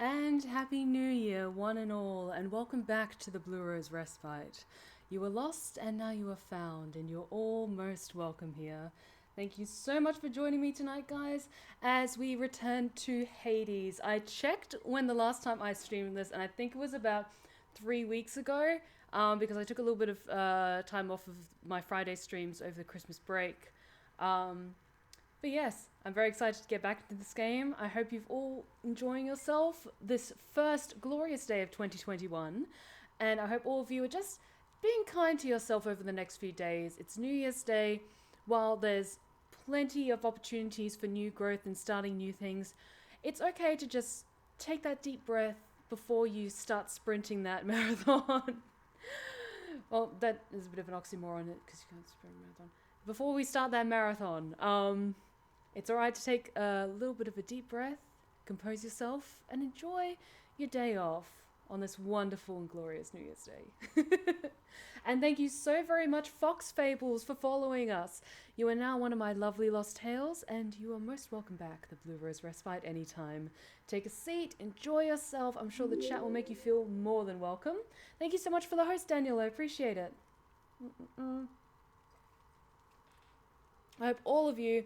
And Happy New Year, one and all, and welcome back to the Blue Rose Respite. You were lost and now you are found, and you're all most welcome here. Thank you so much for joining me tonight, guys, as we return to Hades. I checked when the last time I streamed this, and I think it was about 3 weeks ago, because I took a little bit of time off of my Friday streams over the Christmas break. But yes, I'm very excited to get back into this game. I hope you've all enjoying yourself this first glorious day of 2021. And I hope all of you are just being kind to yourself over the next few days. It's New Year's Day. While there's plenty of opportunities for new growth and starting new things, it's okay to just take that deep breath before you start sprinting that marathon. Well, that is a bit of an oxymoron because you can't sprint a marathon. Before we start that marathon, it's alright to take a little bit of a deep breath, compose yourself, and enjoy your day off on this wonderful and glorious New Year's Day. And thank you so very much, Fox Fables, for following us. You are now one of my lovely lost tales, and you are most welcome back, the Blue Rose Respite, anytime. Take a seat, enjoy yourself. I'm sure the chat will make you feel more than welcome. Thank you so much for the host, Daniel. I appreciate it. I hope all of you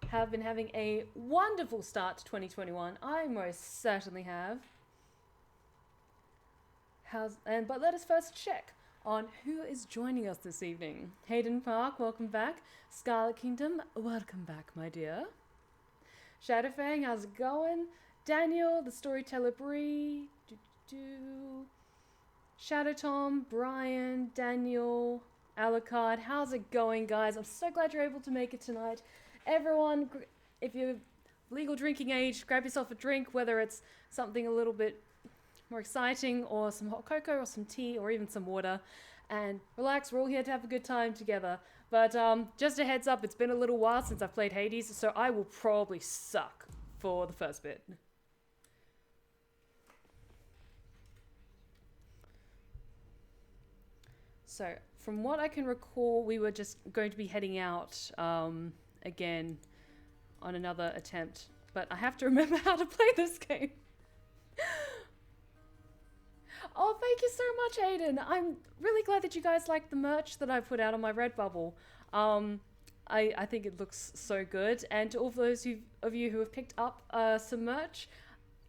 have been having a wonderful start to 2021. I most certainly have. But let us first check on who is joining us this evening. Hayden, Parke, welcome back. Scarlet Kingdom, welcome back, my dear. Fang, how's it going? Daniel, the storyteller Bree. Shadow Tom, Brian, Daniel, Alucard, how's it going, guys? I'm so glad you're able to make it tonight. Everyone, if you're legal drinking age, grab yourself a drink, whether it's something a little bit more exciting or some hot cocoa or some tea or even some water, and relax. We're all here to have a good time together. But just a heads up, it's been a little while since I've played Hades, so I will probably suck for the first bit. So, from what I can recall, we were just going to be heading out again on another attempt. But I have to remember how to play this game. Oh, thank you so much, Hayden. I'm really glad that you guys like the merch that I put out on my Redbubble. I think it looks so good. And to all those of you who have picked up some merch,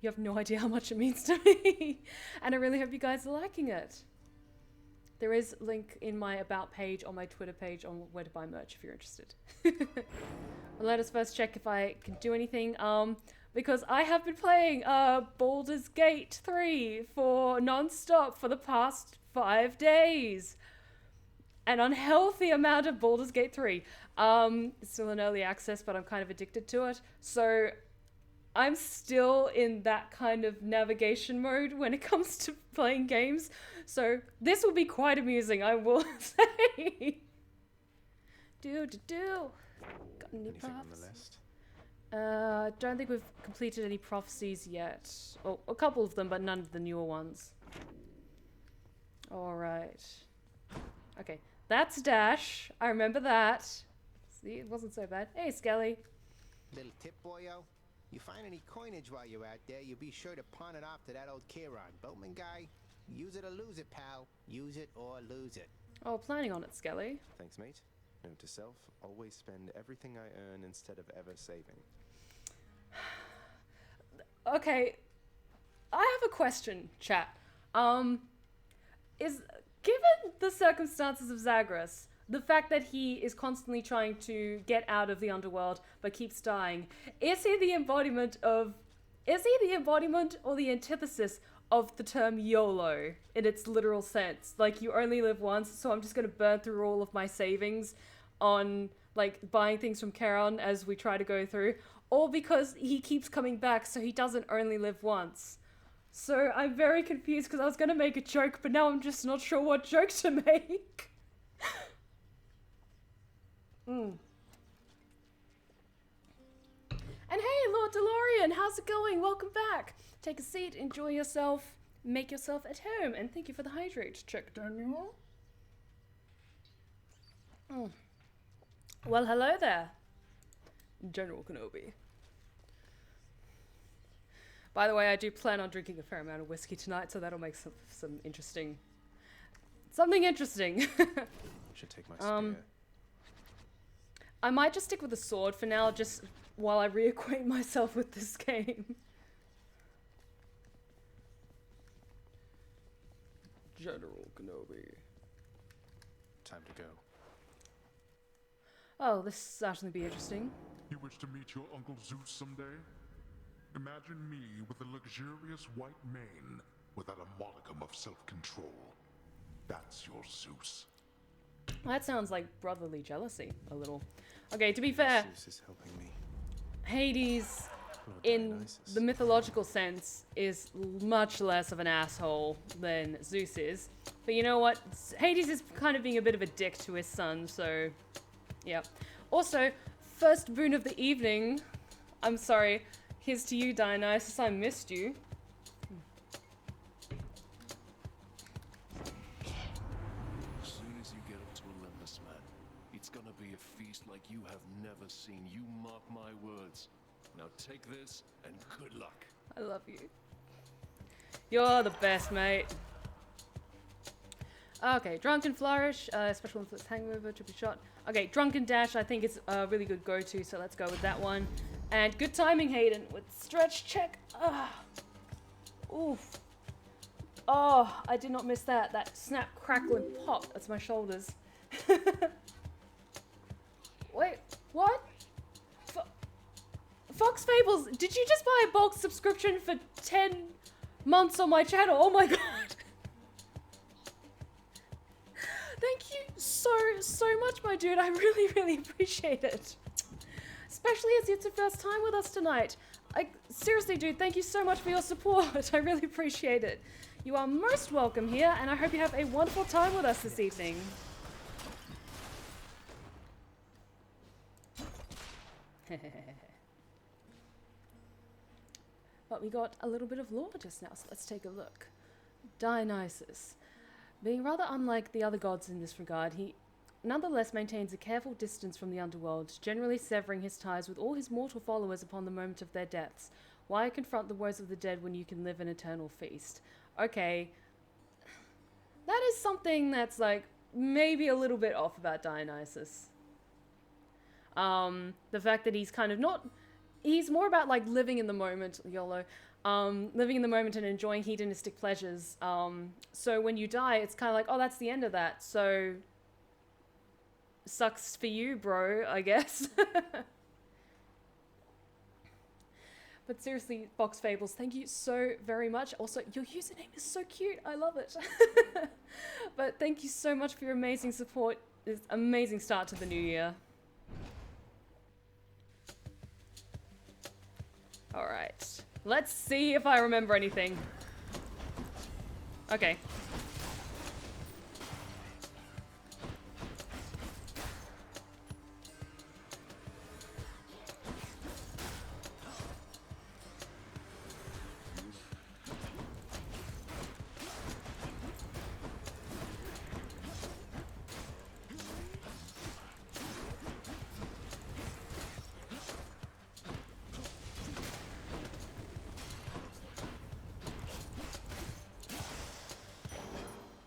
you have no idea how much it means to me. And I really hope you guys are liking it. There is a link in my About page on my Twitter page on where to buy merch if you're interested. Well, let us first check if I can do anything. Because I have been playing Baldur's Gate 3 for non-stop for the past 5 days. An unhealthy amount of Baldur's Gate 3. It's still in early access, but I'm kind of addicted to it. So I'm still in that kind of navigation mode when it comes to playing games. So this will be quite amusing, I will say. Got any props? Don't think we've completed any prophecies yet. Oh, a couple of them, but none of the newer ones. Alright. Okay, that's Dash. I remember that. See, it wasn't so bad. Hey, Skelly. Little tip, boyo. You find any coinage while you're out there, you be sure to pawn it off to that old Chiron. Boatman guy, use it or lose it, pal. Use it or lose it. Oh, planning on it, Skelly. Thanks, mate. Note to self, always spend everything I earn instead of ever saving. Okay, I have a question, chat. Is, given the circumstances of Zagreus, the fact that he is constantly trying to get out of the underworld but keeps dying, is he the embodiment or the antithesis of the term YOLO in its literal sense? Like, you only live once, so I'm just going to burn through all of my savings on, like, buying things from Charon as we try to go through, or because he keeps coming back, so he doesn't only live once. So I'm very confused because I was going to make a joke, but now I'm just not sure what joke to make. And hey, Lord DeLorean, how's it going? Welcome back. Take a seat, enjoy yourself, make yourself at home, and thank you for the hydrate check, Daniel. Well, hello there, General Kenobi. By the way, I do plan on drinking a fair amount of whiskey tonight, so that'll make some interesting... Something interesting. Should take my spear. I might just stick with the sword for now, just while I reacquaint myself with this game. General Kenobi. Time to go. Oh, this will certainly be interesting. You wish to meet your Uncle Zeus someday? Imagine me with a luxurious white mane without a modicum of self-control. That's your Zeus. That sounds like brotherly jealousy, a little. Okay, to be fair, Zeus is helping me. Hades, Lord in Dionysus. the mythological sense, is much less of an asshole than Zeus is. But you know what? Hades is kind of being a bit of a dick to his son, so... yeah. Also, first boon of the evening. I'm sorry. Here's to you, Dionysus. I missed you. As soon as you get up to Olympus, man, it's gonna be a feast like you have never seen. You mark my words. Now take this, and good luck. I love you. You're the best, mate. Okay, Drunken Flourish, special influence hangover, triple shot. Okay, Drunken Dash I think is a really good go-to, so let's go with that one. And good timing, Hayden, with Stretch Check. Oof. Oh, I did not miss that. That snap, crackle, and pop. That's my shoulders. Wait, what? Fox Fables, did you just buy a bulk subscription for 10 months on my channel? Oh my god. Thank you so much, my dude. I really appreciate it. Especially as it's your first time with us tonight. Seriously, dude, thank you so much for your support. I really appreciate it. You are most welcome here, and I hope you have a wonderful time with us this evening. But we got a little bit of lore just now, so let's take a look. Dionysus. Being rather unlike the other gods in this regard, he nonetheless maintains a careful distance from the underworld, generally severing his ties with all his mortal followers upon the moment of their deaths. Why confront the woes of the dead when you can live an eternal feast? Okay, that is something that's like maybe a little bit off about Dionysus. The fact that he's kind of not... He's more about like living in the moment, YOLO. Living in the moment and enjoying hedonistic pleasures. So when you die, it's kind of like, oh, that's the end of that. So, sucks for you, bro, I guess. But seriously, Fox Fables, thank you so very much. Also, your username is so cute. I love it. But thank you so much for your amazing support. It's an amazing start to the new year. All right. Let's see if I remember anything. Okay.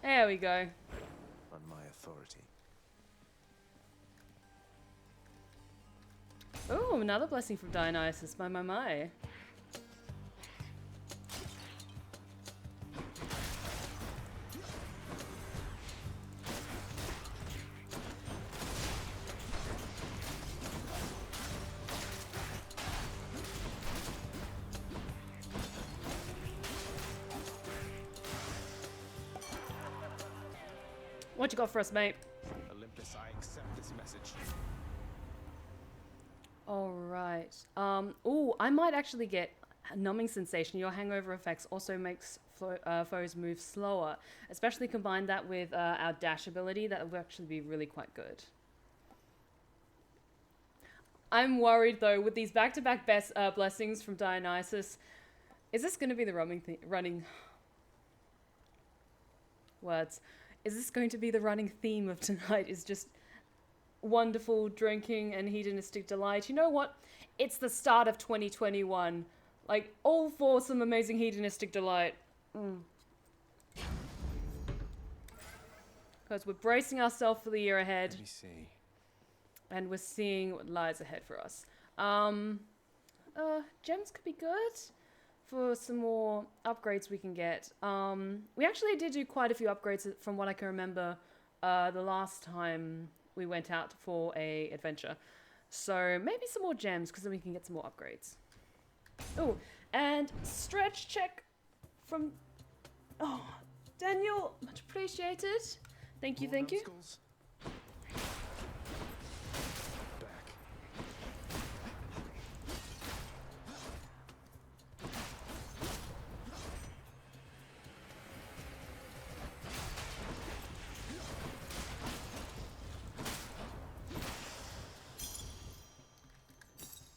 There we go. On my authority. Oh, another blessing from Dionysus. My. What you got for us, mate? Olympus, I accept this message. Alright. Ooh, I might actually get a numbing sensation. Your hangover effects also makes foes move slower. Especially combine that with our dash ability. That will actually be really quite good. I'm worried though, with these back-to-back blessings from Dionysus. Is this going to be the running words? Is this going to be the running theme of tonight? Is just wonderful drinking and hedonistic delight. You know what? It's the start of 2021. Like, all for some amazing hedonistic delight. Because we're bracing ourselves for the year ahead. Let me see. And we're seeing what lies ahead for us. Gems could be good for some more upgrades we can get. We actually did do quite a few upgrades from what I can remember the last time we went out for a adventure. So maybe some more gems, because then we can get some more upgrades. Oh, and stretch check from Daniel. Much appreciated. Thank you, thank you. Back.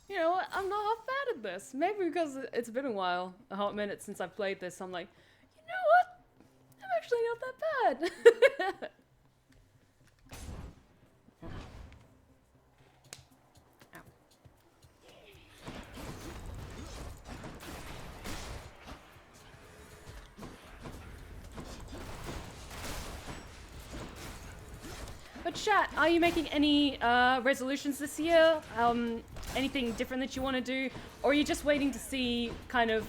You know what? I'm not half bad at this. Maybe because it's been a while, a hot minute since I've played this, I'm like, you know what? I'm actually not that bad. Ow. But chat, are you making any resolutions this year? Anything different that you want to do? Or are you just waiting to see kind of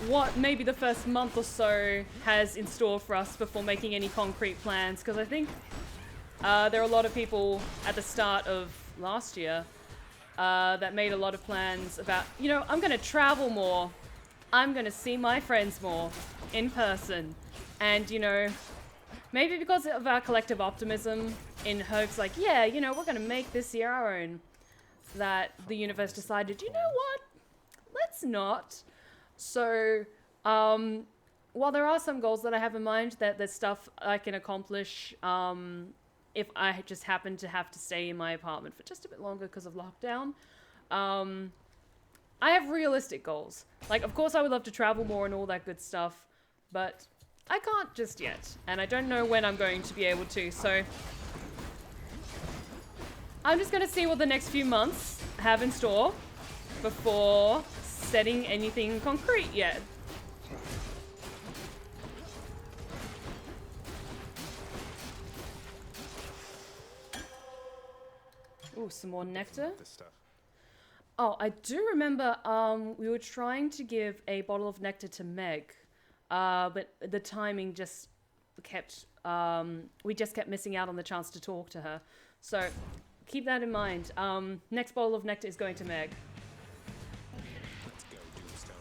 what maybe the first month or so has in store for us before making any concrete plans? Because I think there are a lot of people at the start of last year that made a lot of plans about, you know, I'm going to travel more. I'm going to see my friends more in person. And, you know, maybe because of our collective optimism in hopes like, yeah, you know, we're going to make this year our own, that the universe decided, you know what, let's not. So, while there are some goals that I have in mind, that there's stuff I can accomplish if I just happen to have to stay in my apartment for just a bit longer because of lockdown. I have realistic goals. Like, of course I would love to travel more and all that good stuff, but I can't just yet. And I don't know when I'm going to be able to, so I'm just going to see what the next few months have in store before setting anything concrete yet. Ooh, some more nectar. This stuff. Oh, I do remember we were trying to give a bottle of nectar to Meg, but the timing just kept, we just kept missing out on the chance to talk to her. So keep that in mind. Next bottle of nectar is going to Meg. Let's go, Doomstone.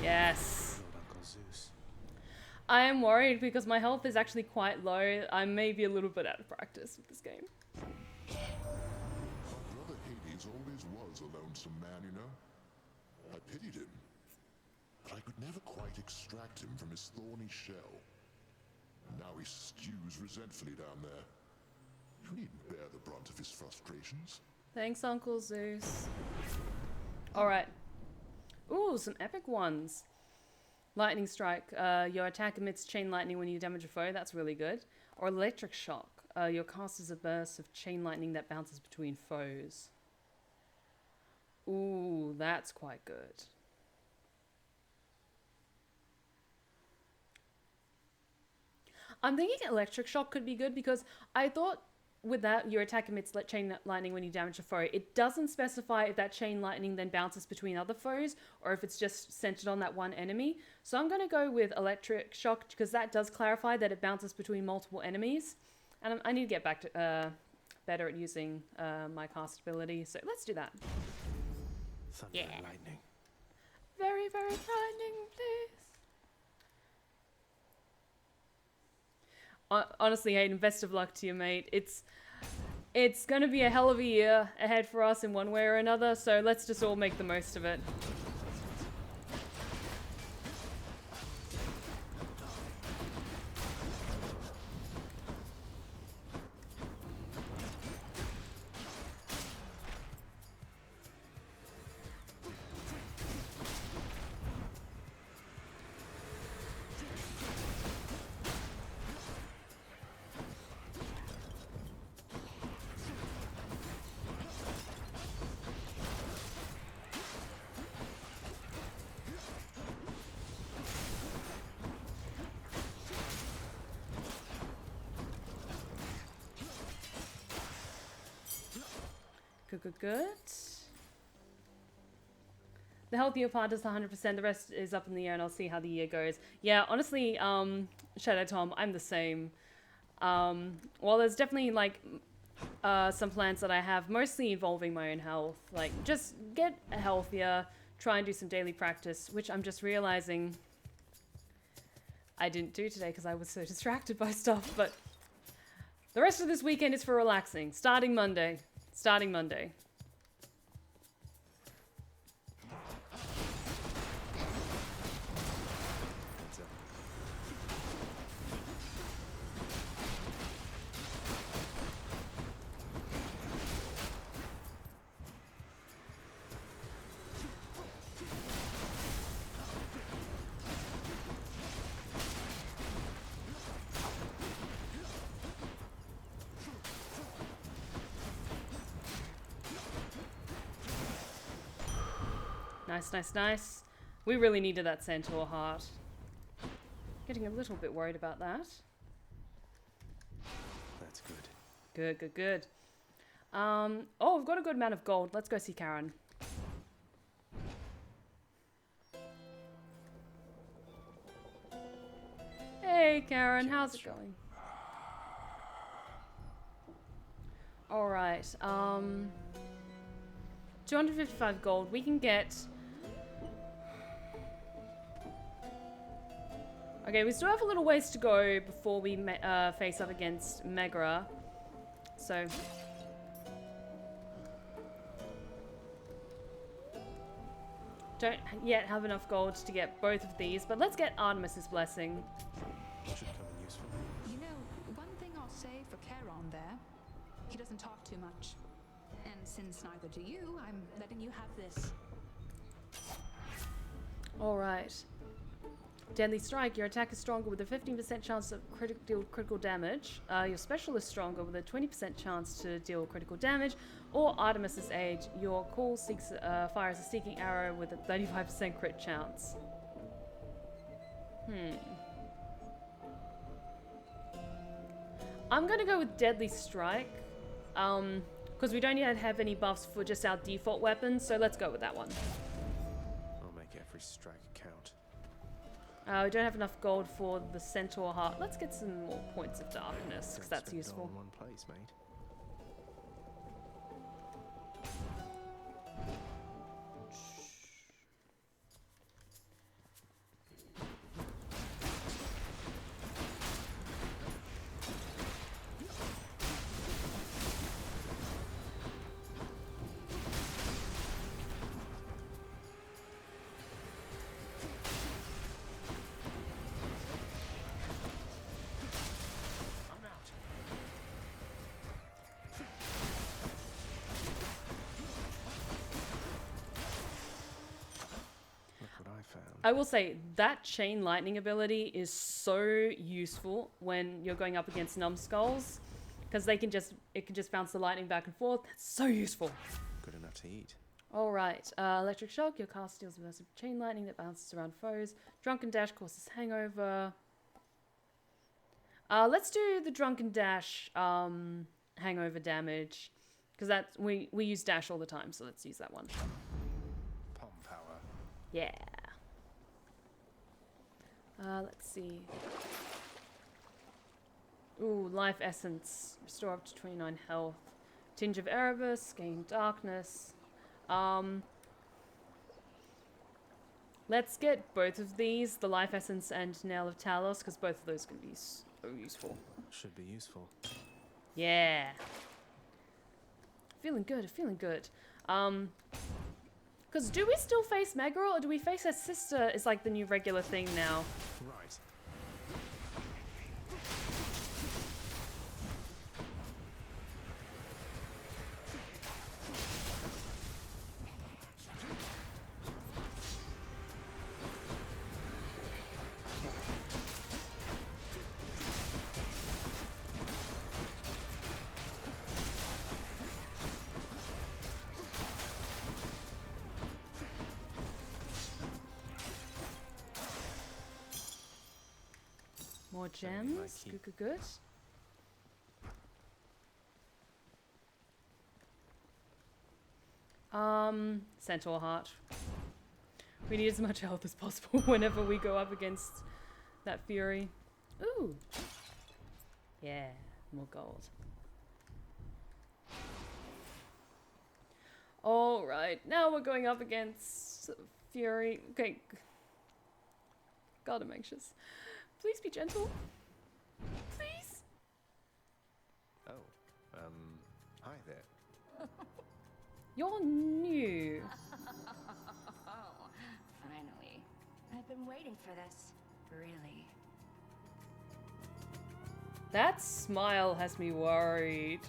Yes. Uncle Zeus. I am worried because my health is actually quite low. I may be a little bit out of practice with this game. My brother Hades always was a lonesome man, you know. I pitied him, but I could never quite extract him from his thorny shell. Now he stews resentfully down there. You needn't bear the brunt of his frustrations. Thanks, Uncle Zeus. Alright. Ooh, some epic ones. Lightning Strike. Your attack emits chain lightning when you damage a foe. That's really good. Or Electric Shock. Your cast is a burst of chain lightning that bounces between foes. Ooh, that's quite good. I'm thinking Electric Shock could be good because I thought with that, your attack emits chain lightning when you damage a foe. It doesn't specify if that chain lightning then bounces between other foes or if it's just centered on that one enemy. So I'm going to go with Electric Shock because that does clarify that it bounces between multiple enemies. And I need to get back to better at using my cast ability. So let's do that. Thunder and lightning. Very, very lightning, please. Honestly, Hayden, best of luck to you, mate. It's going to be a hell of a year ahead for us in one way or another, so let's just all make the most of it. Good, good, good. The healthier part is 100%. The rest is up in the air, and I'll see how the year goes. Yeah, honestly, Shadow Tom, I'm the same. Well, there's definitely, like, some plans that I have, mostly involving my own health. Like, just get healthier, try and do some daily practice, which I'm just realizing I didn't do today because I was so distracted by stuff. But the rest of this weekend is for relaxing. Starting Monday. Starting Monday. Nice, nice, nice. We really needed that Centaur heart. Getting a little bit worried about that. That's good. Good, good, good. Oh, we've got a good amount of gold. Let's go see Karen. Hey, Karen, how's it going? All right. 255 gold. We can get. Okay, we still have a little ways to go before we face up against Megra. So. Don't yet have enough gold to get both of these, but let's get Artemis's blessing. Should come in useful. You know, one thing I'll say for Charon there, he doesn't talk too much. And since neither do you, I'm letting you have this. Alright. Deadly Strike. Your attack is stronger with a 15% chance of deal critical damage. Your special is stronger with a 20% chance to deal critical damage. Or Artemis's Age. Your call fires a seeking arrow with a 35% crit chance. I'm gonna go with Deadly Strike. Because we don't yet have any buffs for just our default weapons, so let's go with that one. I'll make every strike count. We don't have enough gold for the Centaur heart. Let's get some more points of darkness, because that's Spend it all useful. in one place, mate. I will say that chain lightning ability is so useful when you're going up against numbskulls, because it can just bounce the lightning back and forth. That's so useful. Good enough to eat. All right, electric shock. Your cast deals with massive chain lightning that bounces around foes. Drunken dash causes hangover. Let's do the drunken dash hangover damage, because that's we use dash all the time, so let's use that one. Palm power. Yeah. Let's see. Ooh, life essence. Restore up to 29 health. Tinge of Erebus. Gain darkness. Let's get both of these, the life essence and Nail of Talos, because both of those can be so useful. Should be useful. Yeah. Feeling good, feeling good. Because do we still face Megra, or do we face her sister is like the new regular thing now? Right. More gems. Good, good, good. Centaur Heart. We need as much health as possible whenever we go up against that Fury. Ooh. Yeah, more gold. Alright, now we're going up against Fury. Okay. God, I'm anxious. Please be gentle. Please. Oh, hi there. You're new. Oh, finally. I've been waiting for this. Really. That smile has me worried.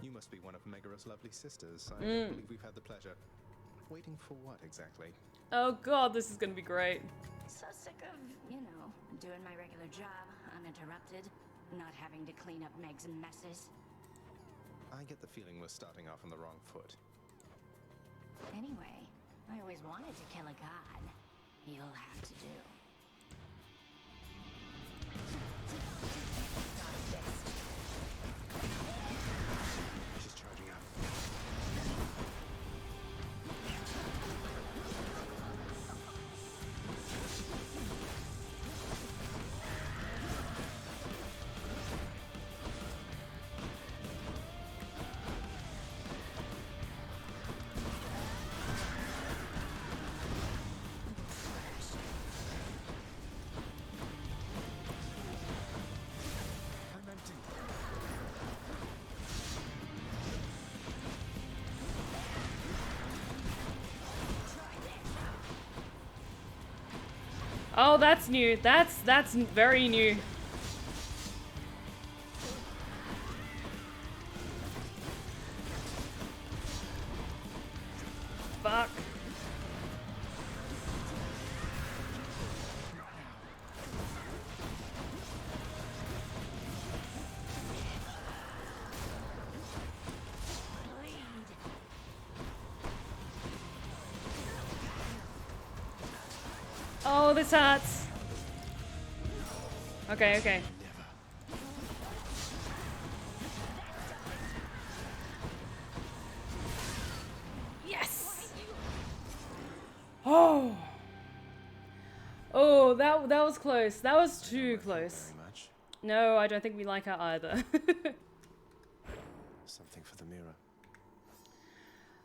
You must be one of Megaros' lovely sisters. I don't believe we've had the pleasure. Waiting for what exactly? Oh god, this is gonna be great. So sick of, doing my regular job, uninterrupted, not having to clean up Meg's messes. I get the feeling we're starting off on the wrong foot. Anyway, I always wanted to kill a god. You'll have to do. She's charging up. Oh, that's new. That's very new. Fuck. Oh, this hurts. Okay, okay. Yes. Oh. Oh, that was close. That was too close. Very much. No, I don't think we like her either. Something for the mirror.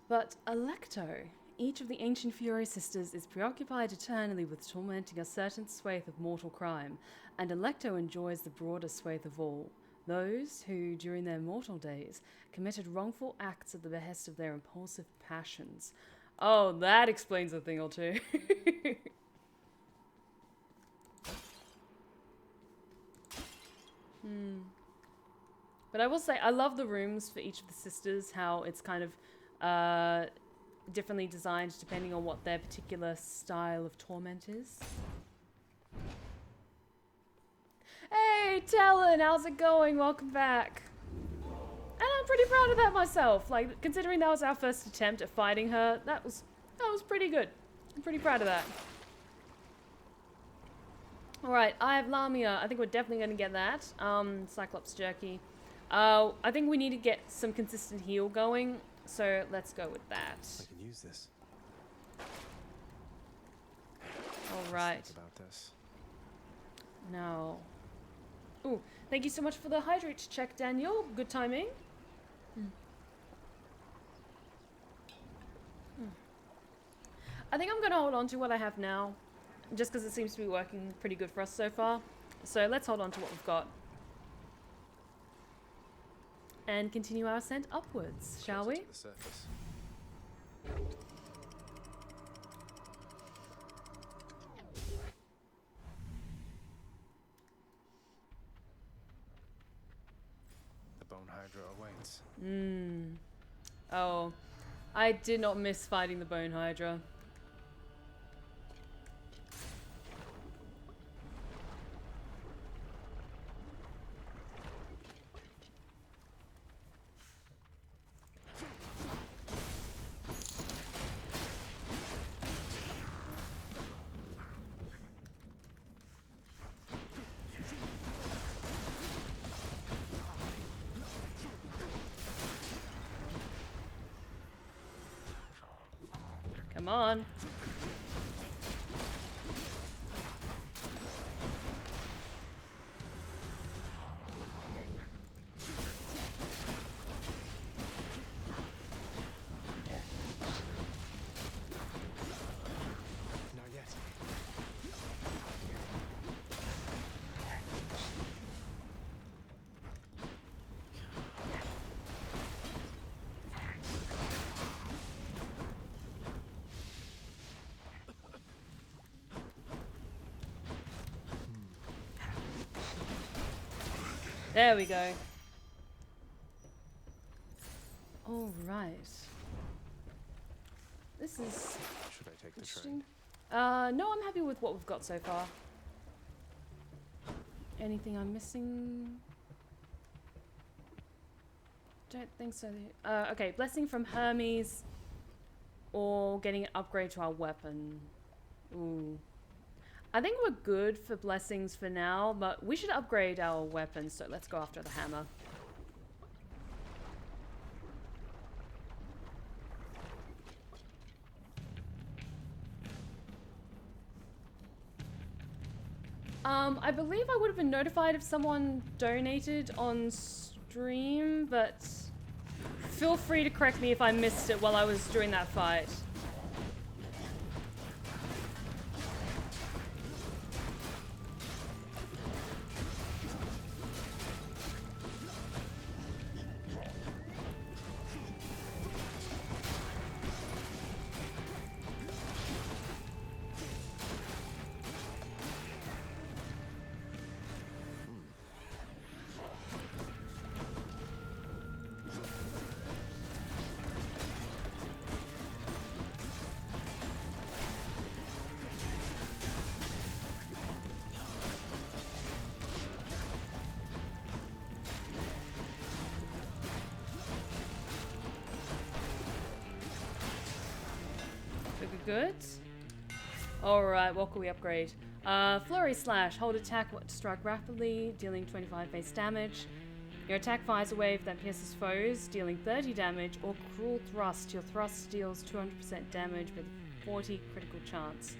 But Alecto, each of the ancient Fury sisters is preoccupied eternally with tormenting a certain swathe of mortal crime, and Alecto enjoys the broader swathe of all, those who, during their mortal days, committed wrongful acts at the behest of their impulsive passions. Oh, that explains a thing or two. But I will say, I love the rooms for each of the sisters, how it's kind of differently designed depending on what their particular style of torment is. Hey, Talon, how's it going? Welcome back. And I'm pretty proud of that myself. Like, considering that was our first attempt at fighting her, that was pretty good. I'm pretty proud of that. Alright, I have Lamia. I think we're definitely going to get that. Cyclops Jerky. I think we need to get some consistent heal going, so let's go with that. I can use this. Alright. About this. Now. Ooh, thank you so much for the hydrate check, Daniel. Good timing. I think I'm going to hold on to what I have now, just because it seems to be working pretty good for us so far. So let's hold on to what we've got. And continue our ascent upwards, shall we? To the surface. The Bone Hydra awaits. Oh, I did not miss fighting the Bone Hydra. Come on. Not yet. There we go. All right. This is Should I take the interesting. train? No, I'm happy with what we've got so far. Anything I'm missing? Don't think so. Okay, blessing from Hermes or getting an upgrade to our weapon. Ooh. I think we're good for blessings for now, but we should upgrade our weapons, so let's go after the hammer. I believe I would have been notified if someone donated on stream, but feel free to correct me if I missed it while I was doing that fight. Good. Alright, what can we upgrade? Flurry Slash. Hold attack to strike rapidly, dealing 25 base damage. Your attack fires a wave that pierces foes, dealing 30 damage, or Cruel Thrust. Your thrust deals 200% damage with 40 critical chance.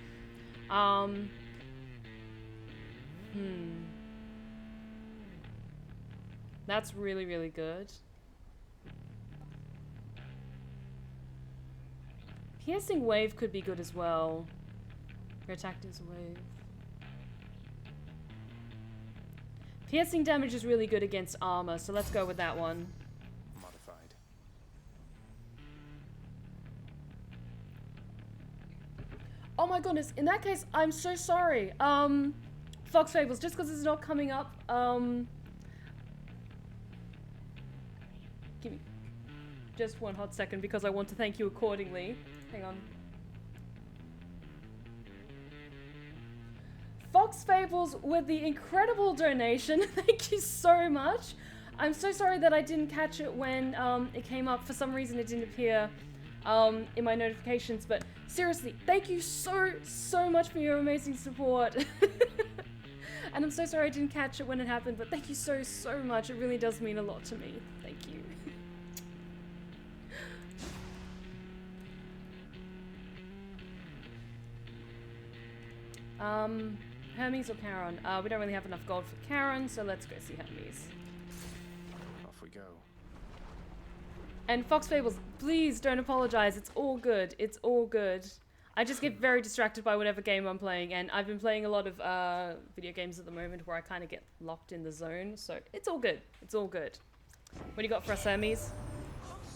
That's really, really good. Piercing Wave could be good as well. Your attack is a wave. Piercing damage is really good against armor, so let's go with that one. Modified. Oh my goodness, in that case, I'm so sorry. Fox Fables, just because it's not coming up, give me just one hot second because I want to thank you accordingly. Hang on. Fox Fables with the incredible donation. Thank you so much. I'm so sorry that I didn't catch it when it came up. For some reason it didn't appear in my notifications, but seriously, thank you so much for your amazing support. And I'm so sorry I didn't catch it when it happened, but thank you so much. It really does mean a lot to me. Thank you. Hermes or Charon? We don't really have enough gold for Charon, so let's go see Hermes. Off we go. And Fox Fables, please don't apologize. It's all good. It's all good. I just get very distracted by whatever game I'm playing, and I've been playing a lot of video games at the moment where I kind of get locked in the zone, so it's all good. It's all good. What do you got for us, Hermes?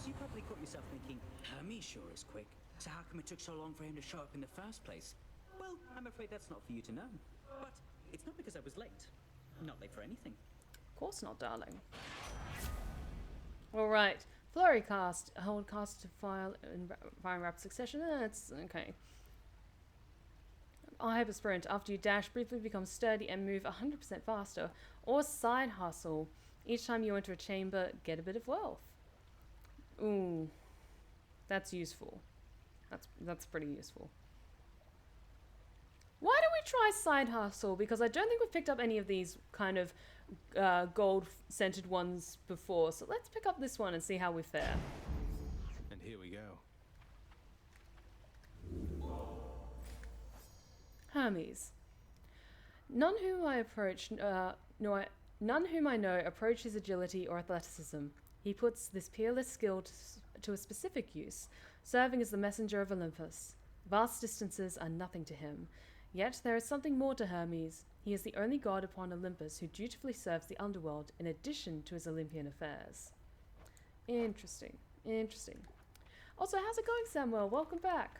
You probably caught yourself thinking, Hermes sure is quick. So how come it took so long for him to show up in the first place? Well, I'm afraid that's not for you to know. But it's not because I was late. Not late for anything. Of course not, darling. Alright. Flurry cast. Hold cast to fire in rapid succession. That's okay. Hyper sprint. After you dash, briefly become sturdy and move 100% faster. Or side hustle. Each time you enter a chamber, get a bit of wealth. Ooh. That's useful. That's pretty useful. Why don't we try side hustle? Because I don't think we've picked up any of these kind of gold-centered ones before. So let's pick up this one and see how we fare. And here we go. Hermes. None whom I know approach his agility or athleticism. He puts this peerless skill to a specific use, serving as the messenger of Olympus. Vast distances are nothing to him. Yet there is something more to Hermes. He is the only god upon Olympus who dutifully serves the underworld in addition to his Olympian affairs. Interesting. Interesting. Also, how's it going, Samuel? Welcome back.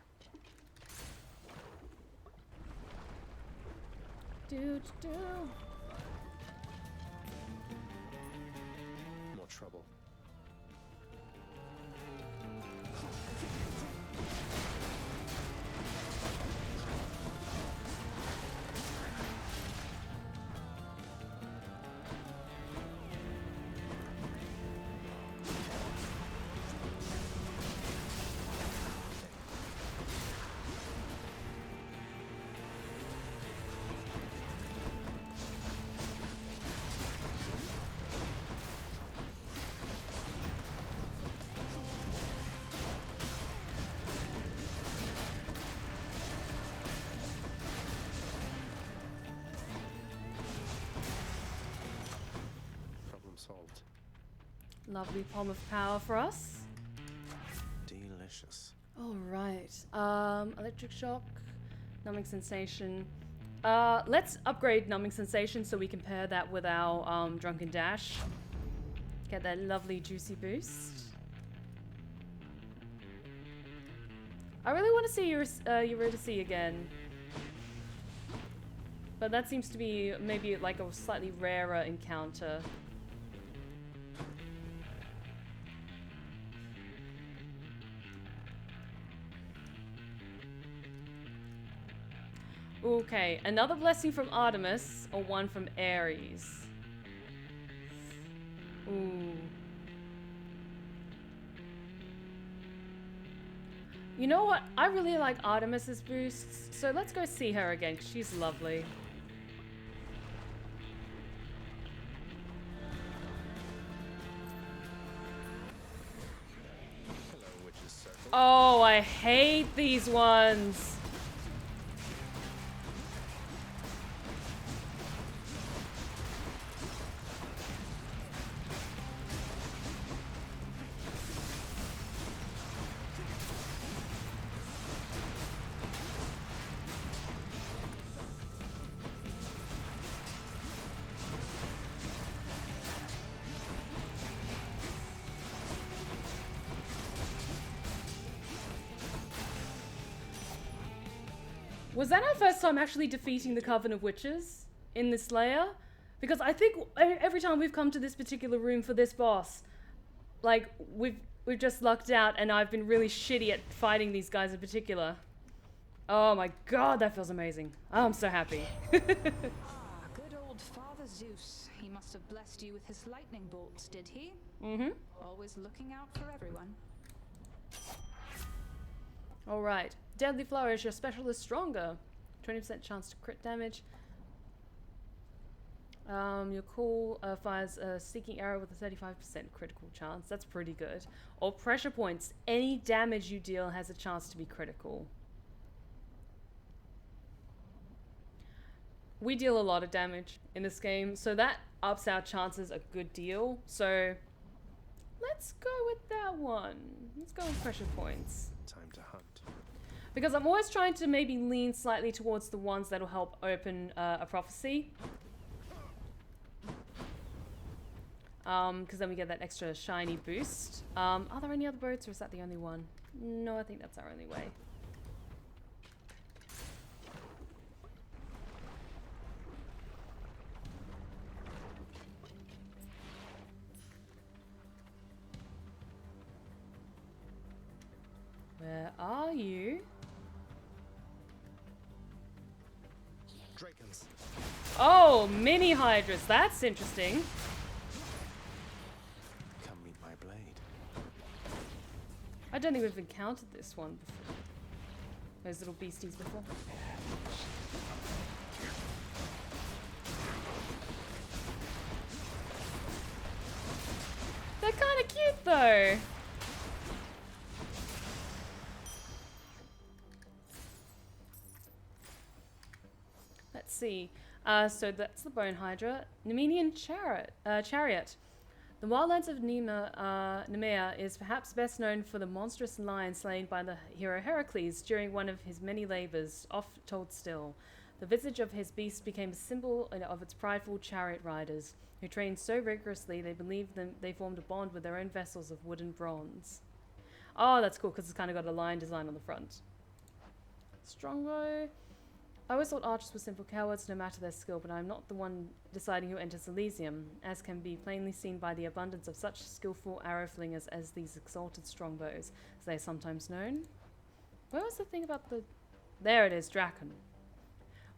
More trouble. Solved. Lovely palm of power for us. Delicious. All right. Electric shock, numbing sensation. Let's upgrade numbing sensation so we can pair that with our drunken dash. Get that lovely juicy boost. I really want to see Eurydice again. But that seems to be maybe like a slightly rarer encounter. Okay, another blessing from Artemis, or one from Ares. Ooh. You know what? I really like Artemis's boosts, so let's go see her again, because she's lovely. Hello, Witch's Circle. Oh, I hate these ones. Was that our first time actually defeating the Coven of Witches in this layer? Because I think every time we've come to this particular room for this boss, like, we've just lucked out and I've been really shitty at fighting these guys in particular. Oh my god, that feels amazing. Oh, I'm so happy. Good old Father Zeus. He must have blessed you with his lightning bolts, did he? Mm-hmm. Always looking out for everyone. Alright. Deadly Flourish, your special is stronger. 20% chance to crit damage. Your cool fires a Seeking Arrow with a 35% critical chance. That's pretty good. Or Pressure Points. Any damage you deal has a chance to be critical. We deal a lot of damage in this game, so that ups our chances a good deal. So let's go with that one. Let's go with Pressure Points. Time to hunt. Because I'm always trying to maybe lean slightly towards the ones that'll help open a prophecy. Because then we get that extra shiny boost. Are there any other boats, or is that the only one? No, I think that's our only way. Where are you? Dragons. Oh, mini hydras. That's interesting. Come meet my blade. I don't think we've encountered this one before. Those little beasties before. They're kind of cute though. let's see. So that's the Bone Hydra. Nemenian Chariot. The wildlands of Nemea is perhaps best known for the monstrous lion slain by the hero Heracles during one of his many labors, oft told still. The visage of his beast became a symbol of its prideful chariot riders, who trained so rigorously they believed they formed a bond with their own vessels of wood and bronze. Oh, that's cool, because it's kind of got a lion design on the front. Strongbow. I always thought archers were simple cowards no matter their skill, but I am not the one deciding who enters Elysium, as can be plainly seen by the abundance of such skillful arrow flingers as these exalted strongbows, as they are sometimes known. Where was the thing about the... There it is, Draken.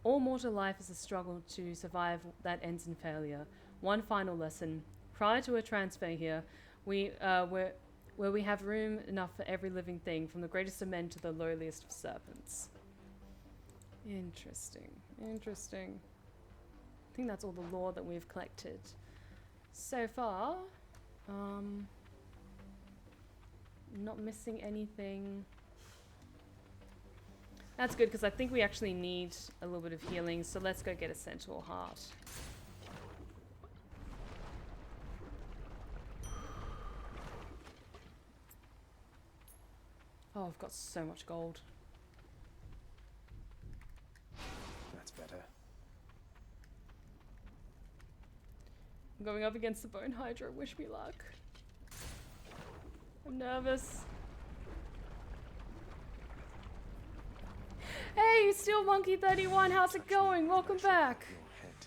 All mortal life is a struggle to survive that ends in failure. One final lesson. Prior to a transfer here, where we have room enough for every living thing, from the greatest of men to the lowliest of serpents. Interesting. Interesting. I think that's all the lore that we've collected so far. Not missing anything. That's good, because I think we actually need a little bit of healing, so let's go get a Centaur Heart. Oh, I've got so much gold. That's better. I'm going up against the Bone Hydra. Wish me luck. I'm nervous. Hey, Steel Monkey 31, how's it going? Welcome back. Your head.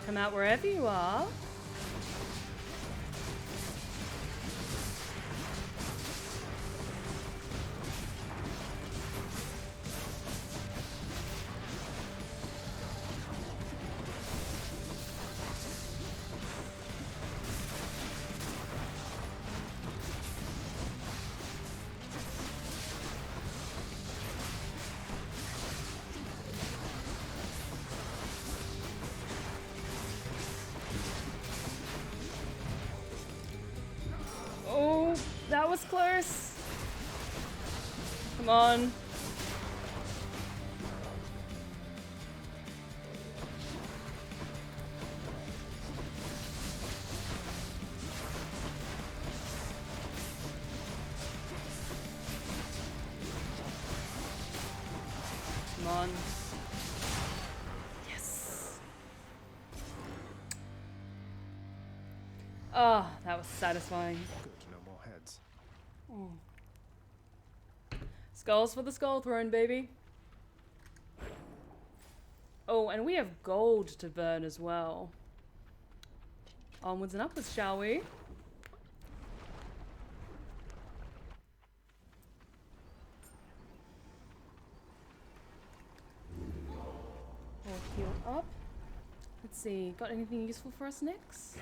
Come out wherever you are. That was close. Come on. Come on. Yes. Oh, that was satisfying. Good, no more heads. Skulls for the Skull Throne, baby. Oh, and we have gold to burn as well. Onwards and upwards, shall we? All healed up. Let's see, got anything useful for us next?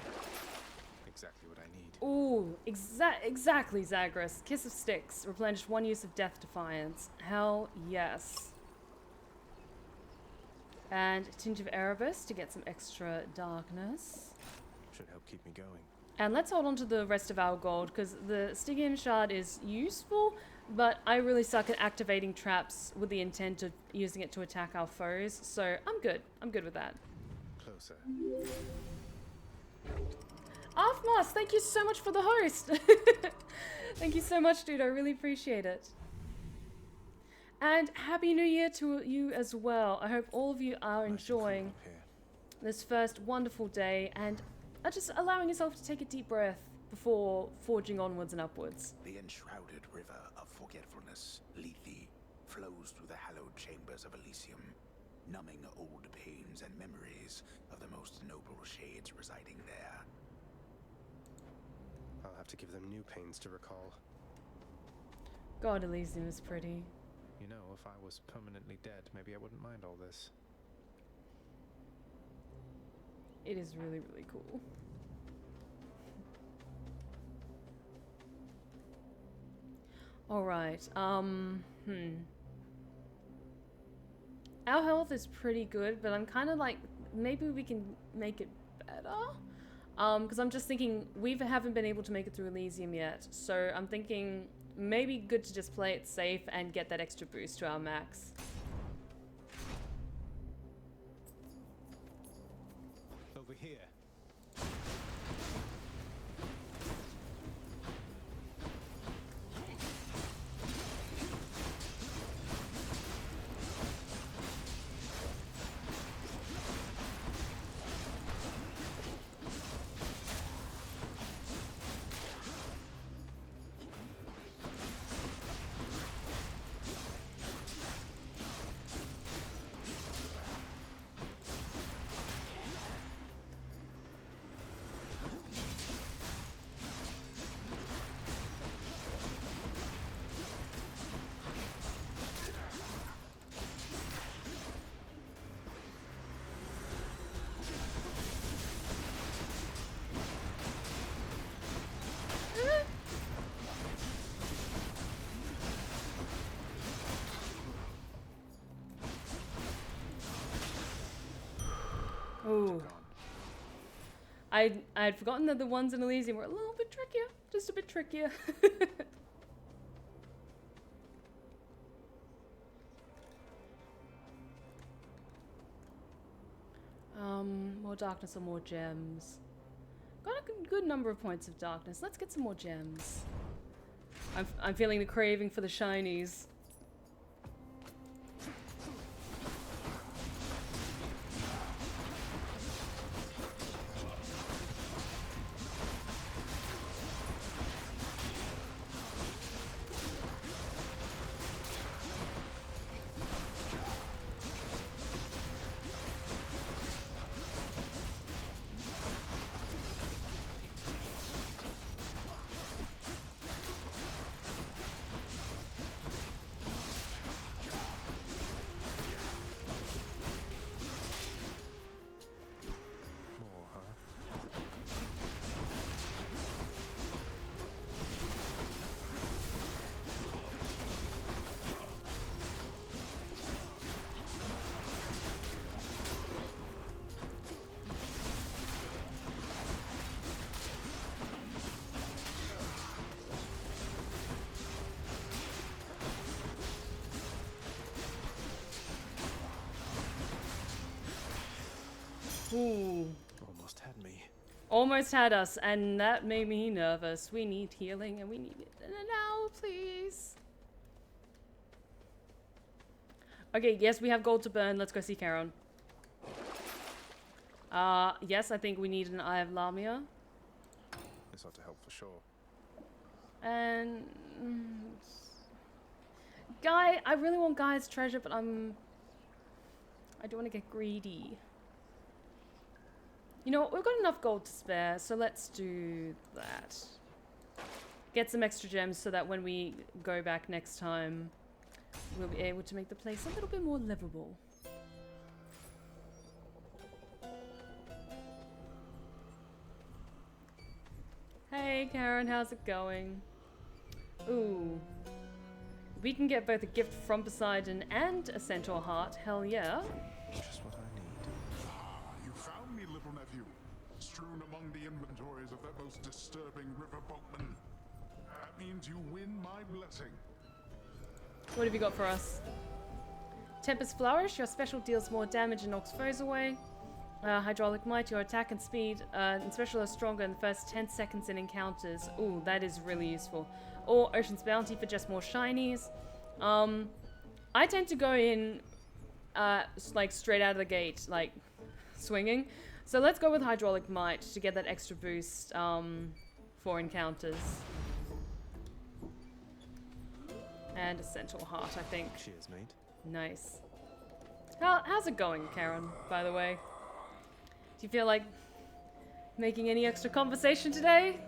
Exactly what I need. Ooh, exactly, Zagreus. Kiss of Styx. Replenish one use of Death Defiance. Hell yes. And Tinge of Erebus to get some extra darkness. Should help keep me going. And let's hold on to the rest of our gold, because the Stygian Shard is useful, but I really suck at activating traps with the intent of using it to attack our foes, so I'm good. I'm good with that. Closer. Afmas, thank you so much for the host. Thank you so much, dude. I really appreciate it. And Happy New Year to you as well. I hope all of you are enjoying this first wonderful day and are just allowing yourself to take a deep breath before forging onwards and upwards. The enshrouded river of forgetfulness, Lethe, flows through the hallowed chambers of Elysium, numbing old pains and memories of the most noble shades residing there. I'll have to give them new pains to recall. God, Elysium is pretty. You know, if I was permanently dead, maybe I wouldn't mind all this. It is really, really cool. Alright, Our health is pretty good, but I'm kind of like, maybe we can make it better? Because I'm just thinking, we haven't been able to make it through Elysium yet, so I'm thinking maybe good to just play it safe and get that extra boost to our max. Over here. Ooh. I had forgotten that the ones in Elysium were a little bit trickier. Just a bit trickier. More darkness or more gems? Got a good number of points of darkness. Let's get some more gems. I'm feeling the craving for the shinies. Ooh. Almost had me. Almost had us, and that made me nervous. We need healing, and we need it now, please. Okay, yes, we have gold to burn. Let's go see Charon. Yes, I think we need an Eye of Lamia. This ought to help for sure. And... Guy, I really want Guy's treasure, but I don't want to get greedy. You know what, we've got enough gold to spare, so let's do that. Get some extra gems so that when we go back next time, we'll be able to make the place a little bit more livable. Hey Karen, how's it going? Ooh. We can get both a gift from Poseidon and a centaur heart, hell yeah. Just what I need. Ah, you found me, little nephew. Strewn among the inventories of that most disturbing river boatman. That means you win my blessing. What have you got for us? Tempest Flourish, your special deals more damage and knocks foes away. Hydraulic Might, your attack and speed and special are stronger in the first 10 seconds in encounters. Ooh, that is really useful. Or Ocean's Bounty for just more shinies. I tend to go in like straight out of the gate, like swinging. So let's go with Hydraulic Might to get that extra boost for encounters. And a centaur heart, I think. Cheers, mate. Nice. How's it going, Karen, by the way? Do you feel like making any extra conversation today?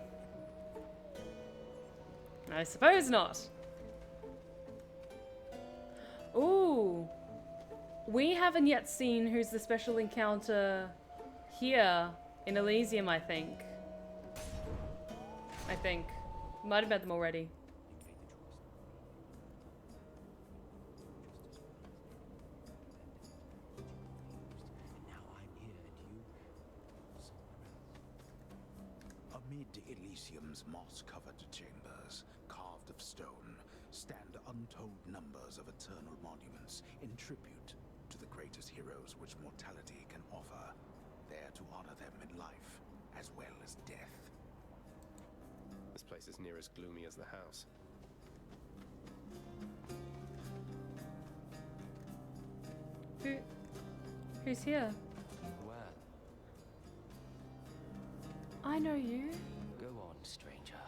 I suppose not. Ooh. We haven't yet seen who's the special encounter here in Elysium, I think. Might have met them already. Amid Elysium's moss-covered chambers, carved of stone, stand untold numbers of eternal monuments in tribute to the greatest heroes which mortality can offer, there to honor them in life as well as death. This place is near as gloomy as the house. Who's here? Well, I know you. go on, stranger.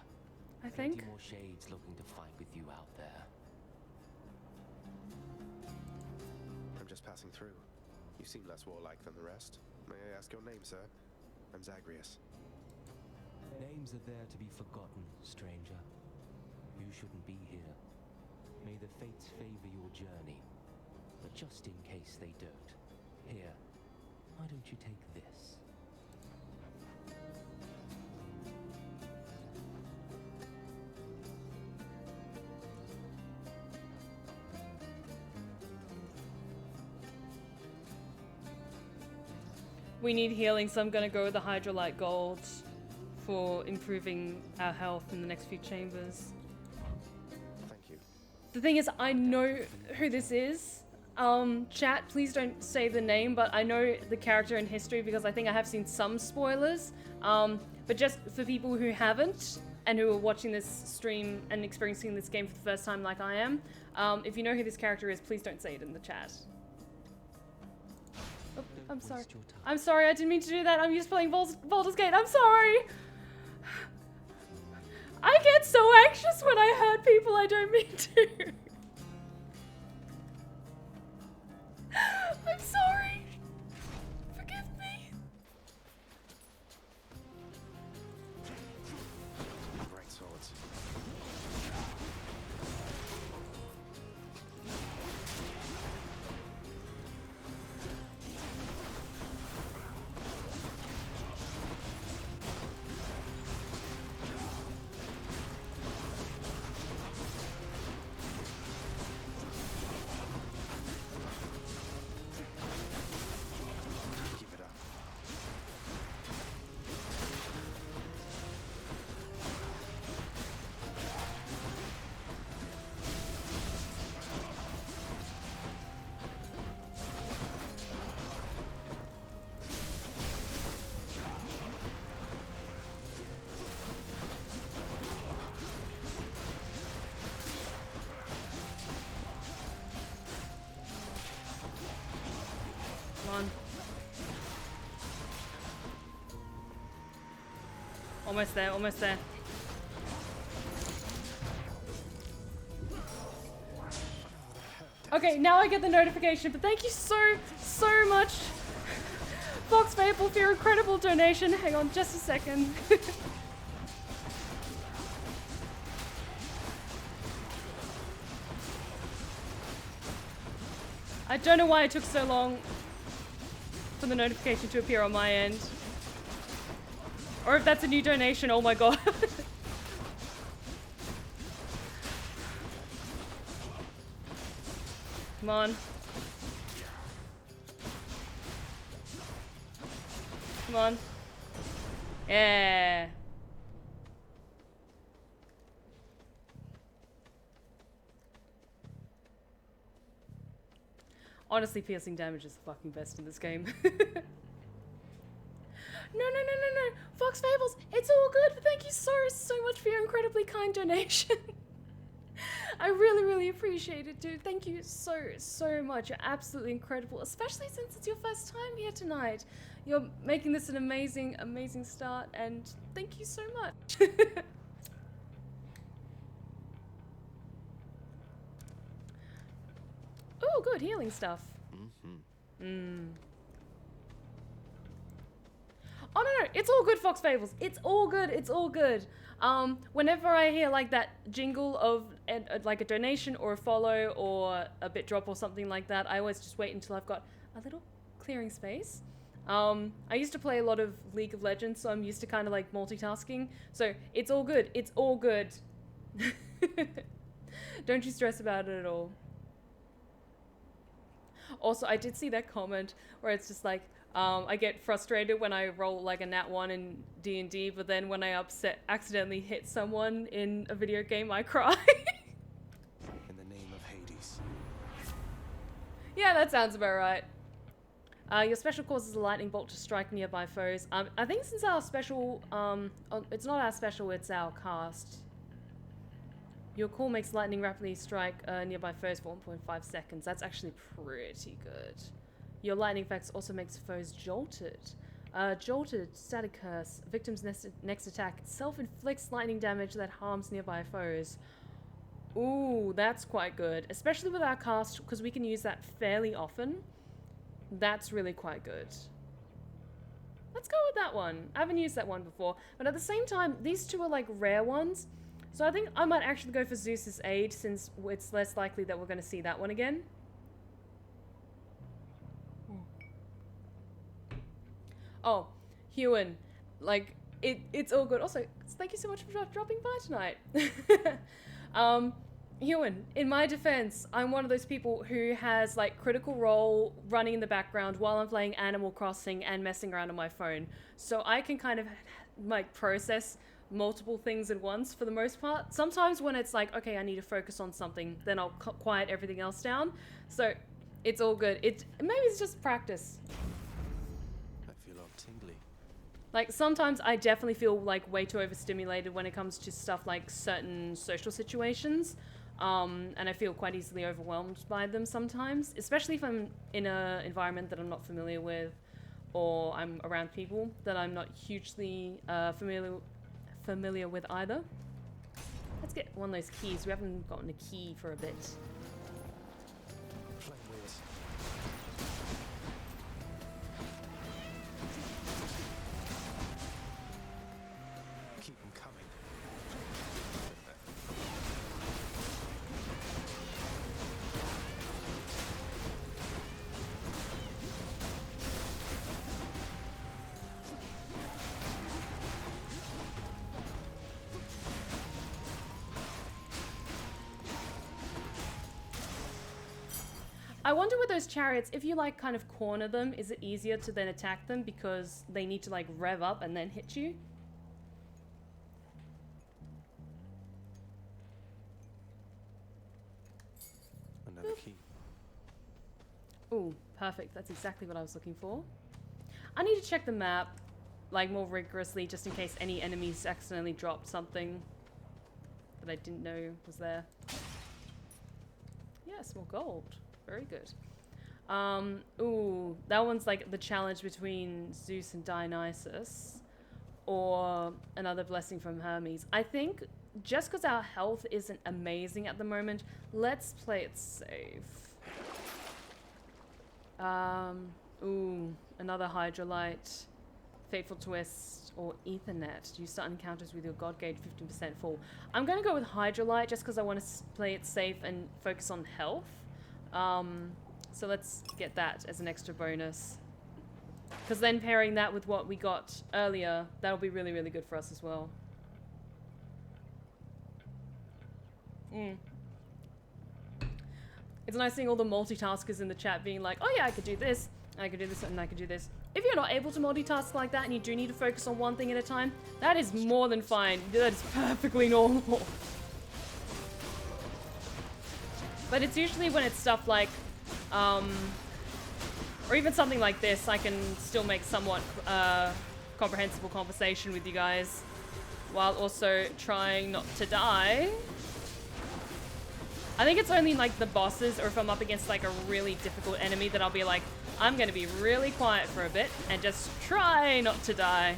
I think. Plenty more shades looking to fight with you out there. I'm just passing through. You seem less warlike than the rest. May I ask your name, sir? I'm Zagreus. Names are there to be forgotten, stranger. You shouldn't be here. May the fates favor your journey. But just in case they don't, here, why don't you take this? We need healing, so I'm gonna go with the Hydrolite Gold for improving our health in the next few chambers. Thank you. The thing is, I know who this is. Chat, please don't say the name, but I know the character in history because I think I have seen some spoilers. But just for people who haven't and who are watching this stream and experiencing this game for the first time like I am, if you know who this character is, please don't say it in the chat. Oh, I'm sorry. I'm sorry, I didn't mean to do that. I'm just playing Baldur's Gate. I'm sorry. I get so anxious when I hurt people I don't mean to. I'm sorry. Forgive me. Great swords. Almost there, almost there. Okay, now I get the notification, but thank you so much, Fox Fable, for your incredible donation. Hang on just a second. I don't know why it took so long for the notification to appear on my end. Or if that's a new donation, oh my god. Come on. Come on. Yeah. Honestly, piercing damage is the fucking best in this game. No. Fox Fables, it's all good. Thank you so much for your incredibly kind donation. I really appreciate it, dude. Thank you so much. You're absolutely incredible, especially since it's your first time here tonight. You're making this an amazing start, and thank you so much. Oh, good, healing stuff. Oh no, it's all good, Fox Fables. It's all good, it's all good. Whenever I hear like that jingle of like a donation or a follow or a bit drop or something like that, I always just wait until I've got a little clearing space. I used to play a lot of League of Legends, so I'm used to kind of like multitasking. So it's all good, it's all good. Don't you stress about it at all. Also, I did see that comment where it's just like, I get frustrated when I roll like a nat 1 in D&D, but then when I accidentally hit someone in a video game, I cry. In the name of Hades. Yeah, that sounds about right. Your special causes a lightning bolt to strike nearby foes. I think since our special, it's not our special, it's our cast. Your call makes lightning rapidly strike nearby foes for 1.5 seconds. That's actually pretty good. Your lightning effects also makes foes jolted. Jolted, static curse. Victim's next attack self-inflicts lightning damage that harms nearby foes. Ooh, that's quite good. Especially with our cast, because we can use that fairly often. That's really quite good. Let's go with that one. I haven't used that one before. But at the same time, these two are like rare ones. So I think I might actually go for Zeus's Aid, since it's less likely that we're going to see that one again. Oh, Hewan, like, it's all good. Also, thank you so much for dropping by tonight. Hewan, in my defense, I'm one of those people who has, like, Critical Role running in the background while I'm playing Animal Crossing and messing around on my phone. So I can kind of, like, process multiple things at once for the most part. Sometimes when it's like, okay, I need to focus on something, then I'll quiet everything else down. So it's all good. Maybe it's just practice. Tingly. Like, sometimes I definitely feel like way too overstimulated when it comes to stuff like certain social situations, and I feel quite easily overwhelmed by them sometimes, especially if I'm in an environment that I'm not familiar with, or I'm around people that I'm not hugely familiar with either. Let's get one of those keys. We haven't gotten a key for a bit. Flame wheels. Keep them coming. I wonder with those chariots, if you like kind of corner them, is it easier to then attack them because they need to like rev up and then hit you? Another key. Ooh, perfect. That's exactly what I was looking for. I need to check the map like more rigorously just in case any enemies accidentally dropped something that I didn't know was there. Yes, more gold. Very good. Ooh, that one's like the challenge between Zeus and Dionysus, or another blessing from Hermes. I think just because our health isn't amazing at the moment, let's play it safe. Ooh, another Hydrolite, Fateful Twist, or Ethernet. You start encounters with your God Gauge 15% full. I'm going to go with Hydrolite just because I want to play it safe and focus on health. So let's get that as an extra bonus. Because then pairing that with what we got earlier, that'll be really, really good for us as well. It's nice seeing all the multitaskers in the chat being like, oh yeah, I could do this, I could do this, and I could do this. If you're not able to multitask like that and you do need to focus on one thing at a time, that is more than fine. That is perfectly normal. But it's usually when it's stuff like, or even something like this, I can still make somewhat comprehensible conversation with you guys while also trying not to die. I think it's only like the bosses, or if I'm up against like a really difficult enemy, that I'll be like, I'm gonna be really quiet for a bit and just try not to die.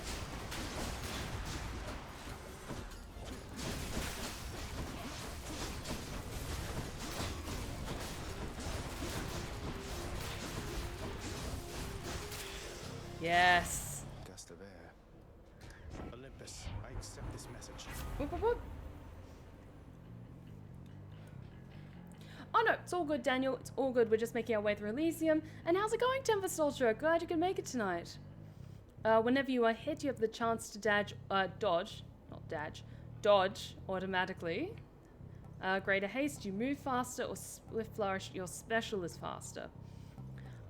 Yes. Gust of air. Olympus, I accept this message. Whoop, whoop, whoop. Oh no, it's all good, Daniel. It's all good. We're just making our way through Elysium. And how's it going, Tempest Ultra? Glad you could make it tonight. Whenever you are hit, you have the chance to dodge automatically. Greater haste, you move faster, or Swift Flourish, your special is faster.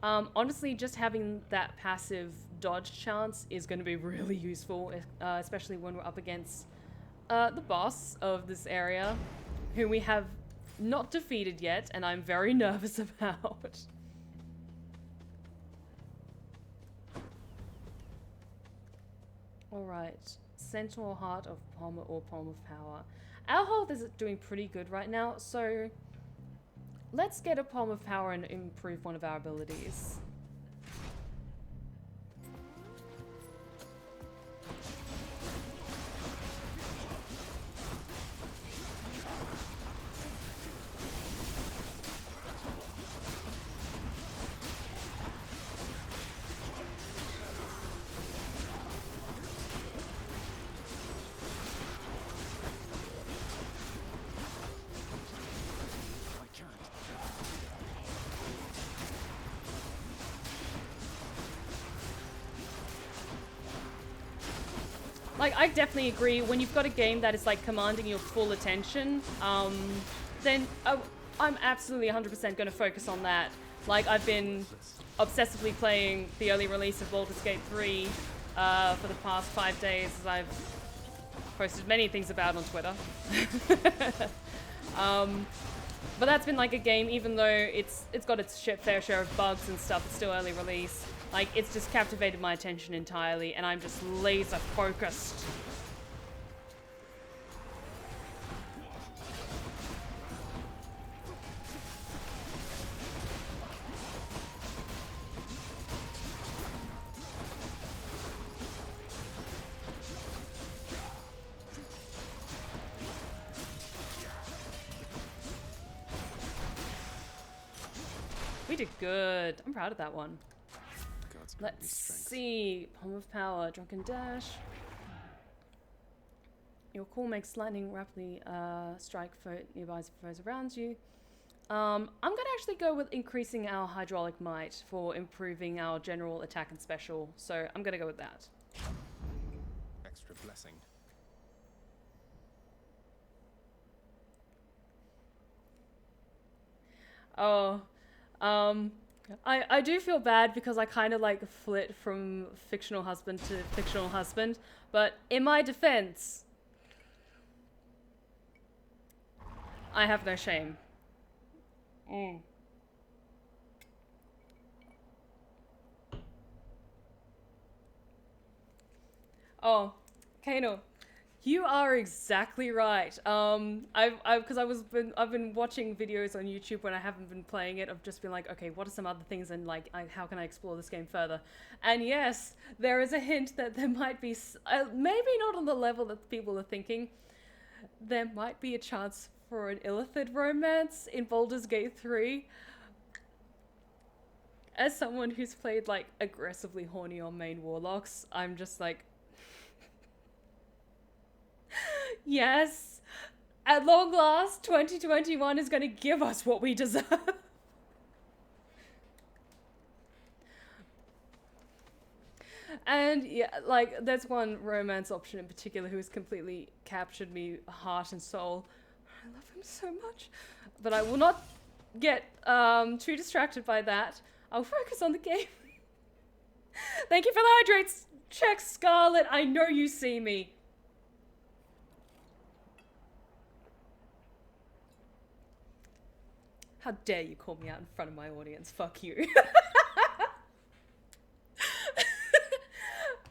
Honestly, just having that passive dodge chance is going to be really useful, especially when we're up against the boss of this area, who we have not defeated yet, and I'm very nervous about. Alright, Sentinel Heart of Palm or Palm of Power. Our health is doing pretty good right now, so let's get a Palm of Power and improve one of our abilities. Like, I definitely agree. When you've got a game that is, like, commanding your full attention, then I'm absolutely 100% going to focus on that. Like, I've been obsessively playing the early release of Baldur's Gate 3 for the past 5 days, as I've posted many things about on Twitter. But that's been, like, a game, even though it's got its fair share of bugs and stuff, it's still early release. Like, it's just captivated my attention entirely, and I'm just laser focused. We did good. I'm proud of that one. Let's see. Palm of Power, Drunken Dash. Your call makes lightning rapidly strike nearby foes around you. I'm going to actually go with increasing our hydraulic might for improving our general attack and special. So I'm going to go with that. Extra blessing. Oh, I do feel bad because I kind of like flit from fictional husband to fictional husband, but in my defense, I have no shame. Oh, Kano, you are exactly right. I've been watching videos on YouTube when I haven't been playing it. I've just been like, okay, what are some other things, and like, how can I explore this game further? And yes, there is a hint that there might be, maybe not on the level that people are thinking. There might be a chance for an Illithid romance in Baldur's Gate 3. As someone who's played like aggressively horny on main warlocks, I'm just like, yes, at long last, 2021 is going to give us what we deserve. And yeah, like, there's one romance option in particular who has completely captured me heart and soul. I love him so much. But I will not get too distracted by that. I'll focus on the game. Thank you for the hydrates check, Scarlet. I know you see me. How dare you call me out in front of my audience? Fuck you.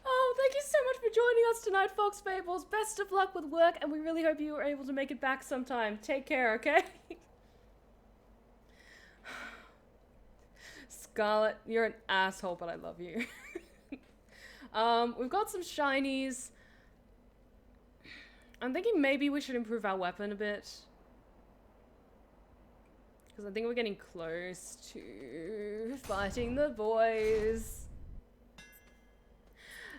Oh, thank you so much for joining us tonight, Fox Fables. Best of luck with work, and we really hope you were able to make it back sometime. Take care, okay? Scarlet, you're an asshole, but I love you. We've got some shinies. I'm thinking maybe we should improve our weapon a bit. Because I think we're getting close to fighting the boys.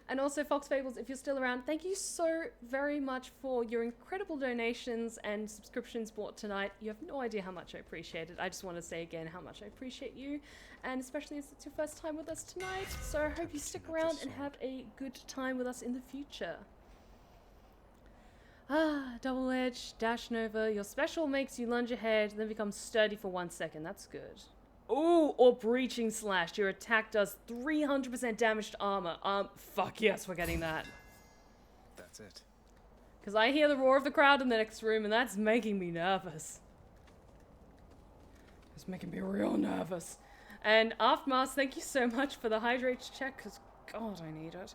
And also, Fox Fables, if you're still around, thank you so very much for your incredible donations and subscriptions bought tonight. You have no idea how much I appreciate it. I just want to say again how much I appreciate you, and especially as it's your first time with us tonight. So I hope you stick around and have a good time with us in the future. Double edge, dash nova. Your special makes you lunge ahead, then becomes sturdy for 1 second. That's good. Ooh, or breaching slash. Your attack does 300% damage to armor. Fuck yes, we're getting that. That's it. Because I hear the roar of the crowd in the next room, and that's making me nervous. It's making me real nervous. And Aftermath, thank you so much for the hydrate check, because God, I need it.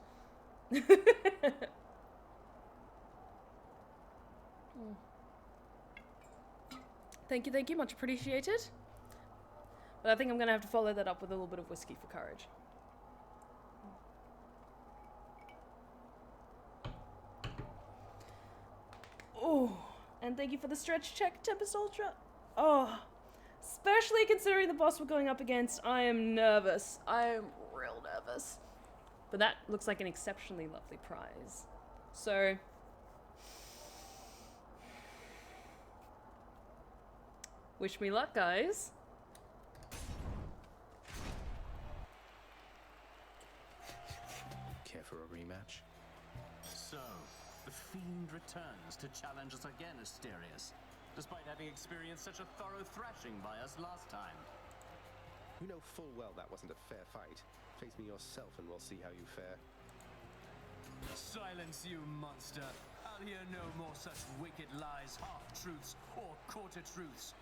Thank you, much appreciated. But I think I'm going to have to follow that up with a little bit of whiskey for courage. Oh, and thank you for the stretch check, Tempest Ultra. Oh, especially considering the boss we're going up against, I am nervous. I am real nervous. But that looks like an exceptionally lovely prize. So... wish me luck, guys. Care for a rematch? So, the Fiend returns to challenge us again, Asterius, despite having experienced such a thorough thrashing by us last time. You know full well that wasn't a fair fight. Face me yourself and we'll see how you fare. Silence, you monster! I'll hear no more such wicked lies, half-truths, or quarter-truths.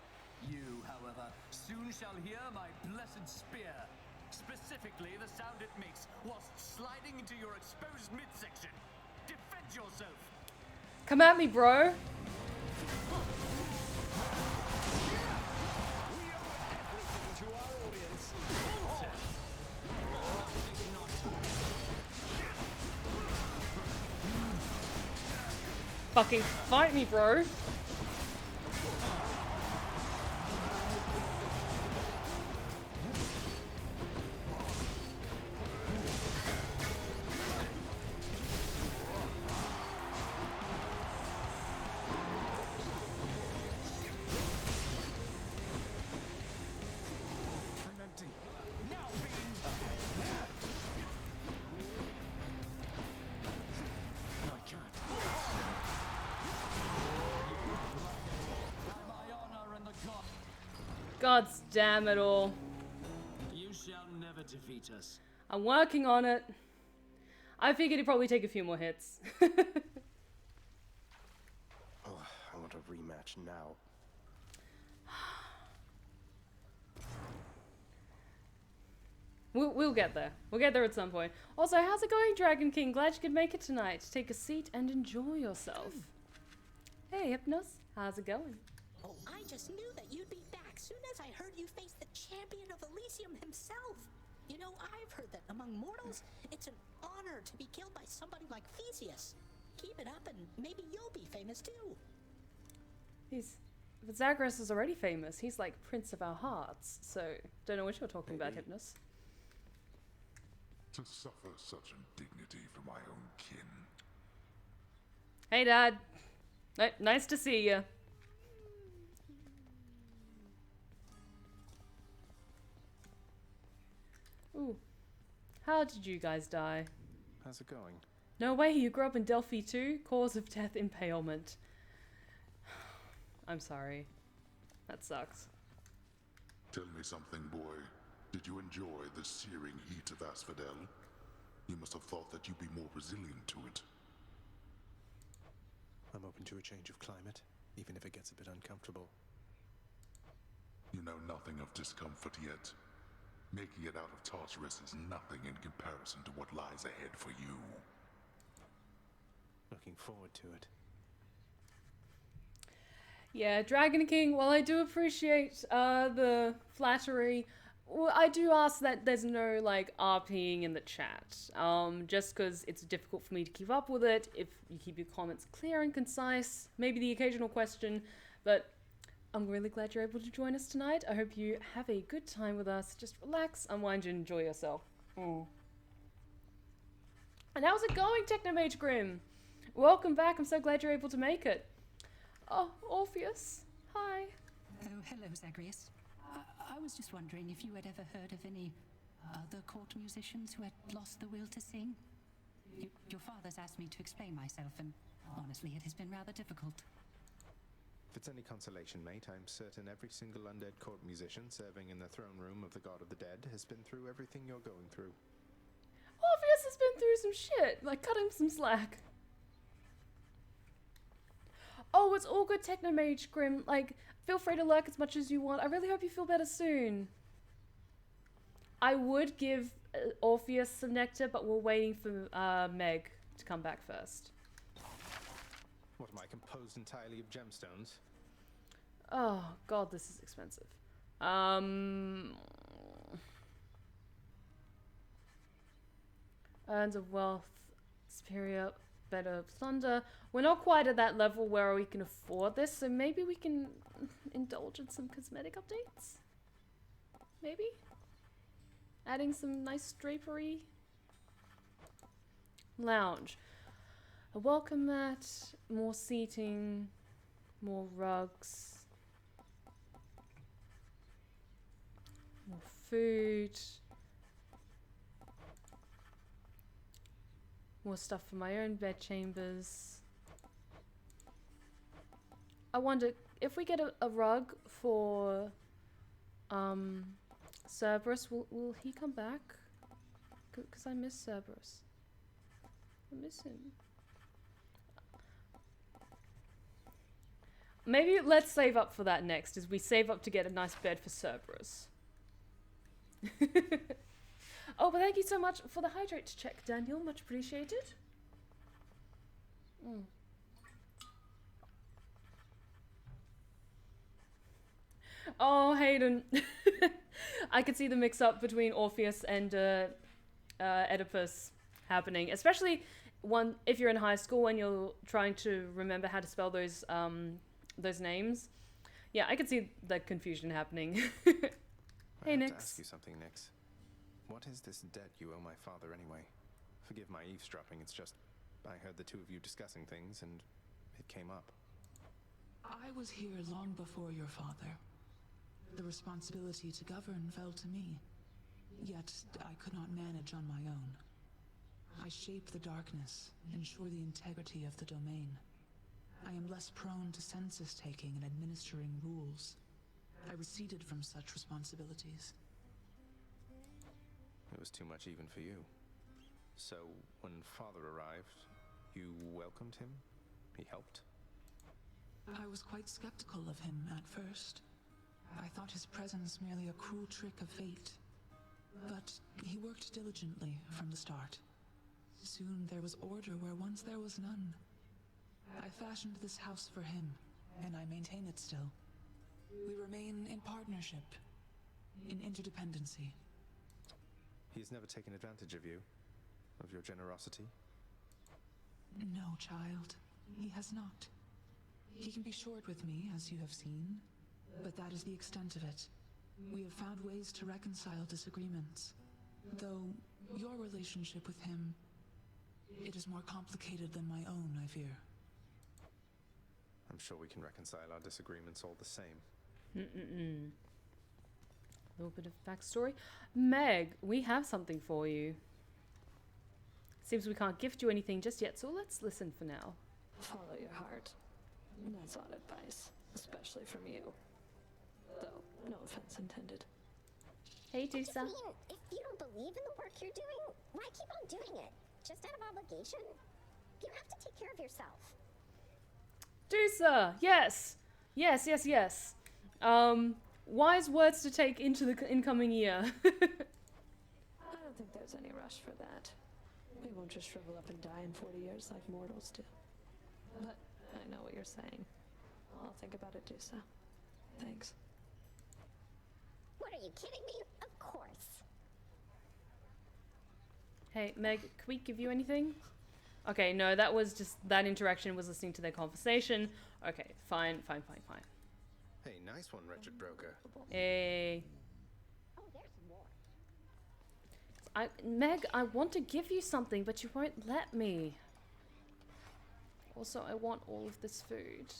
You, however, soon shall hear my blessed spear. Specifically, the sound it makes whilst sliding into your exposed midsection. Defend yourself! Come at me, bro! Fucking fight me, bro! God damn it all. You shall never defeat us. I'm working on it. I figured it'd probably take a few more hits. Oh, I want a rematch now. We'll get there. We'll get there at some point. Also, how's it going, Dragon King? Glad you could make it tonight. Take a seat and enjoy yourself. Hey, Hypnos. How's it going? Oh, I just knew that you'd be back soon as I heard you face the champion of Elysium himself. You know, I've heard that among mortals, it's an honor to be killed by somebody like Theseus. Keep it up and maybe you'll be famous too. But Zagreus is already famous. He's like Prince of our hearts. So, don't know what you're talking about, Hypnos. To suffer such indignity for my own kin. Hey, Dad. Nice to see you. Ooh. How did you guys die? How's it going? No way, you grew up in Delphi too? Cause of death, impalement. I'm sorry. That sucks. Tell me something, boy. Did you enjoy the searing heat of Asphodel? You must have thought that you'd be more resilient to it. I'm open to a change of climate, even if it gets a bit uncomfortable. You know nothing of discomfort yet. Making it out of Tartarus is nothing in comparison to what lies ahead for you. Looking forward to it. Yeah, Dragon King, while I do appreciate the flattery, I do ask that there's no, like, RPing in the chat. Just because it's difficult for me to keep up with it. If you keep your comments clear and concise, maybe the occasional question, but I'm really glad you're able to join us tonight. I hope you have a good time with us. Just relax, unwind, and enjoy yourself. And how's it going, Technomage Grim? Welcome back. I'm so glad you're able to make it. Oh, Orpheus. Hi. Oh, hello, Zagreus. I was just wondering if you had ever heard of any other court musicians who had lost the will to sing. Your father's asked me to explain myself, and honestly, it has been rather difficult. If it's any consolation, mate, I'm certain every single undead court musician serving in the throne room of the God of the Dead has been through everything you're going through. Orpheus has been through some shit. Like, cut him some slack. Oh, it's all good, Technomage Grim. Like, feel free to lurk as much as you want. I really hope you feel better soon. I would give Orpheus some nectar, but we're waiting for Meg to come back first. What am I, composed entirely of gemstones? Oh, God, this is expensive. Earns of wealth, superior, better plunder. We're not quite at that level where we can afford this, so maybe we can indulge in some cosmetic updates? Maybe? Adding some nice drapery. Lounge. A welcome mat, more seating, more rugs, more food, more stuff for my own bed chambers. I wonder if we get a rug for Cerberus, will he come back? Because I miss Cerberus. I miss him. Maybe let's save up for that next, as we save up to get a nice bed for Cerberus. Oh, but thank you so much for the hydrate check, Daniel. Much appreciated. Mm. Oh, Hayden. I could see the mix-up between Orpheus and Oedipus happening, especially if you're in high school and you're trying to remember how to spell those names. Yeah, I could see the confusion happening. Hey, I have Nix. to ask you something, Nix. What is this debt you owe my father anyway? Forgive my eavesdropping, it's just I heard the two of you discussing things and it came up. I was here long before your father. The responsibility to govern fell to me, yet I could not manage on my own. I shape the darkness, ensure the integrity of the domain. I am less prone to census-taking and administering rules. I receded from such responsibilities. It was too much even for you. So, when father arrived, you welcomed him? He helped? I was quite skeptical of him at first. I thought his presence merely a cruel trick of fate. But he worked diligently from the start. Soon there was order where once there was none. I fashioned this house for him, and I maintain it still. We remain in partnership, in interdependency. He has never taken advantage of you? Of your generosity? No, child. He has not. He can be short with me, as you have seen, but that is the extent of it. We have found ways to reconcile disagreements. Though, your relationship with him, it is more complicated than my own, I fear. I'm sure we can reconcile our disagreements all the same. A little bit of backstory. Meg, we have something for you. Seems we can't gift you anything just yet, so let's listen for now. Follow your heart. That's odd advice, especially from you. Though, no offense intended. Hey, Dusa. I mean, if you don't believe in the work you're doing, why keep on doing it? Just out of obligation? You have to take care of yourself. Dusa, yes. Yes. Wise words to take into the incoming year. I don't think there's any rush for that. We won't just shrivel up and die in 40 years like mortals do. But I know what you're saying. I'll think about it, Dusa. Thanks. What, are you kidding me? Of course. Hey, Meg, can we give you anything? Okay, no, that was just, that interaction was listening to their conversation. Okay, fine. Hey, nice one, wretched broker. Hey. Oh, there's more. Meg, I want to give you something, but you won't let me. Also, I want all of this food.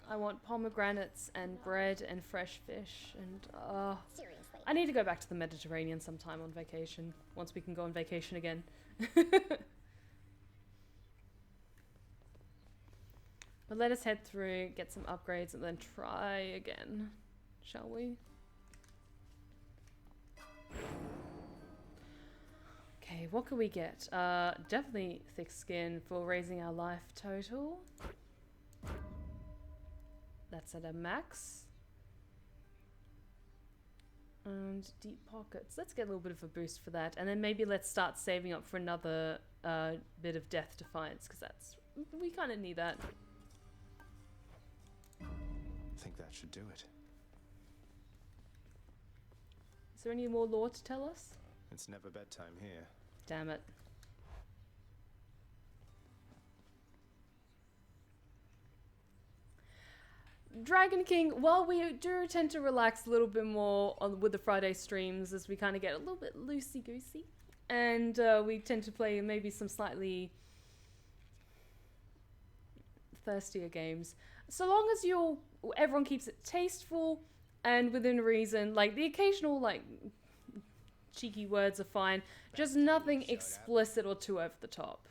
I want pomegranates and bread and fresh fish and Seriously. I need to go back to the Mediterranean sometime on vacation, once we can go on vacation again. But let us head through, get some upgrades, and then try again. Shall we? Okay, what can we get? Definitely thick skin for raising our life total. That's at a max. And deep pockets. Let's get a little bit of a boost for that. And then maybe let's start saving up for another bit of death defiance, because that's... we kind of need that. I think that should do it. Is there any more lore to tell us? It's never bedtime here. Damn it. Dragon King, while we do tend to relax a little bit more with the Friday streams as we kind of get a little bit loosey-goosey, and we tend to play maybe some slightly thirstier games, so long as everyone keeps it tasteful and within reason, like the occasional like cheeky words are fine, just nothing explicit or too over the top.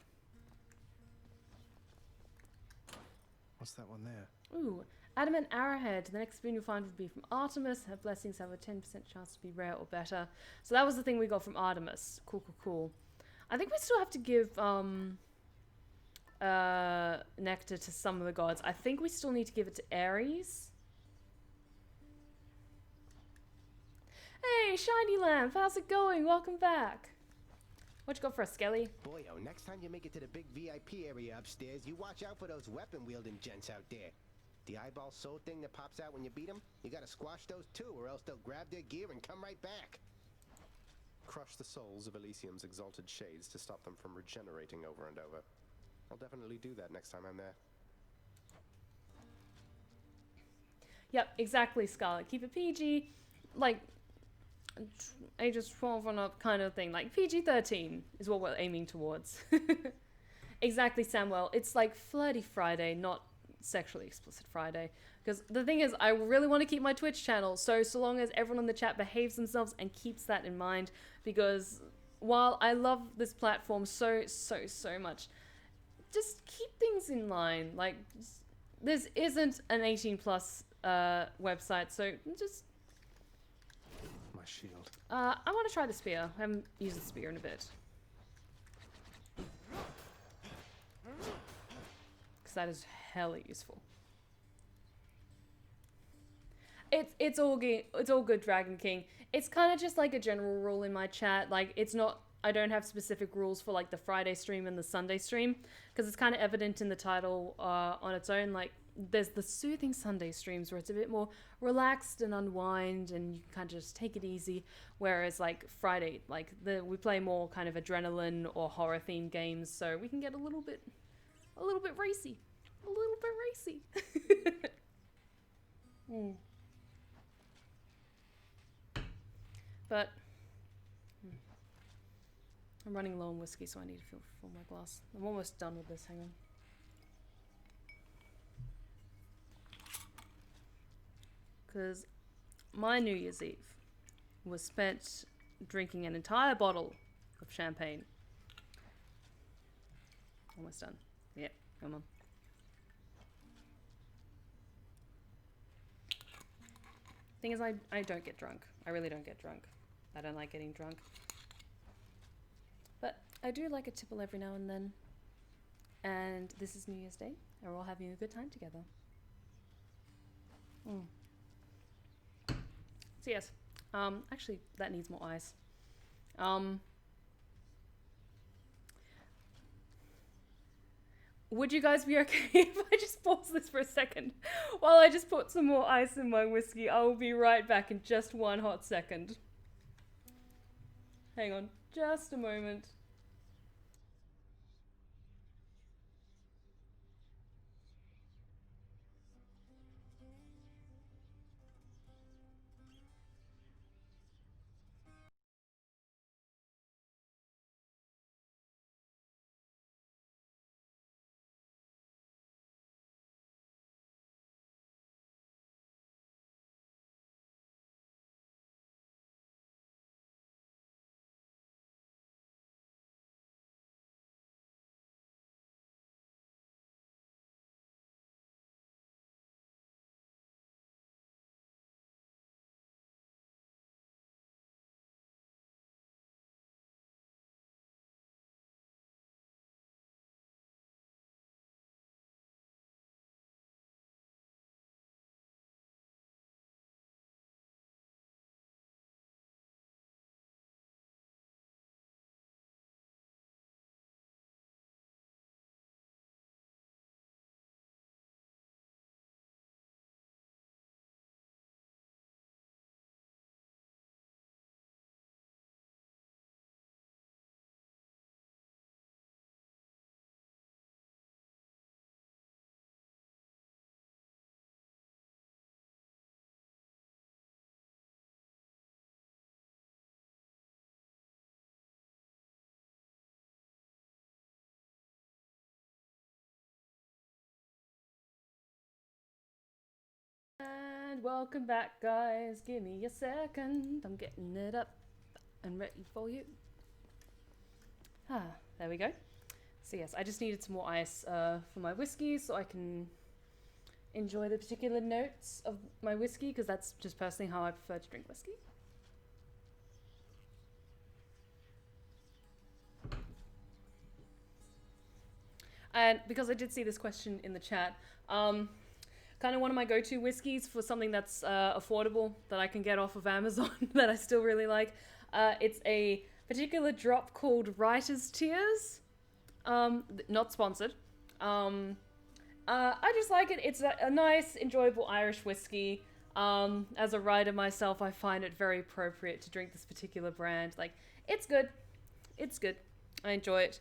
What's that one there? Ooh, Adamant Arrowhead. The next spoon you'll find will be from Artemis. Her blessings have a 10% chance to be rare or better. So that was the thing we got from Artemis. Cool, cool, cool. I think we still have to give nectar to some of the gods. I think we still need to give it to Ares. Hey, Shiny Lamp, how's it going? Welcome back. What you got for us, Skelly? Boy, oh, next time you make it to the big VIP area upstairs, you watch out for those weapon-wielding gents out there. The eyeball soul thing that pops out when you beat them, you gotta squash those too, or else they'll grab their gear and come right back. Crush the souls of Elysium's exalted shades to stop them from regenerating over and over. I'll definitely do that next time I'm there. Yep, exactly, Scarlet. Keep it PG, like ages 12 and up kind of thing. Like PG-13 is what we're aiming towards. Exactly, Samuel. It's like Flirty Friday, not sexually explicit Friday. Because the thing is, I really want to keep my Twitch channel, so long as everyone in the chat behaves themselves and keeps that in mind, because while I love this platform so much, just keep things in line. Like, this isn't an 18 plus website, so just... My shield. I want to try the spear. I haven't used the spear in a bit. Because that is hella useful. It's all good, Dragon King. It's kind of just like a general rule in my chat. Like, it's not... I don't have specific rules for like the Friday stream and the Sunday stream, because it's kind of evident in the title on its own. Like, there's the soothing Sunday streams where it's a bit more relaxed and unwind and you can kind of just take it easy, whereas like Friday, like we play more kind of adrenaline or horror themed games, so we can get a little bit racy. But I'm running low on whiskey, so I need to fill my glass. I'm almost done with this. Hang on. Because my New Year's Eve was spent drinking an entire bottle of champagne. Almost done. Yep, come on. Thing is, I don't get drunk. I really don't get drunk. I don't like getting drunk. But I do like a tipple every now and then. And this is New Year's Day, and we're all having a good time together. So yes, actually that needs more ice. Would you guys be okay if I just pause this for a second while I just put some more ice in my whiskey? I will be right back in just one hot second. Hang on, just a moment. welcome back, guys. Give me a second. I'm getting it up and ready for you. There we go. So yes, I just needed some more ice for my whiskey so I can enjoy the particular notes of my whiskey, because that's just personally how I prefer to drink whiskey. And because I did see this question in the chat, kind of one of my go-to whiskeys for something that's affordable that I can get off of Amazon that I still really like. It's a particular drop called Writer's Tears. Not sponsored. I just like it. It's a nice, enjoyable Irish whiskey. As a writer myself, I find it very appropriate to drink this particular brand. Like, it's good. It's good. I enjoy it.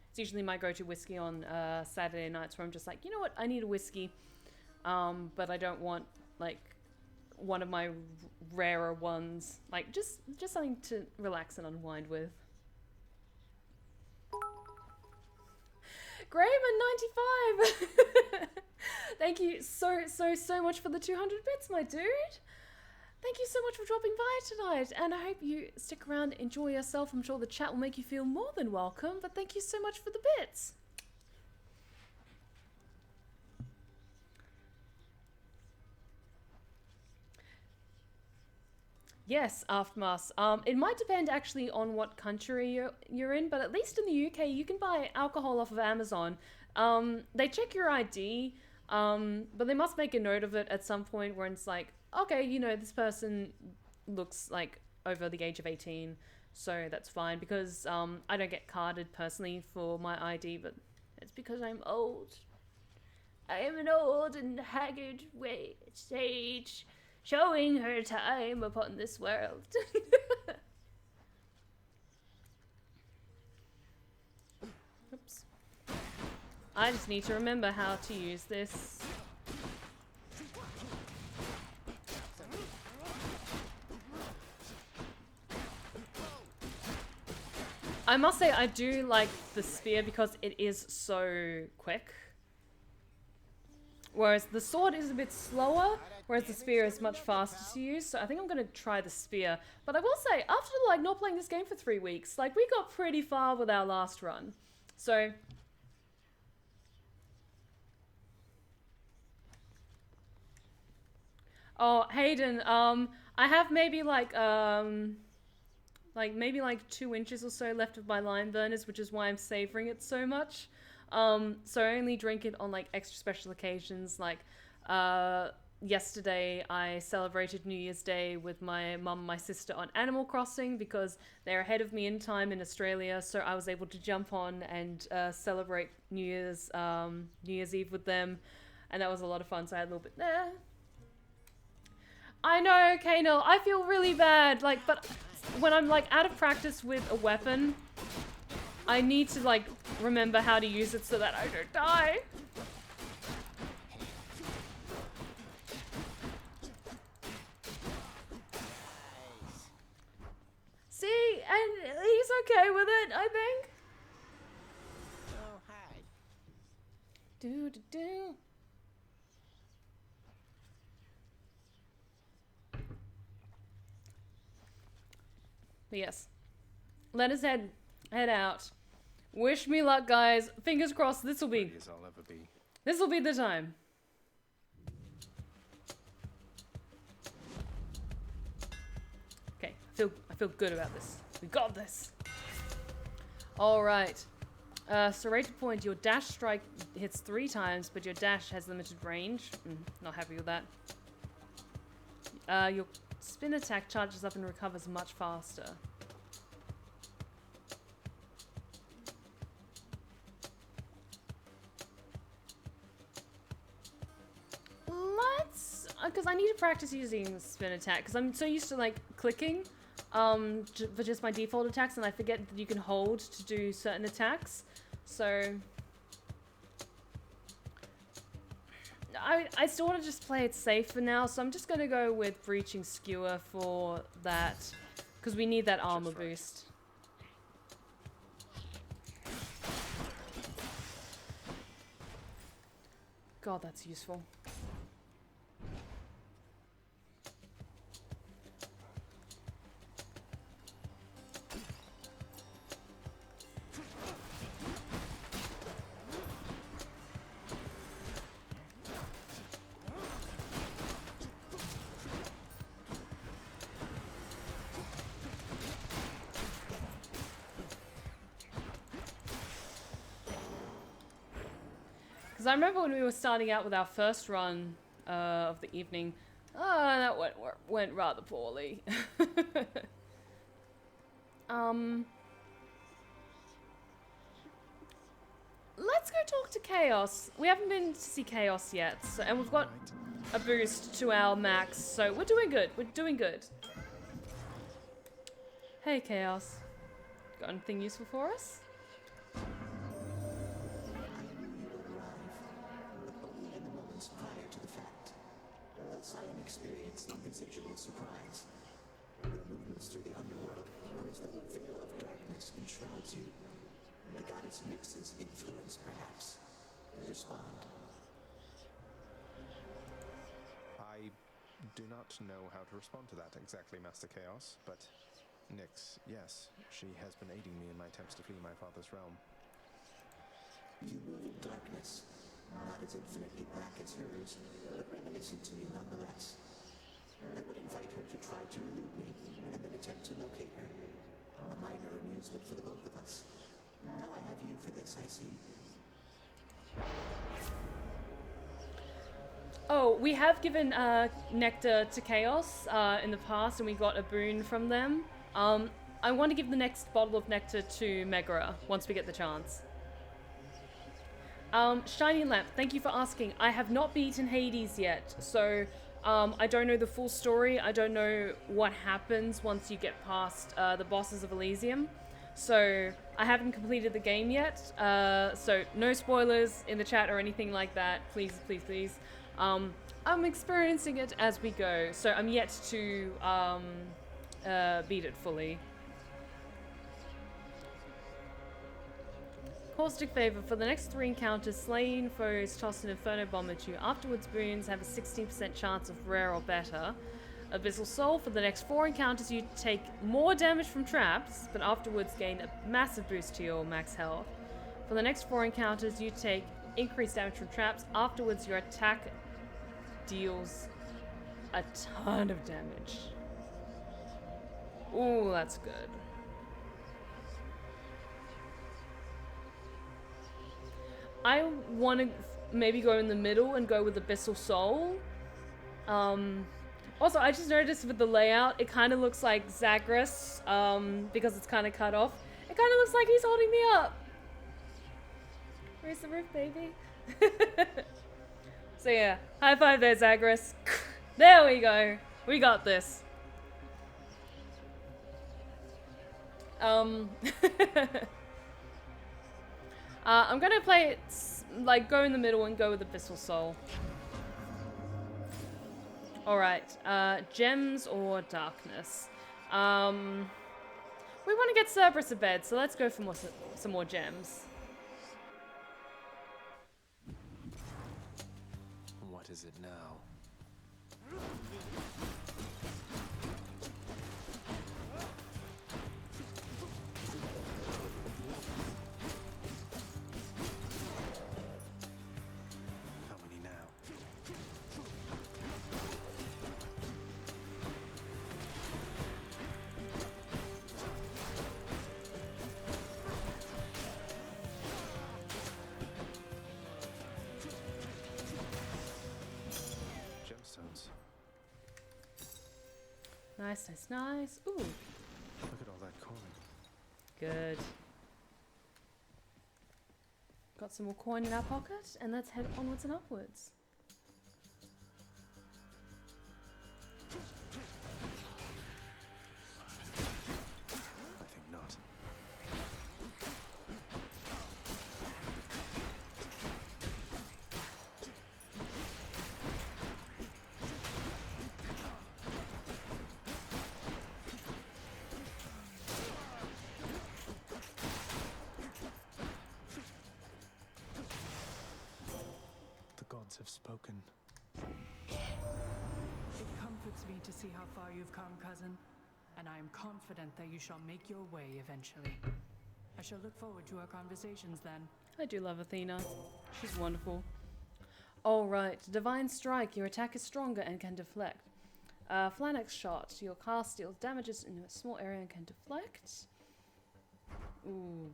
It's usually my go-to whiskey on Saturday nights where I'm just like, you know what, I need a whiskey. But I don't want, like, one of my rarer ones. Like, just something to relax and unwind with. Graham at 95! Thank you so much for the 200 bits, my dude. Thank you so much for dropping by tonight, and I hope you stick around, enjoy yourself. I'm sure the chat will make you feel more than welcome, but thank you so much for the bits. Yes, Aftermath. It might depend actually on what country you're in, but at least in the UK, you can buy alcohol off of Amazon. They check your ID, but they must make a note of it at some point where it's like, okay, you know, this person looks like over the age of 18, so that's fine, because I don't get carded personally for my ID, but it's because I'm old. I am an old and haggard sage, showing her time upon this world. Oops. I just need to remember how to use this. I must say I do like the spear because it is so quick. Whereas the sword is a bit slower, whereas the spear is much faster to use. So I think I'm going to try the spear. But I will say, after like not playing this game for 3 weeks, like we got pretty far with our last run. So oh, Hayden, I have maybe like maybe like 2 inches or so left of my lime burners, which is why I'm savoring it so much. So I only drink it on like extra special occasions. Like yesterday I celebrated New Year's Day with my mum and my sister on Animal Crossing because they're ahead of me in time in Australia, so I was able to jump on and celebrate New Year's Eve with them, and that was a lot of fun. So I had a little bit there. I know, Kanel, I feel really bad, like, but when I'm like out of practice with a weapon, I need to like remember how to use it so that I don't die. See, and he's okay with it, I think. Oh, hi. Do. But yes, let us head out. Wish me luck, guys. Fingers crossed. This will be. As I'll ever be. This will be the time. Okay, I feel good about this. We got this. All right. Serrated point. Your dash strike hits 3 times, but your dash has limited range. Not happy with that. Your spin attack charges up and recovers much faster. Let's, because I need to practice using spin attack, because I'm so used to like clicking for just my default attacks, and I forget that you can hold to do certain attacks. So I still want to just play it safe for now, so I'm just going to go with Breaching Skewer for that, because we need that armor boost. God, that's useful. Because I remember when we were starting out with our first run of the evening, that went rather poorly. Let's go talk to Chaos. We haven't been to see Chaos yet, so, and we've got a boost to our max, so we're doing good. We're doing good. Hey, Chaos. Got anything useful for us? Prior to the fact, else I experienced insatiable surprise. Your movements through the underworld, as though a veil of darkness enshrouds you. The goddess mixes influence, perhaps. Respond. I do not know how to respond to that exactly, Master Chaos, but Nyx, yes, she has been aiding me in my attempts to flee my father's realm. You move in darkness. Not as infinitely black as hers, but reminiscent to me nonetheless. I would invite her to try to elude me, and then attempt to locate her. A minor amusement for the both of us. Now I have you for this, I see. Oh, we have given nectar to Chaos in the past, and we got a boon from them. I want to give the next bottle of nectar to Megara once we get the chance. Shiny Lamp, thank you for asking. I have not beaten Hades yet, so I don't know the full story. I don't know what happens once you get past the bosses of Elysium. So I haven't completed the game yet, so no spoilers in the chat or anything like that. Please, please, please. I'm experiencing it as we go, so I'm yet to beat it fully. Caustic Favor. For the next 3 encounters, slaying foes toss an Inferno Bomb at you. Afterwards, boons have a 16% chance of rare or better. Abyssal Soul. For the next 4 encounters, you take more damage from traps, but afterwards gain a massive boost to your max health. For the next 4 encounters, you take increased damage from traps. Afterwards, your attack deals a ton of damage. Ooh, that's good. I want to maybe go in the middle and go with Abyssal Soul. Also, I just noticed with the layout, it kind of looks like Zagreus, because it's kind of cut off. It kind of looks like he's holding me up. Where's the roof, baby? So yeah, high five there, Zagreus. There we go. We got this. I'm gonna play it, like, go in the middle and go with Abyssal Soul. Alright, gems or darkness? We want to get Cerberus to bed, so let's go for some more gems. What is it now? Nice, nice, nice. Ooh. Look at all that coin. Good. Got some more coin in our pocket, and let's head onwards and upwards. I think not. Have spoken. It comforts me to see how far you've come, cousin, and I am confident that you shall make your way eventually. I shall look forward to our conversations then. I do love Athena. She's wonderful. Alright, Divine Strike. Your attack is stronger and can deflect. Flannex Shot. Your cast deals damages in a small area and can deflect. Ooh.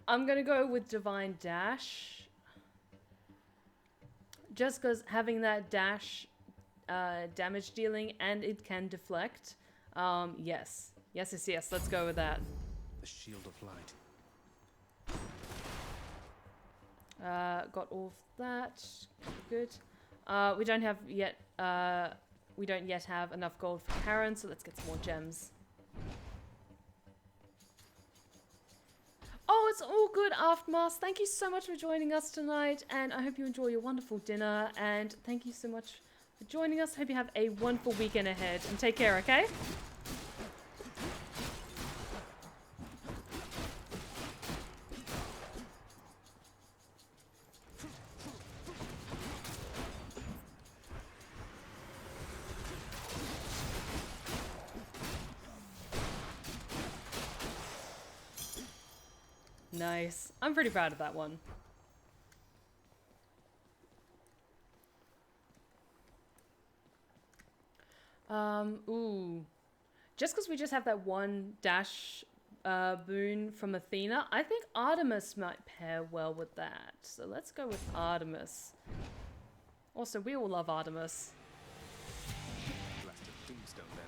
I'm gonna go with Divine Dash. Just because having that dash damage dealing and it can deflect. Yes. Yes. Let's go with that. The Shield of Light. Got all of that. Good. We don't yet have enough gold for Karen, so let's get some more gems. Oh, it's all good, Aftermath. Thank you so much for joining us tonight, and I hope you enjoy your wonderful dinner, and thank you so much for joining us. Hope you have a wonderful weekend ahead, and take care, okay? Nice. I'm pretty proud of that one. Ooh. Just because we just have that one dash boon from Athena, I think Artemis might pair well with that. So let's go with Artemis. Also, we all love Artemis. Blasted Tombstone then.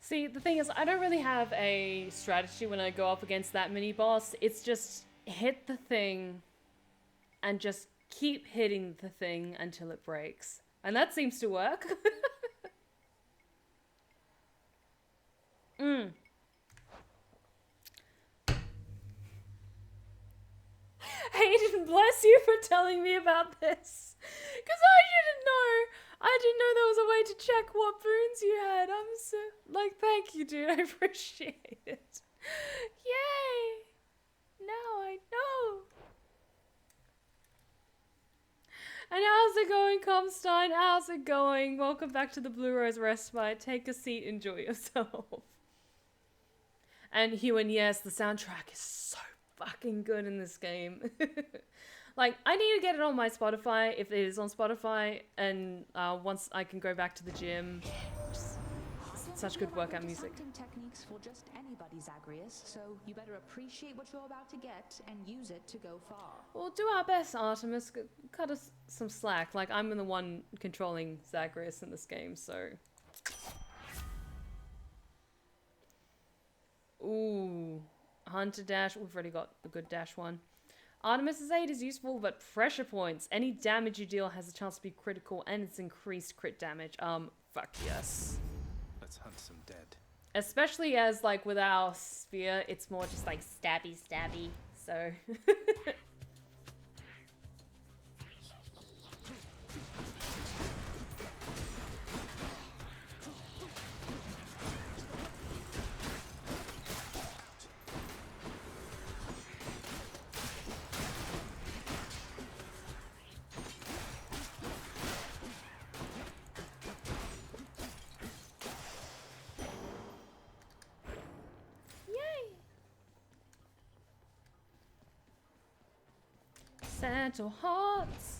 See, the thing is, I don't really have a strategy when I go up against that mini-boss. It's just hit the thing and just keep hitting the thing until it breaks. And that seems to work. Hayden, bless you for telling me about this. Because I didn't know there was a way to check what boons you had. I'm so, thank you, dude. I appreciate it. Yay! Now I know. And how's it going, Comstein? How's it going? Welcome back to the Blue Rose Respite. Take a seat, enjoy yourself. And Hewan, yes, the soundtrack is so fucking good in this game. I need to get it on my Spotify, if it is on Spotify, and once I can go back to the gym. Just such good workout music. Techniques for just anybody, Zagreus, so you better appreciate what you're about to get and use it to go far. We'll do our best, Artemis. Cut us some slack. I'm the one controlling Zagreus in this game, so... Ooh. Hunter Dash. We've already got a good dash one. Artemis's aid is useful, but pressure points. Any damage you deal has a chance to be critical, and it's increased crit damage. Fuck yes. Let's hunt some dead. Especially as, with our spear, it's more just, stabby, so... Santa Hearts.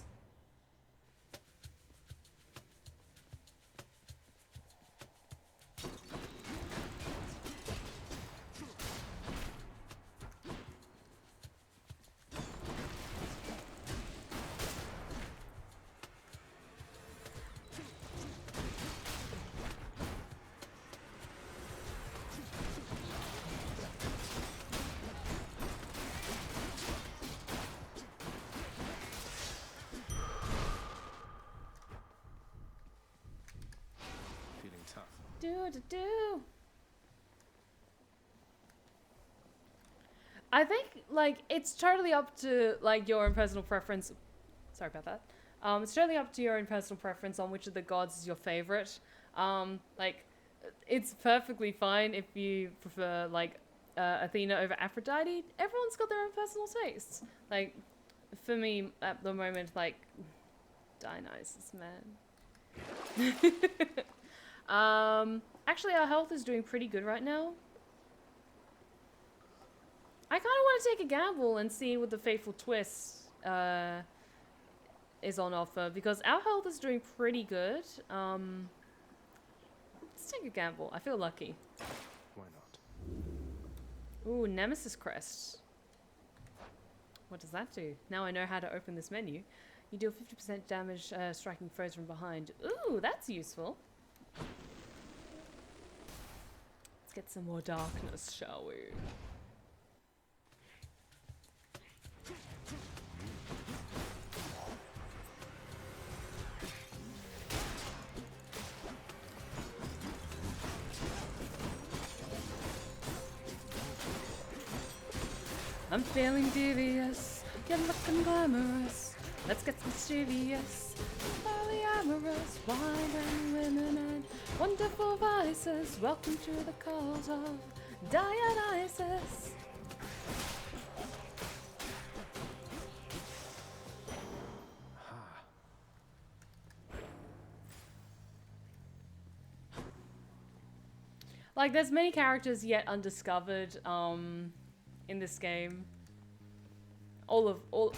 Do. I think, it's totally up to, your own personal preference. Sorry about that. It's totally up to your own personal preference on which of the gods is your favorite. It's perfectly fine if you prefer, Athena over Aphrodite. Everyone's got their own personal tastes. for me at the moment, like, Dionysus, man. Actually, our health is doing pretty good right now. I kind of want to take a gamble and see what the Fateful Twist is on offer, because our health is doing pretty good. Let's take a gamble. I feel lucky. Why not? Ooh, Nemesis Crest. What does that do? Now I know how to open this menu. You deal 50% damage striking foes from behind. Ooh, that's useful. Let's get some more darkness, shall we? I'm feeling devious, you're looking glamorous. Let's get mischievous, polyamorous, wine and women and wonderful vices. Welcome to the cult of Dionysus. Like, there's many characters yet undiscovered, in this game.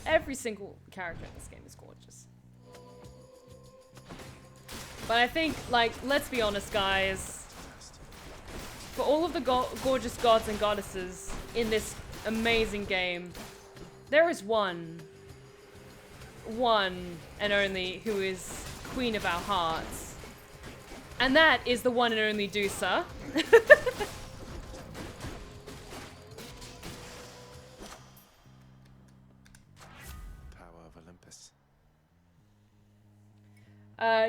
Every single character in this game is gorgeous. But I think, like, let's be honest, guys. For all of the gorgeous gods and goddesses in this amazing game, there is one and only who is queen of our hearts. And that is the one and only Dusa.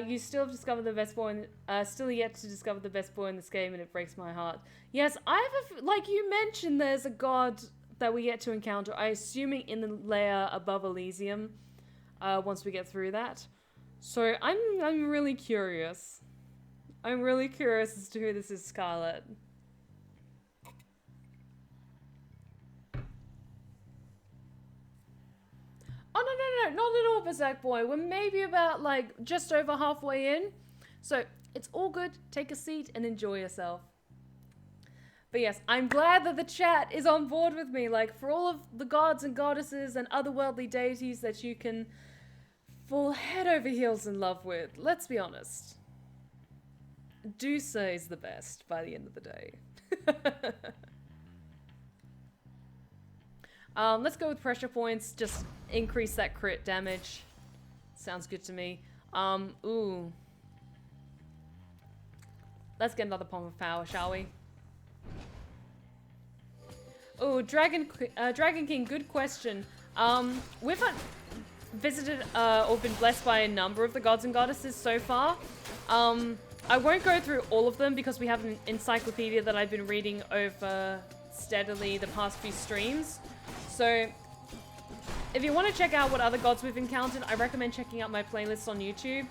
You still have discovered the best boy, still yet to discover the best boy in this game, and it breaks my heart. Yes, I have like you mentioned, there's a god that we yet to encounter, I assuming in the layer above Elysium, once we get through that. So I'm really curious. I'm really curious as to who this is, Scarlet. Oh, no, not at all, Berserk Boy. We're maybe about, like, just over halfway in. So, it's all good. Take a seat and enjoy yourself. But yes, I'm glad that the chat is on board with me. Like, for all of the gods and goddesses and otherworldly deities that you can fall head over heels in love with, let's be honest. Dusa is the best by the end of the day. Let's go with pressure points. Just increase that crit damage. Sounds good to me. Ooh. Let's get another Palm of Power, shall we? Ooh, Dragon King, good question. We've visited or been blessed by a number of the gods and goddesses so far. I won't go through all of them because we have an encyclopedia that I've been reading over steadily the past few streams. So, if you want to check out what other gods we've encountered, I recommend checking out my playlists on YouTube.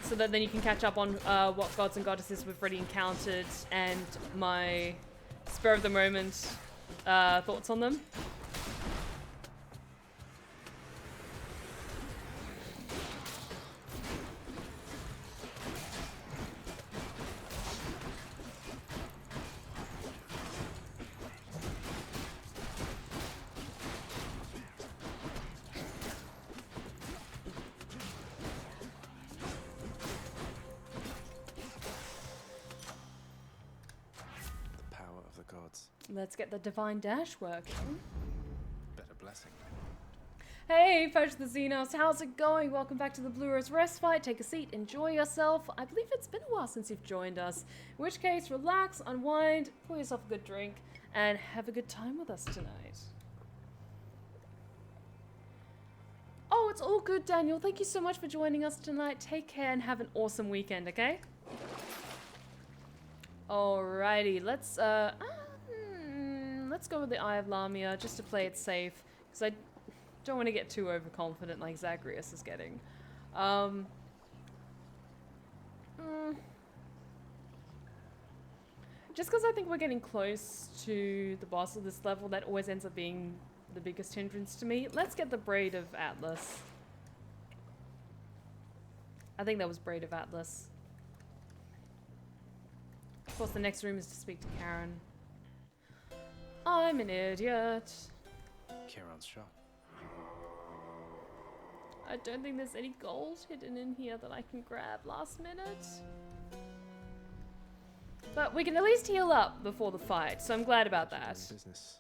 So that then you can catch up on what gods and goddesses we've already encountered and my spur of the moment thoughts on them. Let's get the Divine Dash working. Better blessing. Hey, Fudge the Xenos, how's it going? Welcome back to the Blue Rose Respite. Take a seat, enjoy yourself. I believe it's been a while since you've joined us. In which case, relax, unwind, pour yourself a good drink, and have a good time with us tonight. Oh, it's all good, Daniel. Thank you so much for joining us tonight. Take care and have an awesome weekend, okay? Alrighty, let's go with the Eye of Lamia just to play it safe, because I don't want to get too overconfident like Zagreus is getting. Just because I think we're getting close to the boss of this level, that always ends up being the biggest hindrance to me. Let's get the Braid of Atlas. I think that was Braid of Atlas. Of course, the next room is to speak to Karen. I'm an idiot. Charon's shop. I don't think there's any gold hidden in here that I can grab last minute. But we can at least heal up before the fight, so I'm glad about that. Business.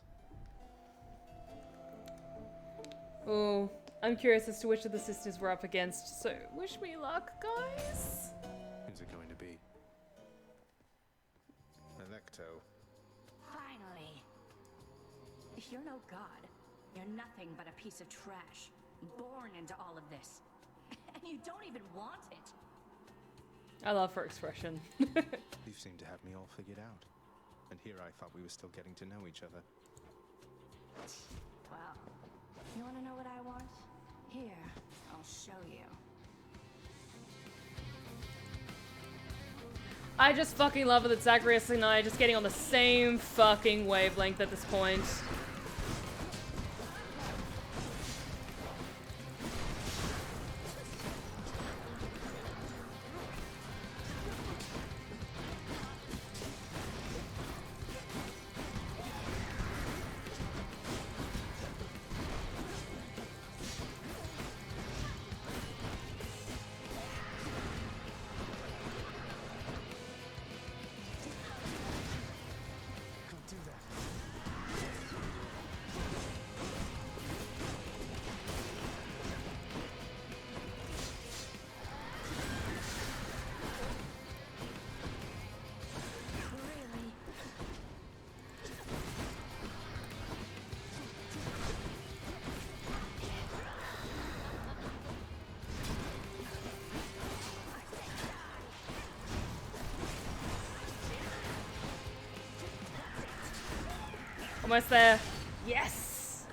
Oh, I'm curious as to which of the sisters we're up against, so wish me luck, guys. Who's it going to be? Electo. Finally. If you're no god, you're nothing but a piece of trash, born into all of this. And you don't even want it. I love her expression. You seem to have me all figured out. And here I thought we were still getting to know each other. Well, you want to know what I want? Here, I'll show you. I just fucking love it that Zagreus and I are just getting on the same fucking wavelength at this point. Almost there. Yes!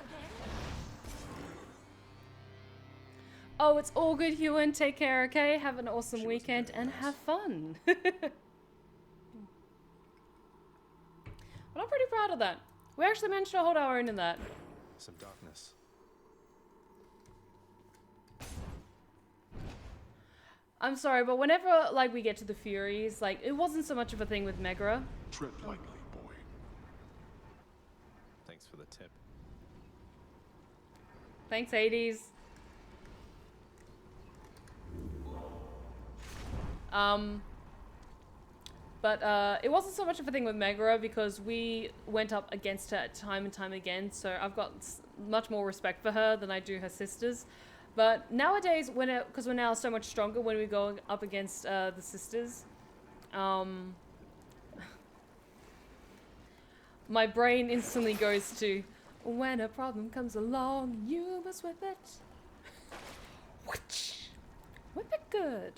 Oh, it's all good, Ewan. Take care, okay? Have an awesome weekend and have fun. But I'm pretty proud of that. We actually managed to hold our own in that. Some darkness. I'm sorry, but whenever like we get to the Furies, like it wasn't so much of a thing with Megra. Tread lightly, boy. Thanks for the tip. Thanks, Hades. But it wasn't so much of a thing with Megara because we went up against her time and time again, so I've got much more respect for her than I do her sisters. But nowadays, because we're now so much stronger when we go up against the sisters, my brain instantly goes to, when a problem comes along, you must whip it. Whip it good.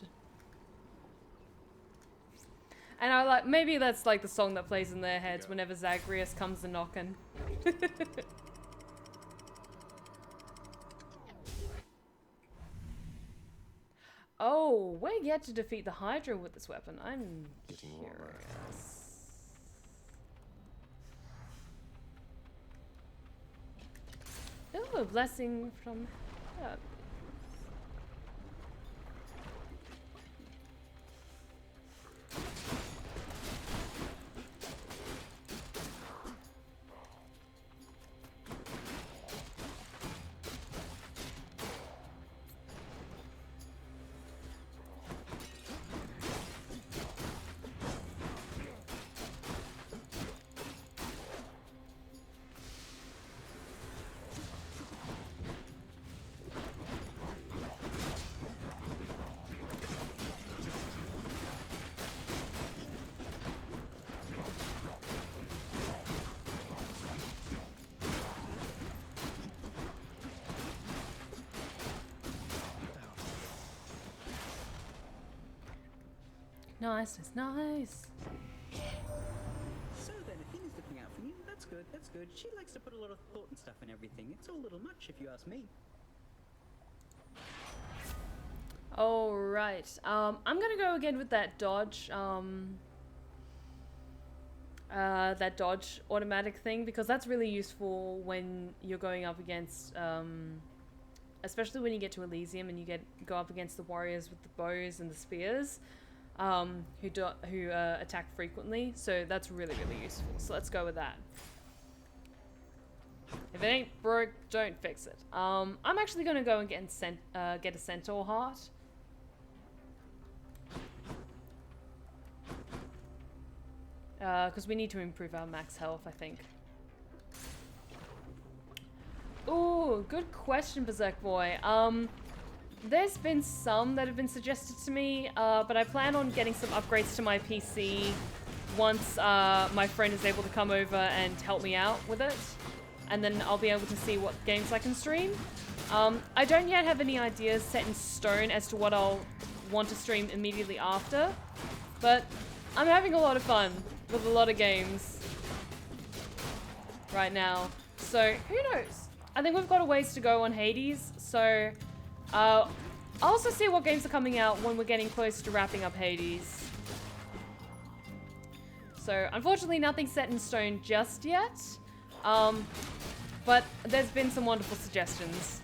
And I like, maybe that's like the song that plays in their heads whenever Zagreus comes a knocking. Oh, we're yet to defeat the Hydra with this weapon. I'm curious. Ooh, a blessing from her. Nice, it's nice. So then, if Fina's looking out for you, that's good, that's good. She likes to put a lot of thought and stuff in everything. It's all a little much, if you ask me. Alright, I'm gonna go again with that dodge. that dodge automatic thing, because that's really useful when you're going up against, especially when you get to Elysium and you go up against the warriors with the bows and the spears, who attack frequently. So that's really, really useful. So let's go with that. If it ain't broke, don't fix it. I'm actually gonna go and get a centaur heart. Because we need to improve our max health, I think. Ooh, good question, Berserk Boy. There's been some that have been suggested to me, but I plan on getting some upgrades to my PC once my friend is able to come over and help me out with it. And then I'll be able to see what games I can stream. I don't yet have any ideas set in stone as to what I'll want to stream immediately after, but I'm having a lot of fun with a lot of games right now. So, who knows? I think we've got a ways to go on Hades, so I'll also see what games are coming out when we're getting close to wrapping up Hades. So, unfortunately, nothing's set in stone just yet, but there's been some wonderful suggestions.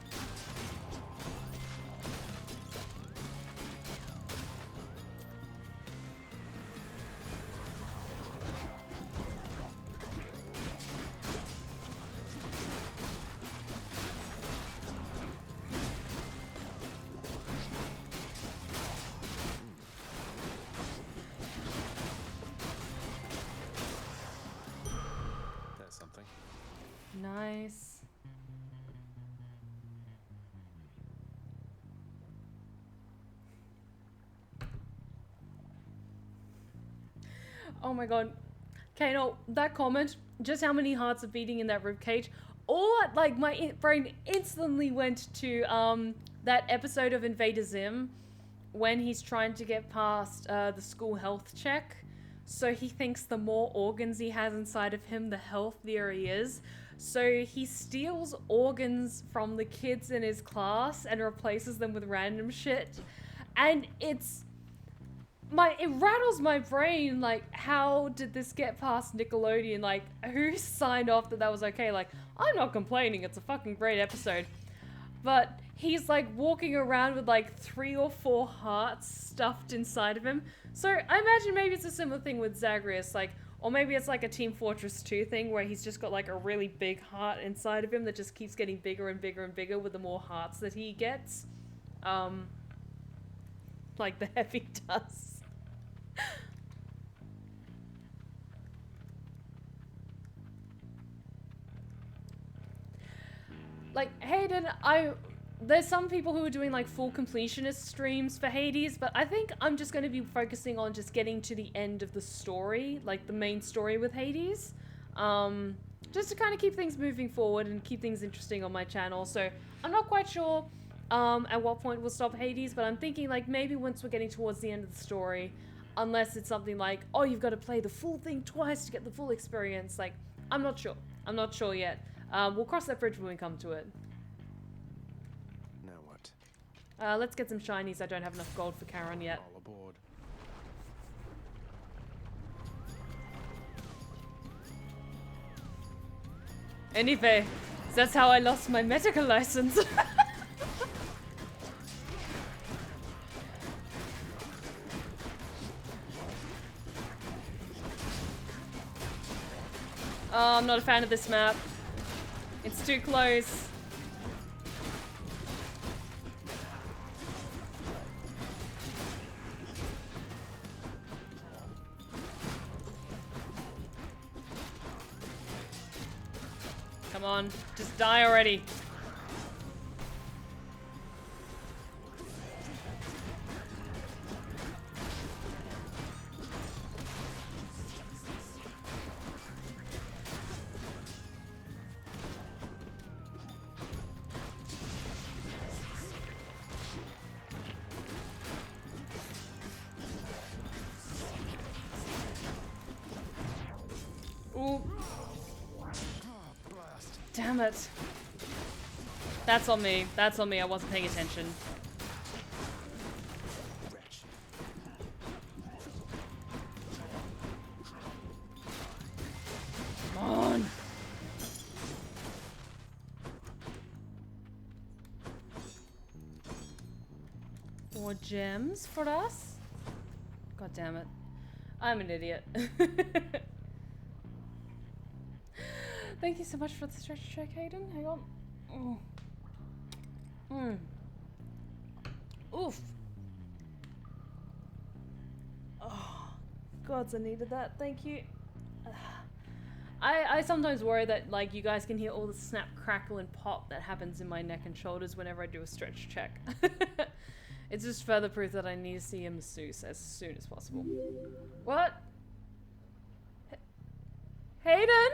Nice. Oh my god. Okay, no, that comment, just how many hearts are beating in that ribcage. Like, my brain instantly went to that episode of Invader Zim when he's trying to get past the school health check. So he thinks the more organs he has inside of him, the healthier he is. So he steals organs from the kids in his class and replaces them with random shit. And it rattles my brain, like, how did this get past Nickelodeon? Like, who signed off that that was okay? Like, I'm not complaining, it's a fucking great episode. But he's, like, walking around with, like, 3 or 4 hearts stuffed inside of him. So I imagine maybe it's a similar thing with Zagreus, like, or maybe it's like a Team Fortress 2 thing where he's just got like a really big heart inside of him that just keeps getting bigger and bigger and bigger with the more hearts that he gets. Like the Heavy does. Like, Hayden, there's some people who are doing like full completionist streams for Hades, but I think I'm just going to be focusing on just getting to the end of the story, like the main story with Hades, just to kind of keep things moving forward and keep things interesting on my channel. So I'm not quite sure at what point we'll stop Hades, but I'm thinking like maybe once we're getting towards the end of the story, unless it's something like, oh, you've got to play the full thing twice to get the full experience. Like, I'm not sure. I'm not sure yet. We'll cross that bridge when we come to it. Let's get some shinies. I don't have enough gold for Charon yet. All aboard. Anyway, that's how I lost my medical license. Oh, I'm not a fan of this map. It's too close. Come on, just die already. Ooh. Damn it. That's on me. That's on me. I wasn't paying attention. more gems for us. God damn it. I'm an idiot. Thank you so much for the stretch check, Hayden. Hang on. Oof. Oh, gods, I needed that. Thank you. I sometimes worry that, like, you guys can hear all the snap, crackle, and pop that happens in my neck and shoulders whenever I do a stretch check. It's just further proof that I need to see a masseuse as soon as possible. What? Hayden?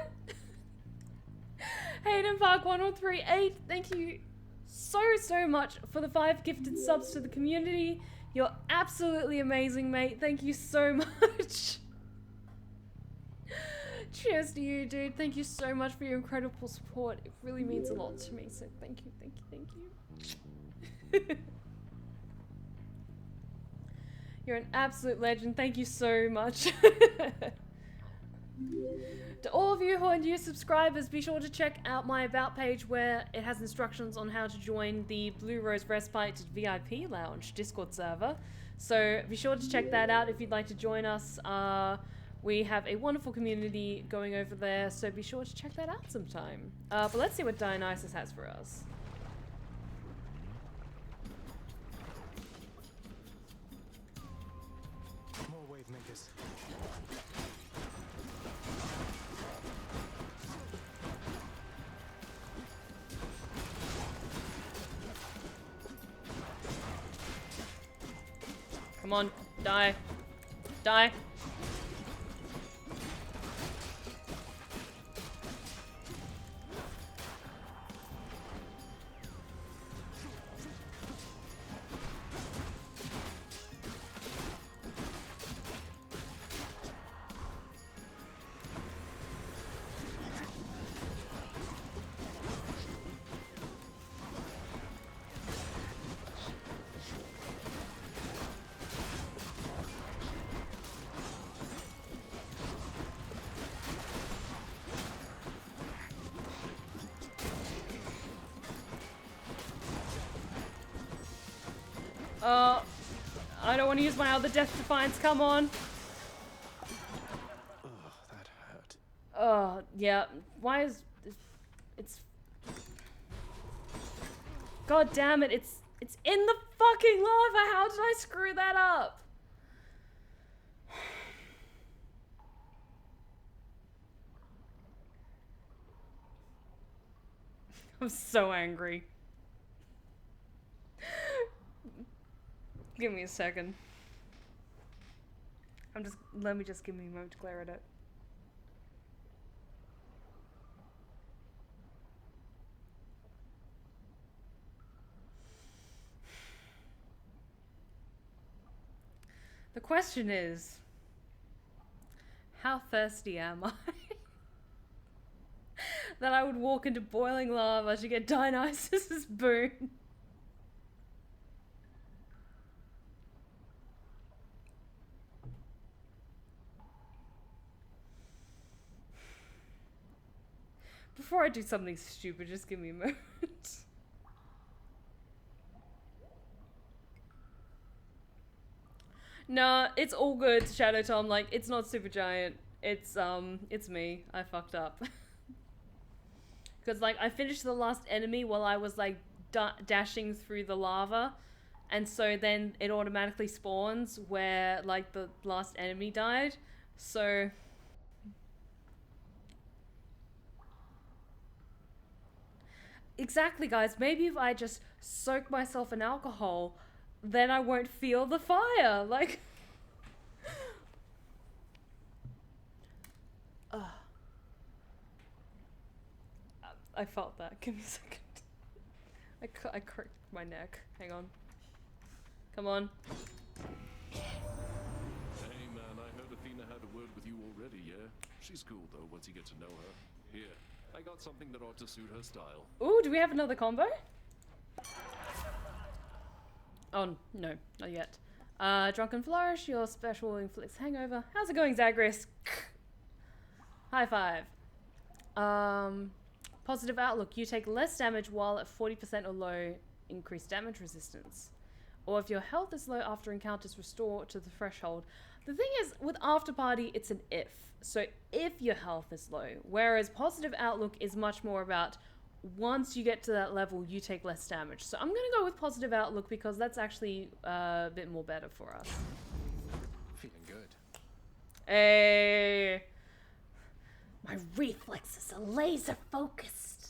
Hayden Park 1038, thank you so much for the 5 gifted subs to the community. You're absolutely amazing, mate. Thank you so much. Cheers to you, dude. Thank you so much for your incredible support. It really means a lot to me, so thank you, thank you, thank you. You're an absolute legend. Thank you so much. To all of you who are new subscribers, be sure to check out my About page where it has instructions on how to join the Blue Rose Respite VIP Lounge Discord server. So be sure to check that out if you'd like to join us. We have a wonderful community going over there, so be sure to check that out sometime. But let's see what Dionysus has for us. More wave makers. Come on, die. Die. I don't want to use my other Death Defiance, come on. Oh, that hurt. Yeah. Why is... It's... God damn it, it's in the fucking lava! How did I screw that up? I'm so angry. Give me a second. Let me just give me a moment to clear it up. The question is, how thirsty am I? That I would walk into boiling lava to get Dionysus's boon. Before I do something stupid, just give me a moment. Nah, it's all good, Shadow Tom. Like, it's not super giant. It's me. I fucked up. Because, like, I finished the last enemy while I was, like, dashing through the lava. And so then it automatically spawns where, like, the last enemy died. So... Exactly, guys. Maybe if I just soak myself in alcohol, then I won't feel the fire. Like... I felt that. Give me a second. I cracked my neck. Hang on. Come on. Hey man, I heard Athena had a word with you already, yeah? She's cool though, once you get to know her. Here, I got something that ought to suit her style. Ooh, do we have another combo? Oh, no, not yet. Drunken Flourish, your special inflicts hangover. How's it going, Zagreus? High five. Positive outlook. You take less damage while at 40% or low increased damage resistance. or if your health is low after encounters restore to the threshold. The thing is, with After Party, it's an if. So if your health is low, whereas Positive Outlook is much more about once you get to that level, you take less damage. So I'm going to go with Positive Outlook because that's actually a bit more better for us. Feeling good. Hey. My reflexes are laser focused.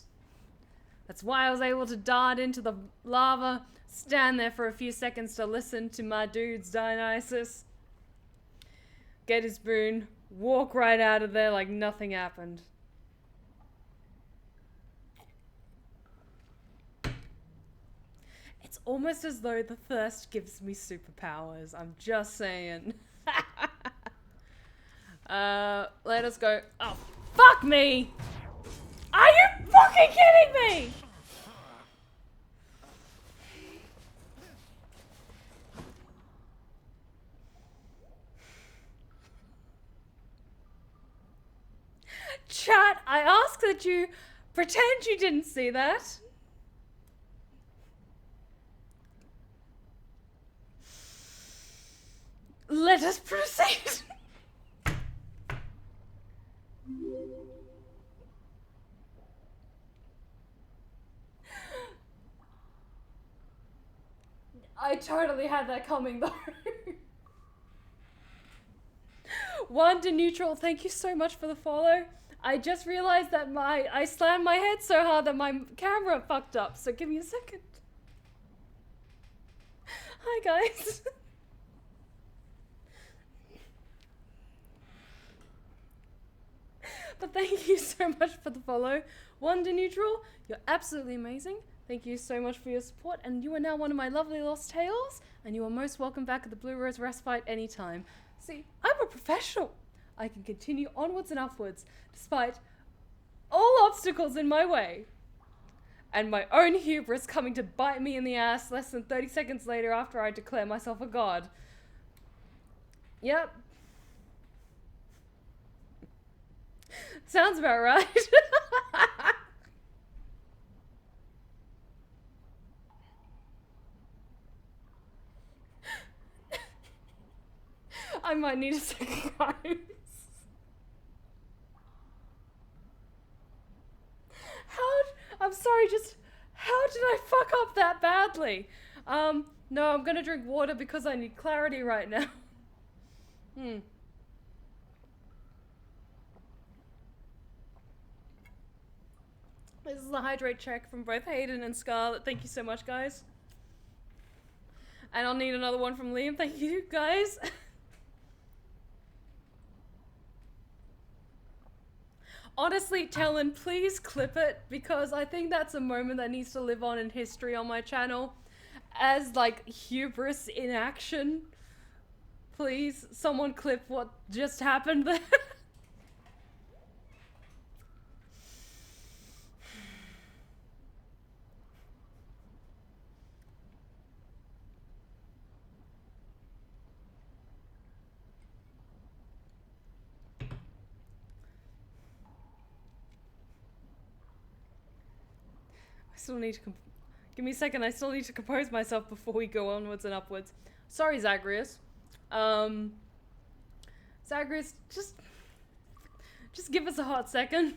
That's why I was able to dart into the lava, stand there for a few seconds to listen to my dude's Dionysus, get his boon, walk right out of there like nothing happened. It's almost as though the thirst gives me superpowers. I'm just saying. Let us go. Oh, fuck me! Are you fucking kidding me? Chat, I ask that you pretend you didn't see that. Let us proceed. I totally had that coming though. Wanda Neutral, thank you so much for the follow. I just realized that I slammed my head so hard that my camera fucked up, so give me a second. Hi guys. But thank you so much for the follow. Wanda Neutral, you're absolutely amazing. Thank you so much for your support, and you are now one of my lovely lost tales, and you are most welcome back at the Blue Rose Respite anytime. See, I'm a professional. I can continue onwards and upwards, despite all obstacles in my way. And my own hubris coming to bite me in the ass less than 30 seconds later after I declare myself a god. Yep. Sounds about right. I might need a second, guys. I'm sorry, just how did I fuck up that badly? No, I'm gonna drink water because I need clarity right now. This is a hydrate check from both Hayden and Scarlett. Thank you so much, guys. And I'll need another one from Liam. Thank you, guys. Honestly, Talon, please clip it, because I think that's a moment that needs to live on in history on my channel as, like, hubris in action. Please, someone clip what just happened there. I still need to give me a second. I still need to compose myself before we go onwards and upwards. Sorry, Zagreus. Zagreus, just give us a hot second.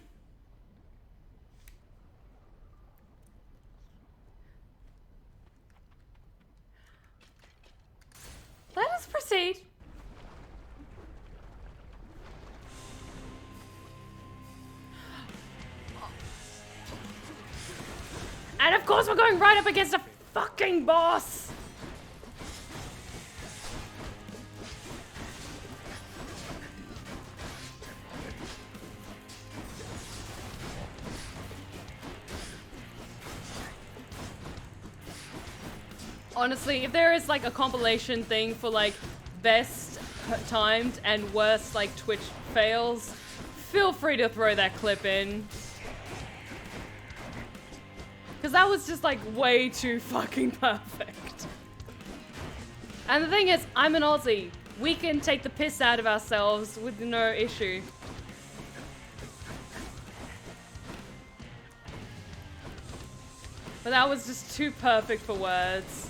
Let us proceed. And of course we're going right up against a fucking boss! Honestly, if there is like a compilation thing for like best timed and worst like Twitch fails, feel free to throw that clip in. Because that was just like way too fucking perfect. And the thing is, I'm an Aussie. We can take the piss out of ourselves with no issue. But that was just too perfect for words.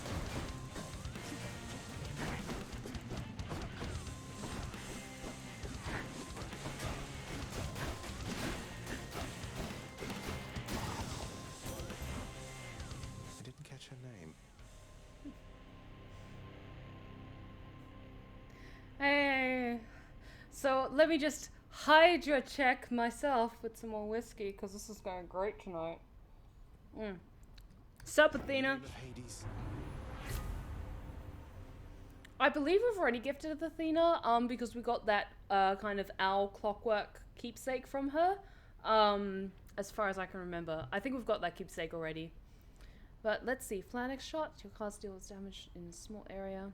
So let me just check myself with some more whiskey, because this is going great tonight. Sup, Athena? I believe we've already gifted Athena, because we got that kind of owl clockwork keepsake from her. As far as I can remember. I think we've got that keepsake already. But let's see. Flannex shot. Your cast deals damage in a small area.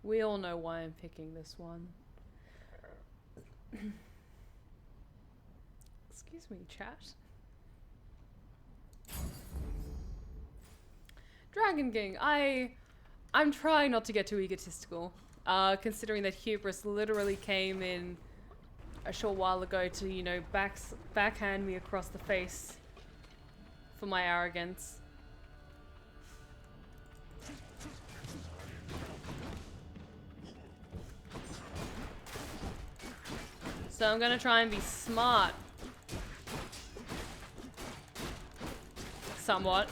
We all know why I'm picking this one. Excuse me, chat. Dragon King, I'm trying not to get too egotistical, considering that hubris literally came in a short while ago to, you know, backhand me across the face for my arrogance. So I'm gonna try and be smart. Somewhat.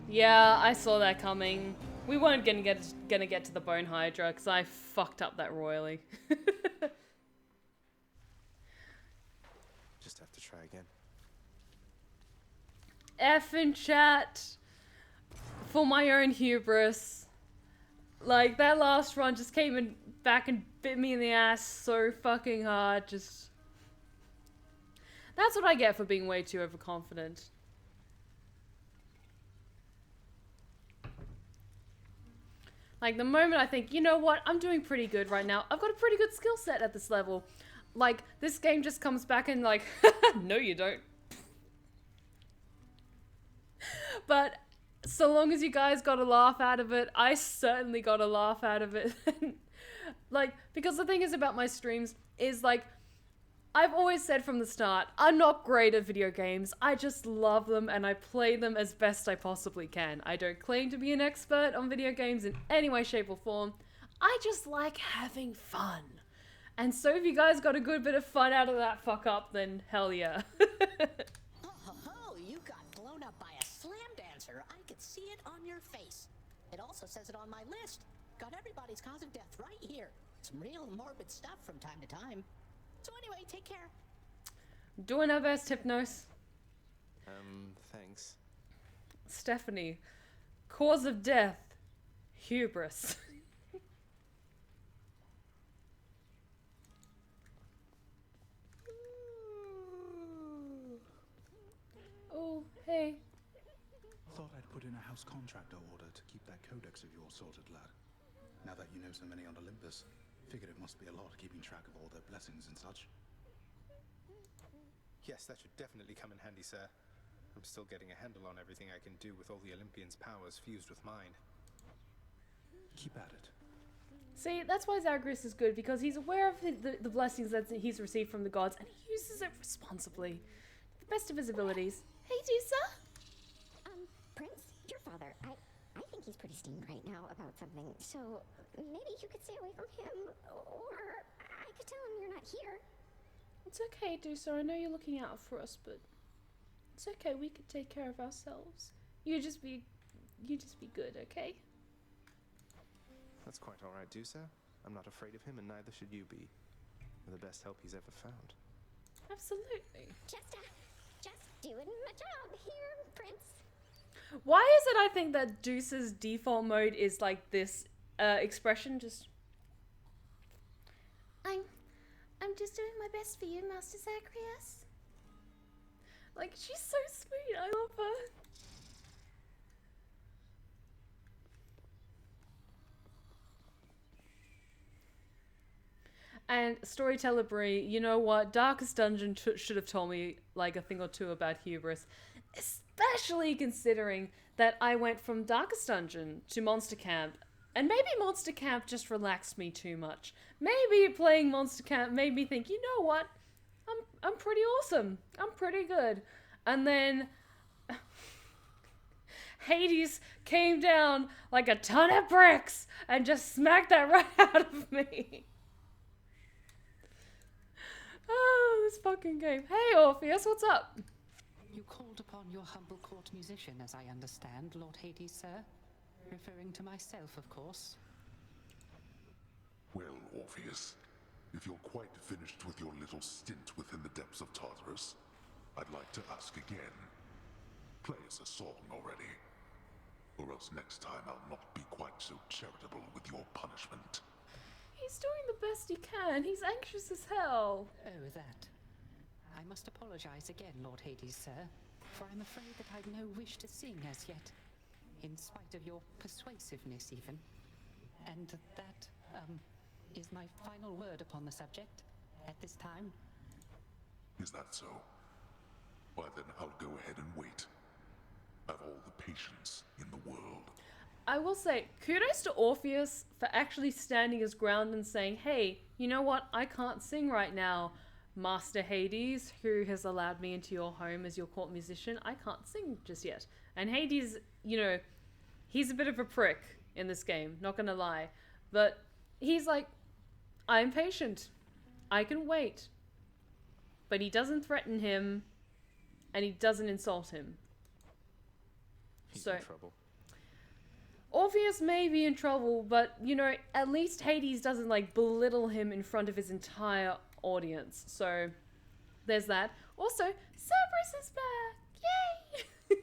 Yeah, I saw that coming. We weren't gonna get to the Bone Hydra because I fucked up that royally. Just have to try again. Effing chat. For my own hubris. Like, that last run just came in back and bit me in the ass so fucking hard. Just... That's what I get for being way too overconfident. Like, the moment I think, you know what, I'm doing pretty good right now. I've got a pretty good skill set at this level. Like, this game just comes back and like, no you don't. But so long as you guys got a laugh out of it, I certainly got a laugh out of it. Like, because the thing is about my streams is like, I've always said from the start, I'm not great at video games. I just love them and I play them as best I possibly can. I don't claim to be an expert on video games in any way, shape or form. I just like having fun. And so if you guys got a good bit of fun out of that fuck up, then hell yeah. Oh, you got blown up by a slam dancer. I could see it on your face. It also says it on my list. Got everybody's cause of death right here. Some real morbid stuff from time to time. So anyway, take care. Doing our best, Hypnos. Thanks. Stephanie. Cause of death. Hubris. Oh, hey. Thought I'd put in a house contractor order to keep that codex of yours sorted, lad. Now that you know so many on Olympus, figured it must be a lot keeping track of all their blessings and such. Yes, that should definitely come in handy, sir. I'm still getting a handle on everything I can do with all the Olympians' powers fused with mine. Keep at it. See, that's why Zagreus is good, because he's aware of the blessings that he's received from the gods, and he uses it responsibly. To the best of his abilities. Hey, Dusa! Prince, your father, I think he's pretty steamed right now about something, so maybe you could stay away from him, or I could tell him you're not here. It's okay, Dusa, I know you're looking out for us, but it's okay, we could take care of ourselves. You just be good, okay? That's quite alright, Dusa. I'm not afraid of him, and neither should you be. You're the best help he's ever found. Absolutely. Just doing my job here, Prince. Why is it I think that Deuce's default mode is like this expression, just... I'm just doing my best for you, Master Zagreus. Like, she's so sweet, I love her. And Storyteller Bree, you know what? Darkest Dungeon should have told me like a thing or two about hubris. Especially considering that I went from Darkest Dungeon to Monster Camp. And maybe Monster Camp just relaxed me too much. Maybe playing Monster Camp made me think, you know what? I'm pretty awesome. I'm pretty good. And then Hades came down like a ton of bricks and just smacked that right out of me. Oh, this fucking game. Hey, Orpheus, what's up? You called upon your humble court musician, as I understand, Lord Hades, sir. Referring to myself, of course. Well, Orpheus, if you're quite finished with your little stint within the depths of Tartarus, I'd like to ask again. Play us a song already. Or else next time I'll not be quite so charitable with your punishment. He's doing the best he can. He's anxious as hell. Oh, that. I must apologize again, Lord Hades, sir, for I'm afraid that I've no wish to sing as yet, in spite of your persuasiveness even. And that, is my final word upon the subject at this time. Is that so? Why then I'll go ahead and wait. I've all the patience in the world. I will say, kudos to Orpheus for actually standing his ground and saying, hey, you know what? I can't sing right now, Master Hades, who has allowed me into your home as your court musician. I can't sing just yet. And Hades, you know, he's a bit of a prick in this game, not gonna lie. But he's like, I'm patient. I can wait. But he doesn't threaten him, and he doesn't insult him. He's in trouble. Orpheus may be in trouble, but, you know, at least Hades doesn't, like, belittle him in front of his entire audience. So, there's that. Also, Cerberus is back! Yay!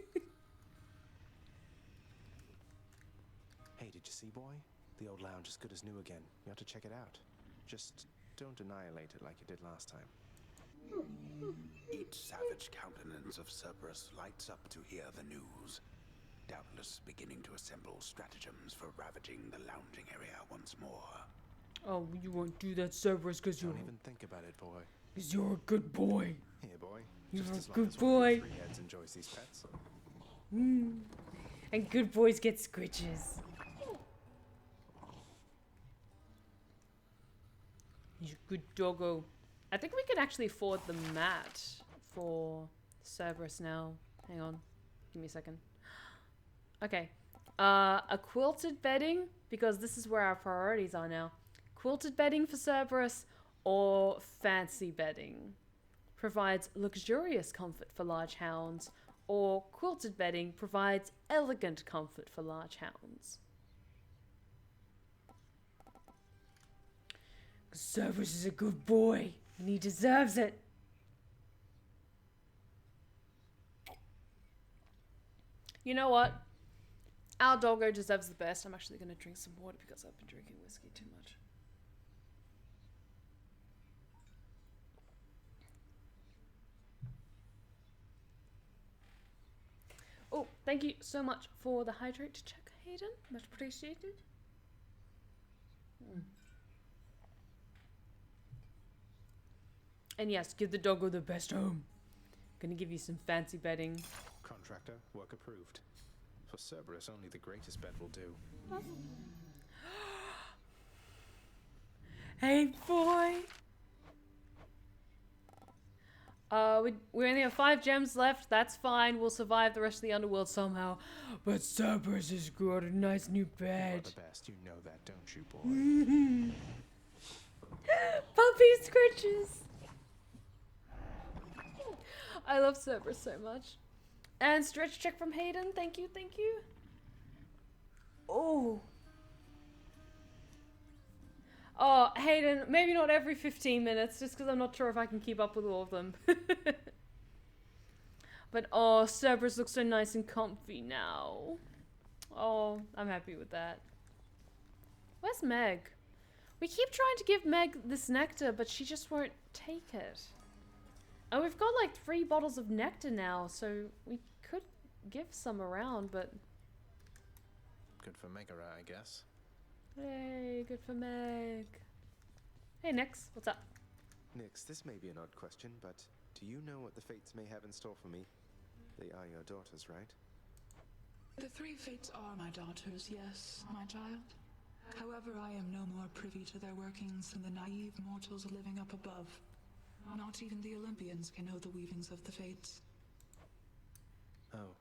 Hey, did you see, boy? The old lounge is good as new again. You have to check it out. Just don't annihilate it like you did last time. Each savage countenance of Cerberus lights up to hear the news. Doubtless beginning to assemble stratagems for ravaging the lounging area once more. Oh, you won't do that, Cerberus, because you're... Don't even think about it, boy. Because you're a good boy. Here, boy. You're Just a as long good as one of boy. you three heads enjoys these pets. And good boys get scritches. He's a good doggo. I think we can actually afford the mat for Cerberus now. Hang on. Give me a second. Okay. A quilted bedding, because this is where our priorities are now. Quilted bedding for Cerberus or fancy bedding. Provides luxurious comfort for large hounds, or quilted bedding provides elegant comfort for large hounds. Cerberus is a good boy, and he deserves it. You know what? Our doggo deserves the best. I'm actually going to drink some water because I've been drinking whiskey too much. Oh, thank you so much for the hydrate check, Hayden. Much appreciated. And yes, give the doggo the best home. Gonna give you some fancy bedding. Contractor, work approved. For Cerberus, only the greatest bed will do. Hey, boy. We only have 5 gems left. That's fine. We'll survive the rest of the underworld somehow. But Cerberus has got a nice new bed. You are the best. You know that, don't you, boy? Puppy scritches. I love Cerberus so much. And stretch check from Hayden. Thank you, thank you. Oh. Oh, Hayden, maybe not every 15 minutes, just because I'm not sure if I can keep up with all of them. But, oh, Cerberus looks so nice and comfy now. Oh, I'm happy with that. Where's Meg? We keep trying to give Meg this nectar, but she just won't take it. And we've got like 3 bottles of nectar now, so we could give some around, but... Good for Megara, I guess. Hey, good for Meg. Hey, Nix, what's up? Nix, this may be an odd question, but do you know what the fates may have in store for me? They are your daughters, right? The 3 fates are my daughters, yes, my child. However, I am no more privy to their workings than the naive mortals living up above. Not even the Olympians can know the weavings of the fates. Oh.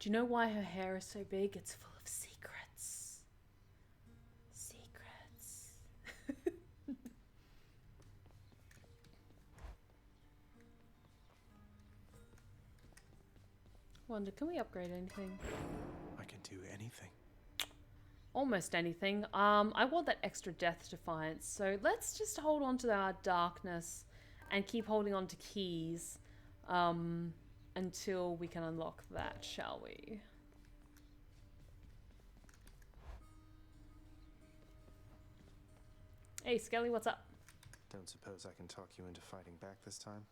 Do you know why her hair is so big? It's full of secrets. Secrets. Wonder, can we upgrade anything? I can do anything. Almost anything. I want that extra death defiance, so let's just hold on to our darkness and keep holding on to keys until we can unlock that, shall we? Hey, Skelly, what's up? Don't suppose I can talk you into fighting back this time?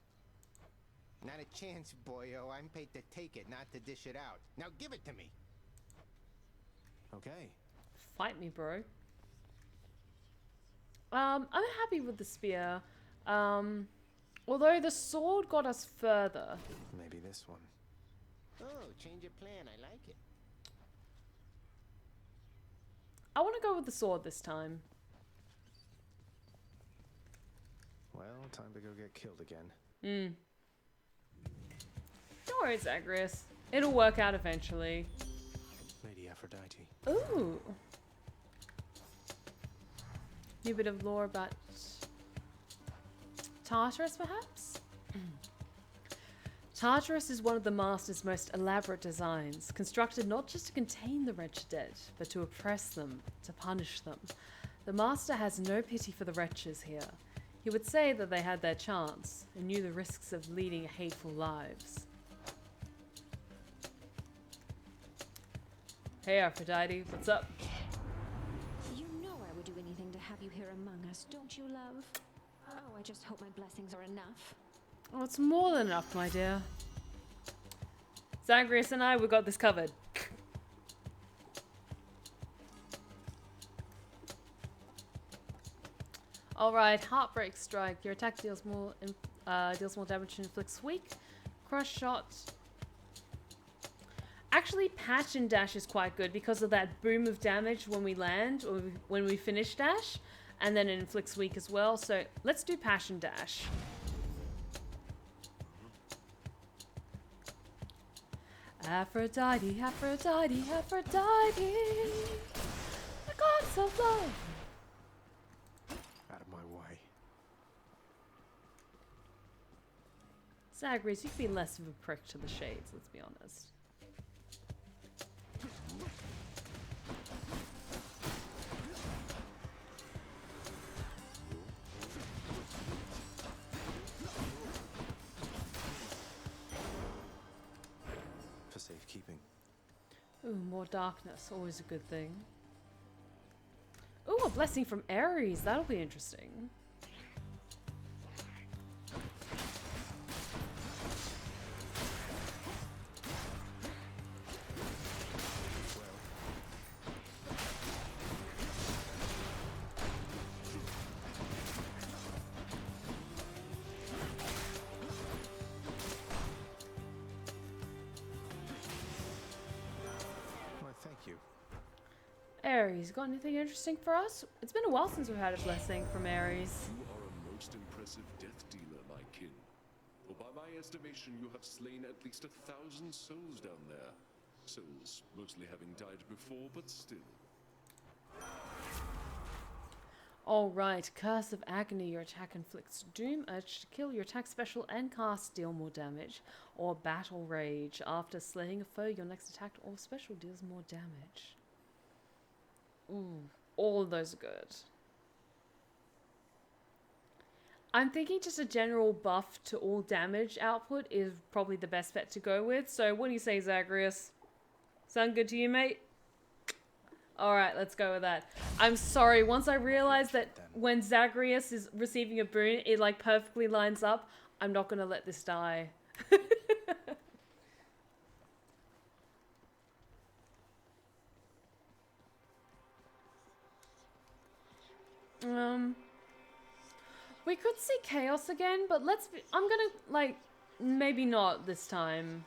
Not a chance, boyo. I'm paid to take it, not to dish it out. Now give it to me. Okay. Fight me, bro. I'm happy with the spear. Although the sword got us further. Maybe this one. Oh, change your plan. I like it. I want to go with the sword this time. Well, time to go get killed again. Don't worry, Zagreus. It'll work out eventually. Lady Aphrodite. Ooh. New bit of lore about Tartarus, perhaps? Tartarus is one of the Master's most elaborate designs, constructed not just to contain the wretched dead, but to oppress them, to punish them. The Master has no pity for the wretches here. He would say that they had their chance, and knew the risks of leading hateful lives. Hey Aphrodite, what's up? You know I would do anything to have you here among us, don't you, love? Oh, I just hope my blessings are enough. Oh, it's more than enough, my dear. Zagreus and I, we got this covered. Alright, Heartbreak Strike. Your attack deals more damage and inflicts weak. Crush Shot. Actually, Patch and Dash is quite good because of that boom of damage when we land, or when we finish Dash. And then it inflicts weak as well. So let's do Patch and Dash. Aphrodite, Aphrodite, Aphrodite. The gods of love. Out of my way. Zagreus, you could be less of a prick to the shades, let's be honest. For safekeeping. Ooh, more darkness, always a good thing. Ooh, a blessing from Ares, that'll be interesting. Ares, got anything interesting for us? It's been a while since we've had a blessing from Ares. You are a most impressive death dealer, my kin. For by my estimation, you have slain at least 1,000 souls down there. Souls mostly having died before, but still. Alright, Curse of Agony. Your attack inflicts doom, urge to kill. Your attack special and cast deal more damage. Or Battle Rage. After slaying a foe, your next attack or special deals more damage. Ooh, all of those are good. I'm thinking just a general buff to all damage output is probably the best bet to go with. So what do you say, Zagreus? Sound good to you, mate? Alright, let's go with that. I'm sorry, once I realized that when Zagreus is receiving a boon, it like perfectly lines up, I'm not gonna let this die. We could see chaos again, but I'm gonna, like, maybe not this time.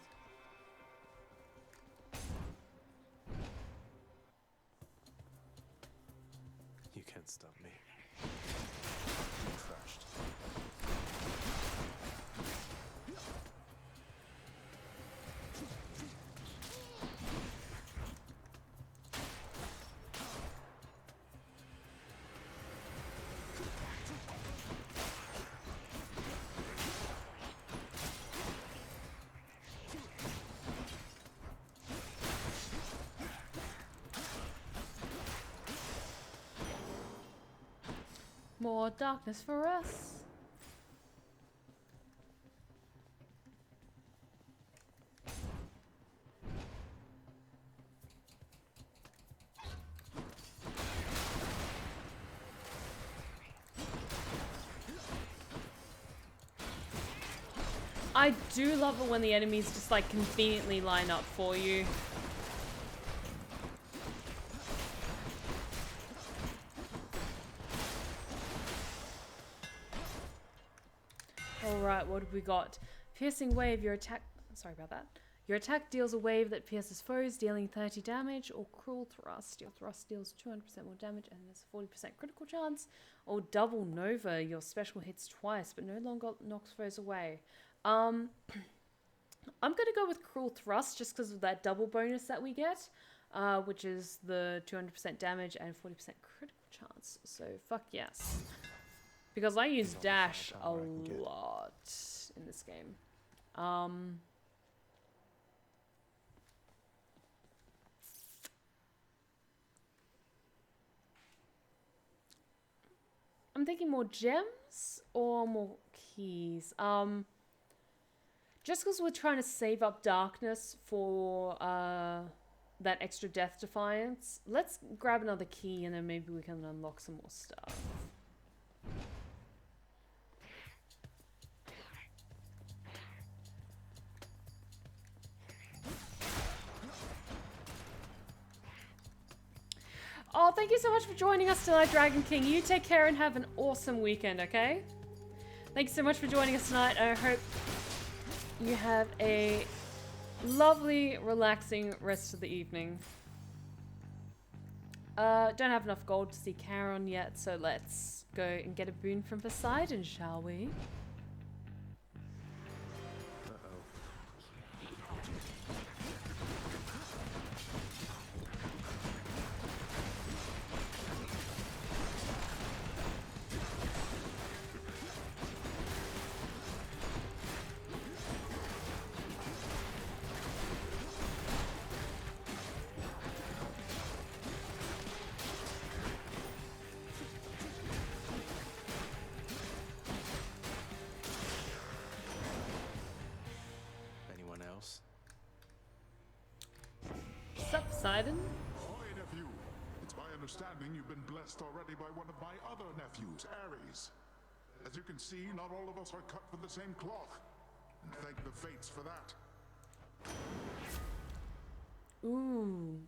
You can't stop me. I'm crushed. More darkness for us. I do love it when the enemies just like conveniently line up for you. Alright, what have we got? Piercing wave, your attack... Sorry about that. Your attack deals a wave that pierces foes, dealing 30 damage, or cruel thrust. Your thrust deals 200% more damage and there's a 40% critical chance. Or double nova, your special hits twice, but no longer knocks foes away. I'm gonna go with cruel thrust just because of that double bonus that we get, which is the 200% damage and 40% critical chance. So fuck yes, because I use dash a lot in this game. I'm thinking more gems or more keys. Just because we're trying to save up darkness for that extra death defiance, let's grab another key and then maybe we can unlock some more stuff. Oh, thank you so much for joining us tonight, Dragon King. You take care and have an awesome weekend, okay? Thank you so much for joining us tonight. I hope you have a lovely, relaxing rest of the evening. Don't have enough gold to see Charon yet, so let's go and get a boon from Poseidon, shall we? Poseidon? Ahoy, nephew! It's my understanding you've been blessed already by one of my other nephews, Ares. As you can see, not all of us are cut from the same cloth. And thank the fates for that. Ooh.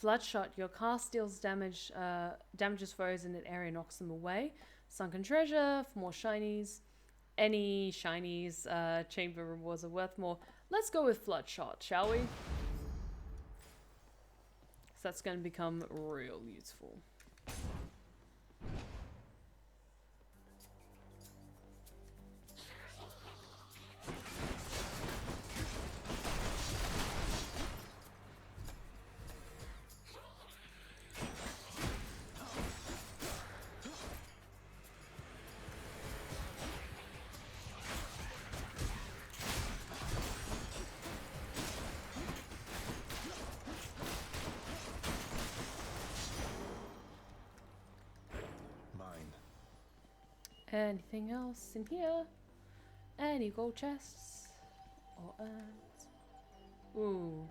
Floodshot. Your cast deals damage, damages foes in an area, knocks them away. Sunken treasure for more shinies. Any shinies, chamber rewards are worth more. Let's go with Floodshot, shall we? That's going to become real useful. Anything else in here? Any gold chests? Or urns? Ooh.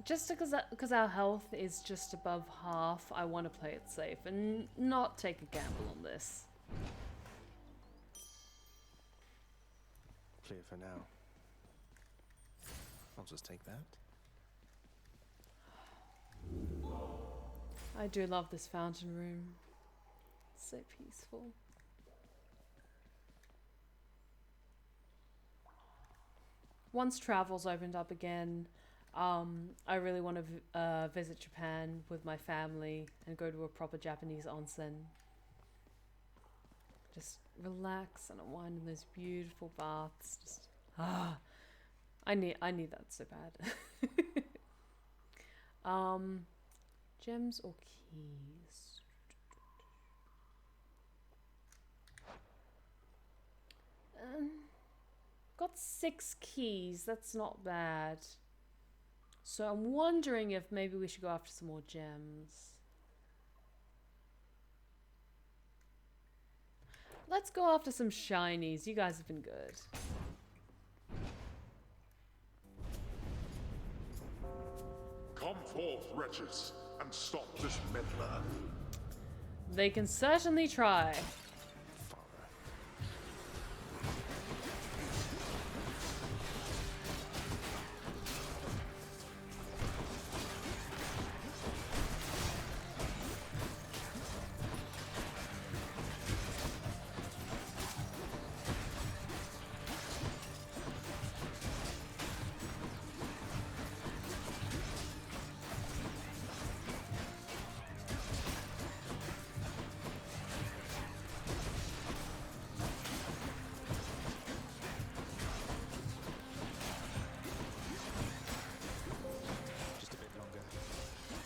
Just because our health is just above half, I want to play it safe and not take a gamble on this. Clear for now. I'll just take that. I do love this fountain room. It's so peaceful. Once travel's opened up again, I really want to visit Japan with my family and go to a proper Japanese onsen. Just relax and unwind in those beautiful baths. Just I need that so bad. Gems or keys? Got 6 keys. That's not bad. So I'm wondering if maybe we should go after some more gems. Let's go after some shinies. You guys have been good. Come forth, wretches, and stop this meddler. They can certainly try.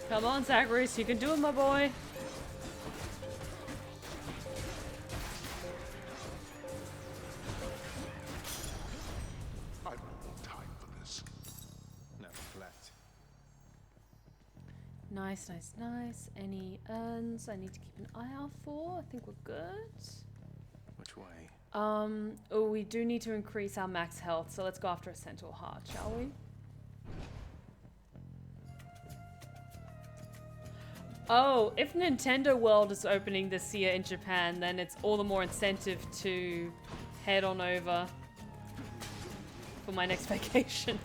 Come on, Zacharias, you can do it, my boy. I've no time for this. No, left. Nice, nice, nice. Any urns I need to keep an eye out for? I think we're good. Which way? Oh, we do need to increase our max health, so let's go after a Centaur Heart, shall we? Oh, if Nintendo World is opening this year in Japan, then it's all the more incentive to head on over for my next vacation.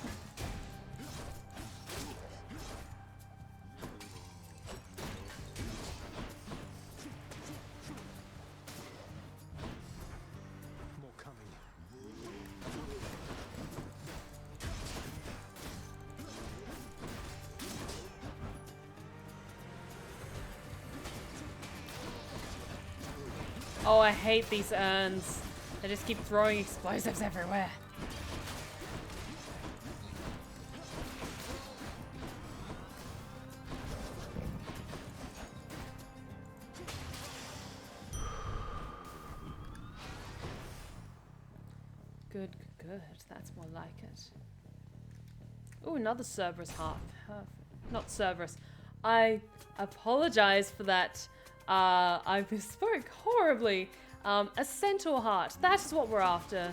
More coming. Oh, I hate these urns. They just keep throwing explosives everywhere. Good, good, good. That's more like it. Oh, another Cerberus heart. Perfect. Not Cerberus. I apologize for that. I misspoke horribly. A Centaur heart. That is what we're after.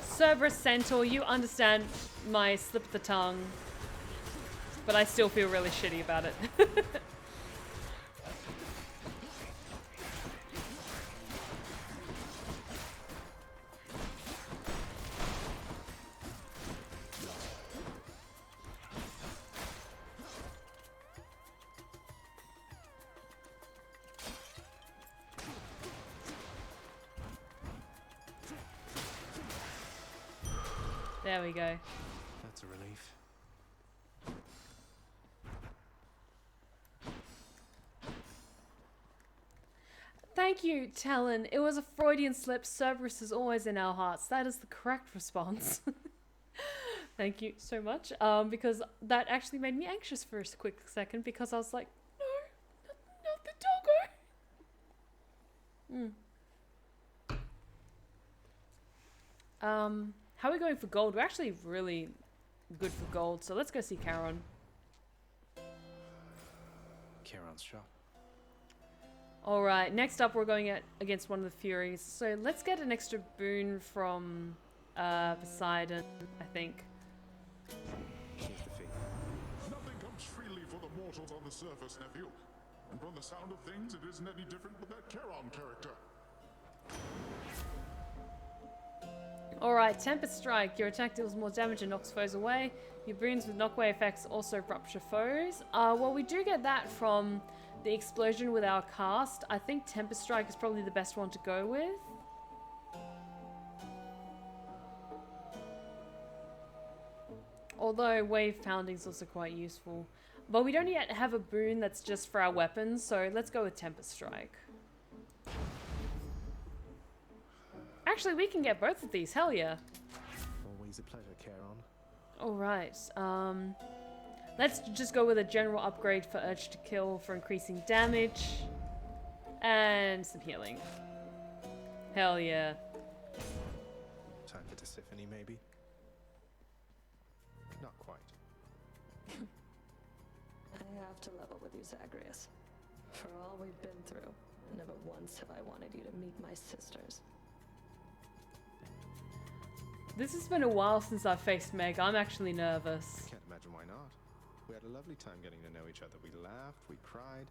Cerberus Centaur, you understand my slip of the tongue. But I still feel really shitty about it. There we go. That's a relief. Thank you, Talon. It was a Freudian slip. Cerberus is always in our hearts. That is the correct response. Thank you so much. Because that actually made me anxious for a quick second because I was like, no, not the doggo. How are we going for gold? We're actually really good for gold, so let's go see Charon. Charon's shot. Alright, next up we're going against one of the Furies. So let's get an extra boon from Poseidon, I think. Here's the fee. Nothing comes freely for the mortals on the surface, nephew. And from the sound of things, it isn't any different with that Charon character. Alright, Tempest Strike. Your attack deals more damage and knocks foes away. Your boons with knockaway effects also rupture foes. Well, we do get that from the explosion with our cast. I think Tempest Strike is probably the best one to go with. Although Wave Pounding is also quite useful. But we don't yet have a boon that's just for our weapons, so let's go with Tempest Strike. Actually, we can get both of these. Hell yeah. Always a pleasure, Charon. Alright, let's just go with a general upgrade for Urge to Kill for increasing damage. And some healing. Hell yeah. Time for Tisiphone, maybe? Not quite. I have to level with you, Zagreus. For all we've been through, never once have I wanted you to meet my sisters. This has been a while since I've faced Meg. I'm actually nervous. Can't imagine why not. We had a lovely time getting to know each other. We laughed, we cried.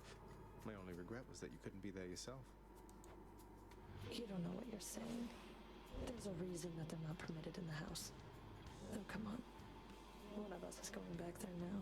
My only regret was that you couldn't be there yourself. You don't know what you're saying. There's a reason that they're not permitted in the house. Oh, come on. One of us is going back there now.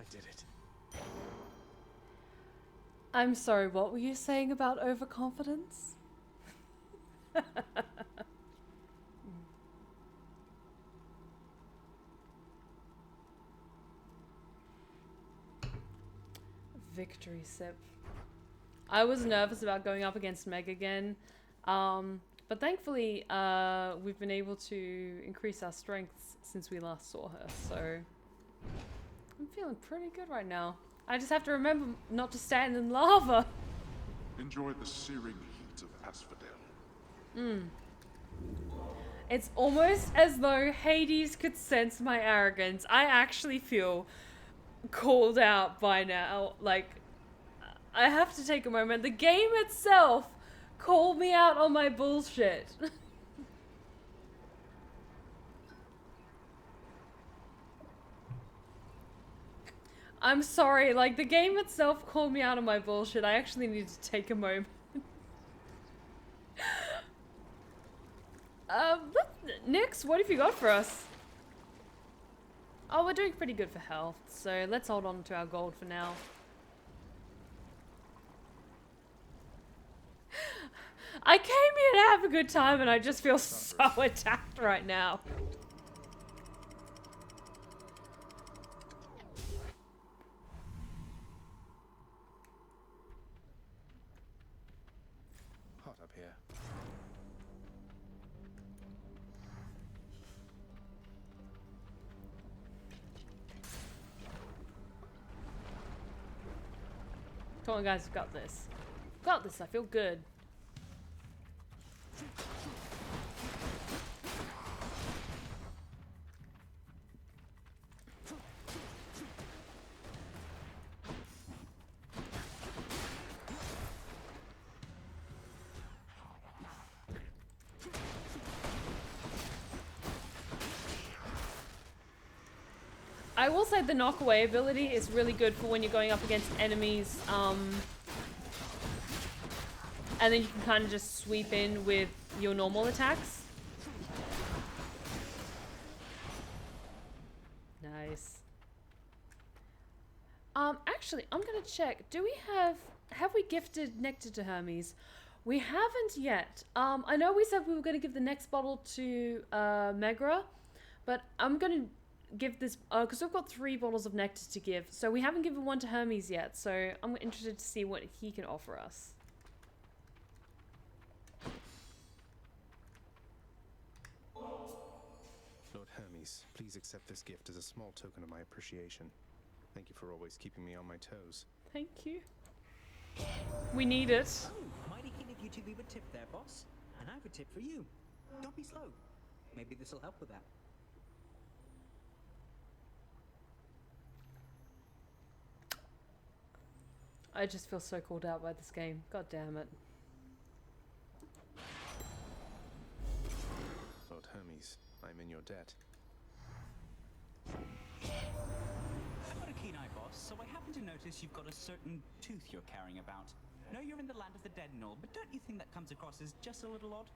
Did it. I'm sorry, what were you saying about overconfidence? Victory sip. I was nervous about going up against Meg again, but thankfully we've been able to increase our strengths since we last saw her, so I'm feeling pretty good right now. I just have to remember not to stand in lava. Enjoy the searing heat of Asphodel. It's almost as though Hades could sense my arrogance. I actually feel called out by now. Like, I have to take a moment. The game itself called me out on my bullshit. I'm sorry, like, the game itself called me out on my bullshit. I actually need to take a moment. Nix, what have you got for us? Oh, we're doing pretty good for health, so let's hold on to our gold for now. I came here to have a good time and I just feel so attacked right now. Hot up here. Come on, guys, we've got this. We've got this, I feel good. I will say the knockaway ability is really good for when you're going up against enemies, and then you can kind of just sweep in with your normal attacks. Nice. Actually, I'm gonna check. Do we have we gifted Nectar to Hermes? We haven't yet. I know we said we were gonna give the next bottle to Megra, but I'm gonna give this, because we've got 3 bottles of nectar to give. So we haven't given one to Hermes yet. So I'm interested to see what he can offer us. Lord Hermes, please accept this gift as a small token of my appreciation. Thank you for always keeping me on my toes. Thank you. We need it. Oh, mighty keen of you to leave a tip there, boss. And I have a tip for you. Don't be slow. Maybe this will help with that. I just feel so called out by this game. God damn it. Lord Hermes, I'm in your debt. I've got a keen eye, boss, so I happen to notice you've got a certain tooth you're carrying about. No, you're in the land of the dead and all, but don't you think that comes across as just a little odd?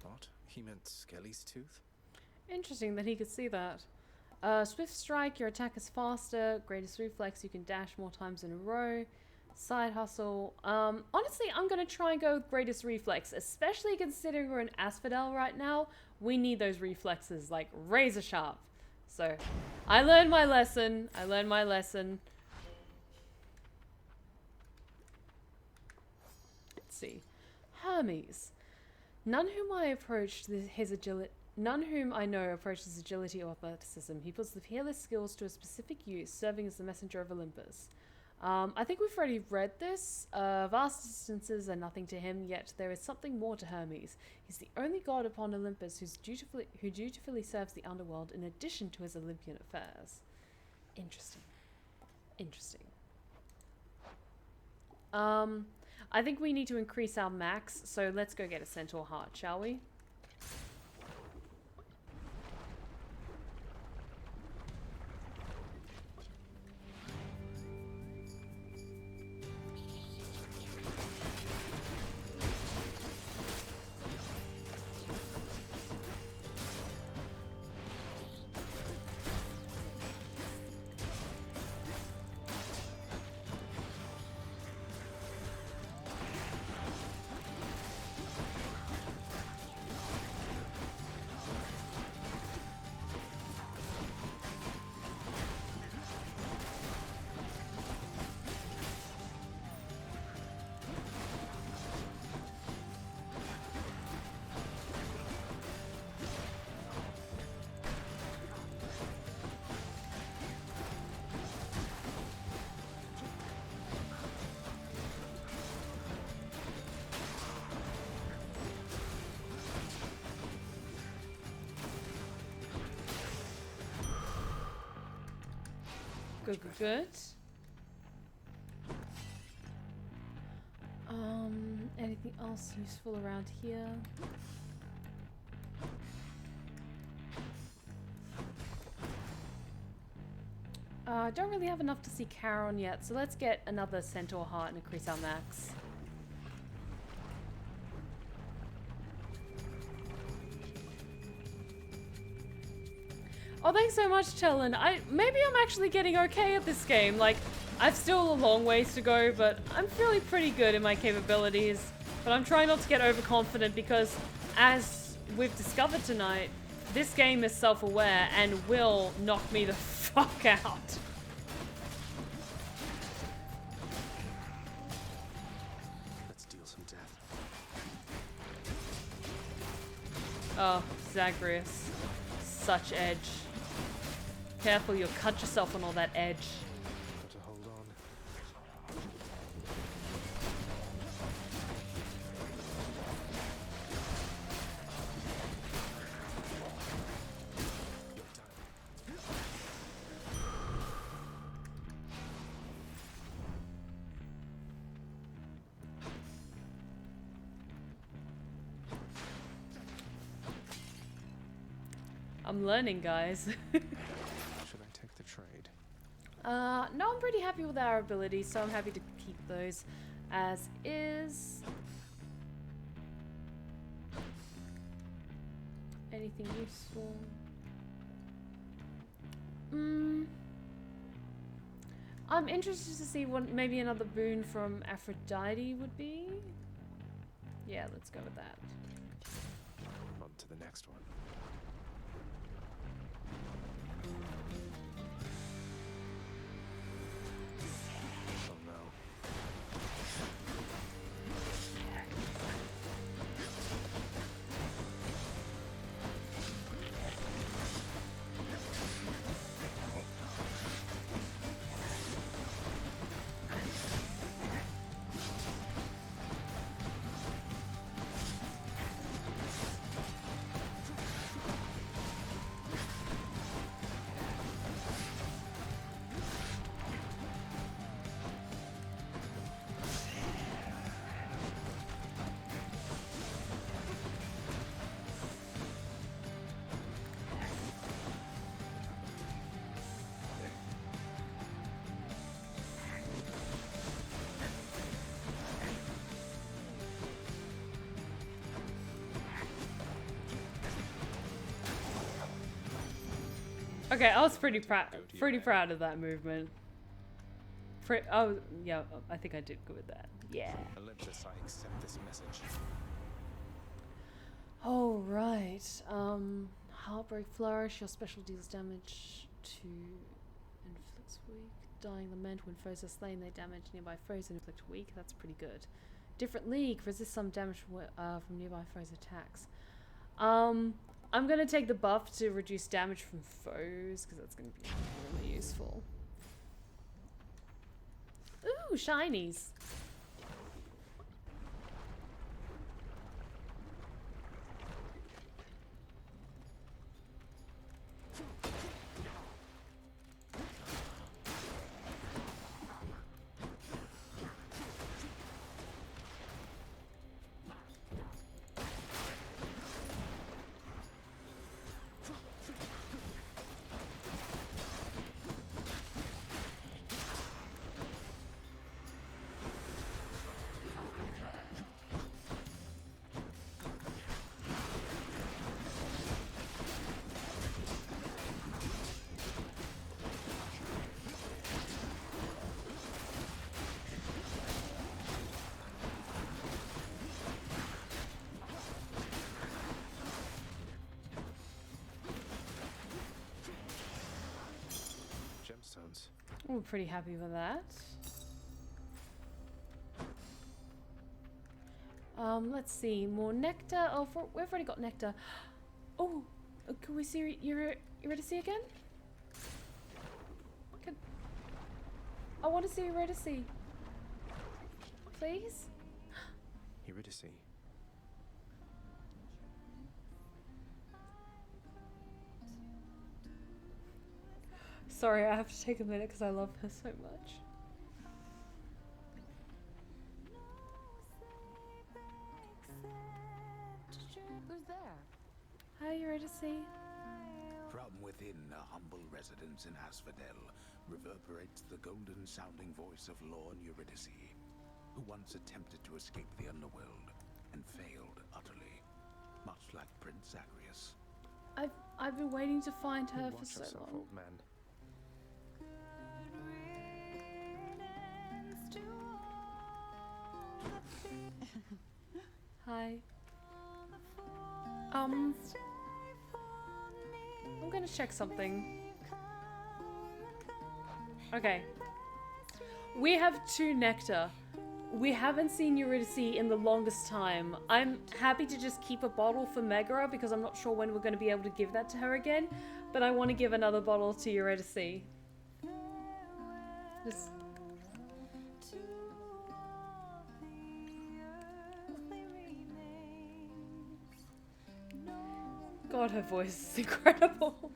What? He meant Skelly's tooth? Interesting that he could see that. Swift strike, your attack is faster. Greatest reflex, you can dash more times in a row. Side hustle. Honestly, I'm going to try and go with greatest reflex, especially considering we're in Asphodel right now. We need those reflexes, like razor sharp. So, I learned my lesson. Let's see. Hermes. None whom I know approach his agility or athleticism. He puts the peerless skills to a specific use, serving as the messenger of Olympus. I think we've already read this. Vast distances are nothing to him, yet there is something more to Hermes. He's the only god upon Olympus who dutifully serves the underworld in addition to his Olympian affairs. Interesting. I think we need to increase our max, so let's go get a centaur heart, shall we? Good. Anything else useful around here? Don't really have enough to see Charon yet, so let's get another centaur heart and increase our max. Oh, thanks so much, Chellen. Maybe I'm actually getting okay at this game. Like, I've still a long ways to go, but I'm feeling pretty good in my capabilities. But I'm trying not to get overconfident because, as we've discovered tonight, this game is self-aware and will knock me the fuck out. Let's deal some death. Oh, Zagreus. Such edge. Careful, you'll cut yourself on all that edge. Got to hold on. I'm learning, guys. Should I take the trade? No, I'm pretty happy with our abilities, so I'm happy to keep those as is. Anything useful? I'm interested to see what maybe another boon from Aphrodite would be. Yeah, let's go with that. On to the next one. Okay, I was pretty proud of that movement. Oh, yeah, I think I did good with that. Yeah. Olympus, I accept this message. Oh, right. Heartbreak Flourish. Your special deals damage to inflicts weak. Dying Lament. When foes are slain, they damage nearby foes and inflict weak. That's pretty good. Different League. Resist some damage from nearby foes' attacks. I'm gonna take the buff to reduce damage from foes, because that's gonna be really useful. Ooh, shinies! I'm pretty happy with that. Let's see, more nectar. Oh, we've already got nectar. Oh, can we see Eurydice again? I want to see Eurydice. Please? Eurydice. Sorry, I have to take a minute because I love her so much. Who's there? Hi, Eurydice. From within a humble residence in Asphodel reverberates the golden-sounding voice of Lorn Eurydice, who once attempted to escape the underworld and failed utterly, much like Prince Zagreus. I've been waiting to find her for so yourself, long. Old man. Hi. I'm gonna check something. Okay. We have 2 nectar. We haven't seen Eurydice in the longest time. I'm happy to just keep a bottle for Megara because I'm not sure when we're going to be able to give that to her again. But I want to give another bottle to Eurydice. Just... God, her voice is incredible.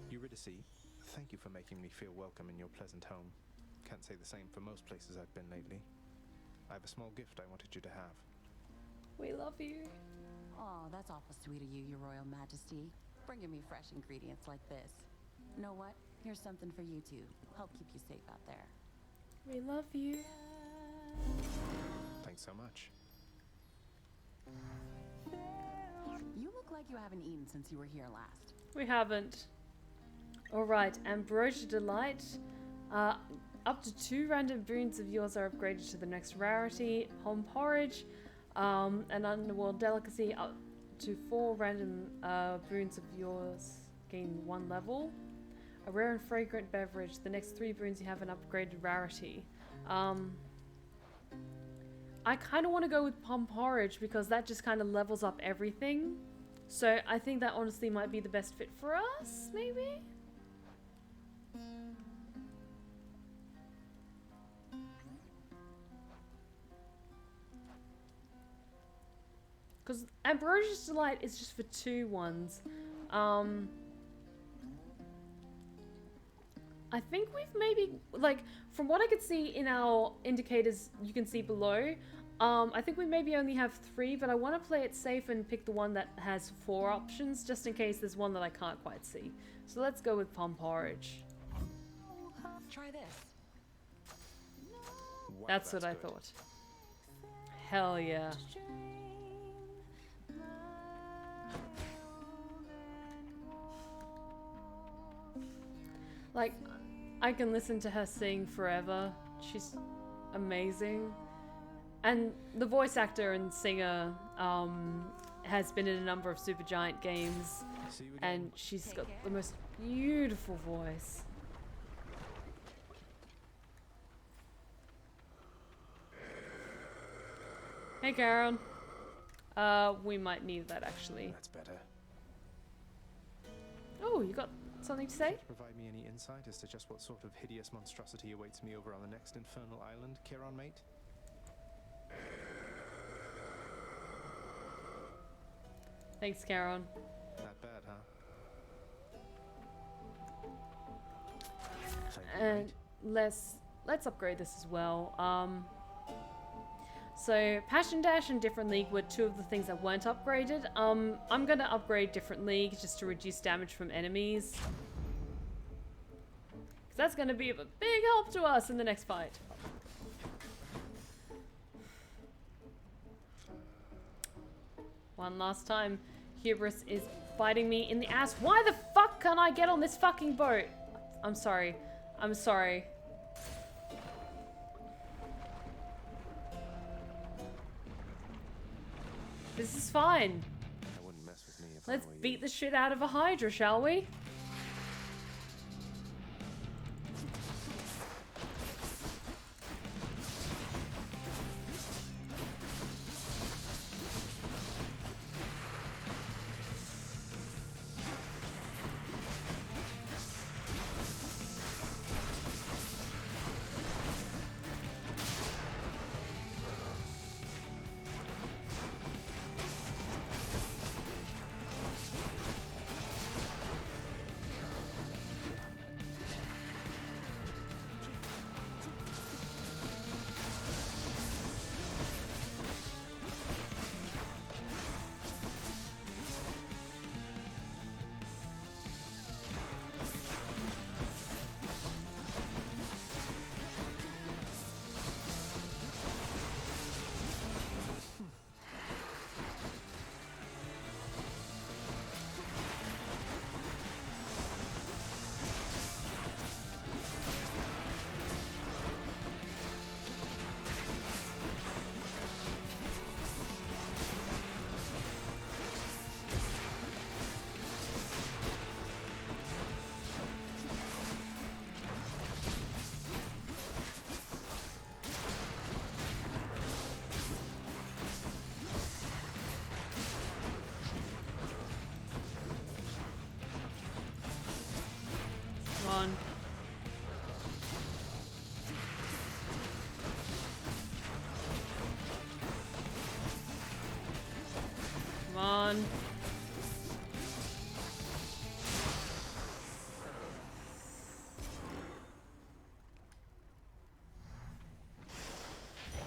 Eurydice, thank you for making me feel welcome in your pleasant home. Can't say the same for most places I've been lately. I have a small gift I wanted you to have. We love you. Oh, that's awful sweet of you, Your Royal Majesty. Bringing me fresh ingredients like this. You know what? Here's something for you too. Help keep you safe out there. We love you. Thanks so much. You look like you haven't eaten since you were here last. We haven't. Alright, Ambrosia Delight. Up to 2 random boons of yours are upgraded to the next rarity. Home Porridge. An Underworld Delicacy. Up to 4 random boons of yours gain 1 level. A rare and fragrant beverage. The next 3 boons you have an upgraded rarity. I kind of want to go with Pom Porridge because that just kind of levels up everything. So I think that honestly might be the best fit for us, maybe? Because Ambrosia's Delight is just for 2 ones. I think we've maybe, like, from what I could see in our indicators you can see below, I think we maybe only have 3, but I want to play it safe and pick the one that has 4 options, just in case there's one that I can't quite see. So let's go with Pom Porridge. Try this. Wow, That's what I good. thought. Hell yeah. Like, I can listen to her sing forever. She's amazing. And the voice actor and singer has been in a number of Supergiant games. And she's got the most beautiful voice. Hey, Karen. We might need that, actually. That's better. Oh, you got something to say? Could you provide me any insight as to just what sort of hideous monstrosity awaits me over on the next infernal island, Chiron mate? Thanks, Karen. Not bad, huh? And let's upgrade this as well. So Passion Dash and Different League were two of the things that weren't upgraded. I'm gonna upgrade Different League just to reduce damage from enemies. 'Cause that's gonna be of a big help to us in the next fight. One last time, Hubris is biting me in the ass. Why the fuck can't I get on this fucking boat? I'm sorry. I'm sorry. This is fine. I wouldn't mess with me if Let's I were you. beat the shit out of a Hydra, shall we? Come on. Come on.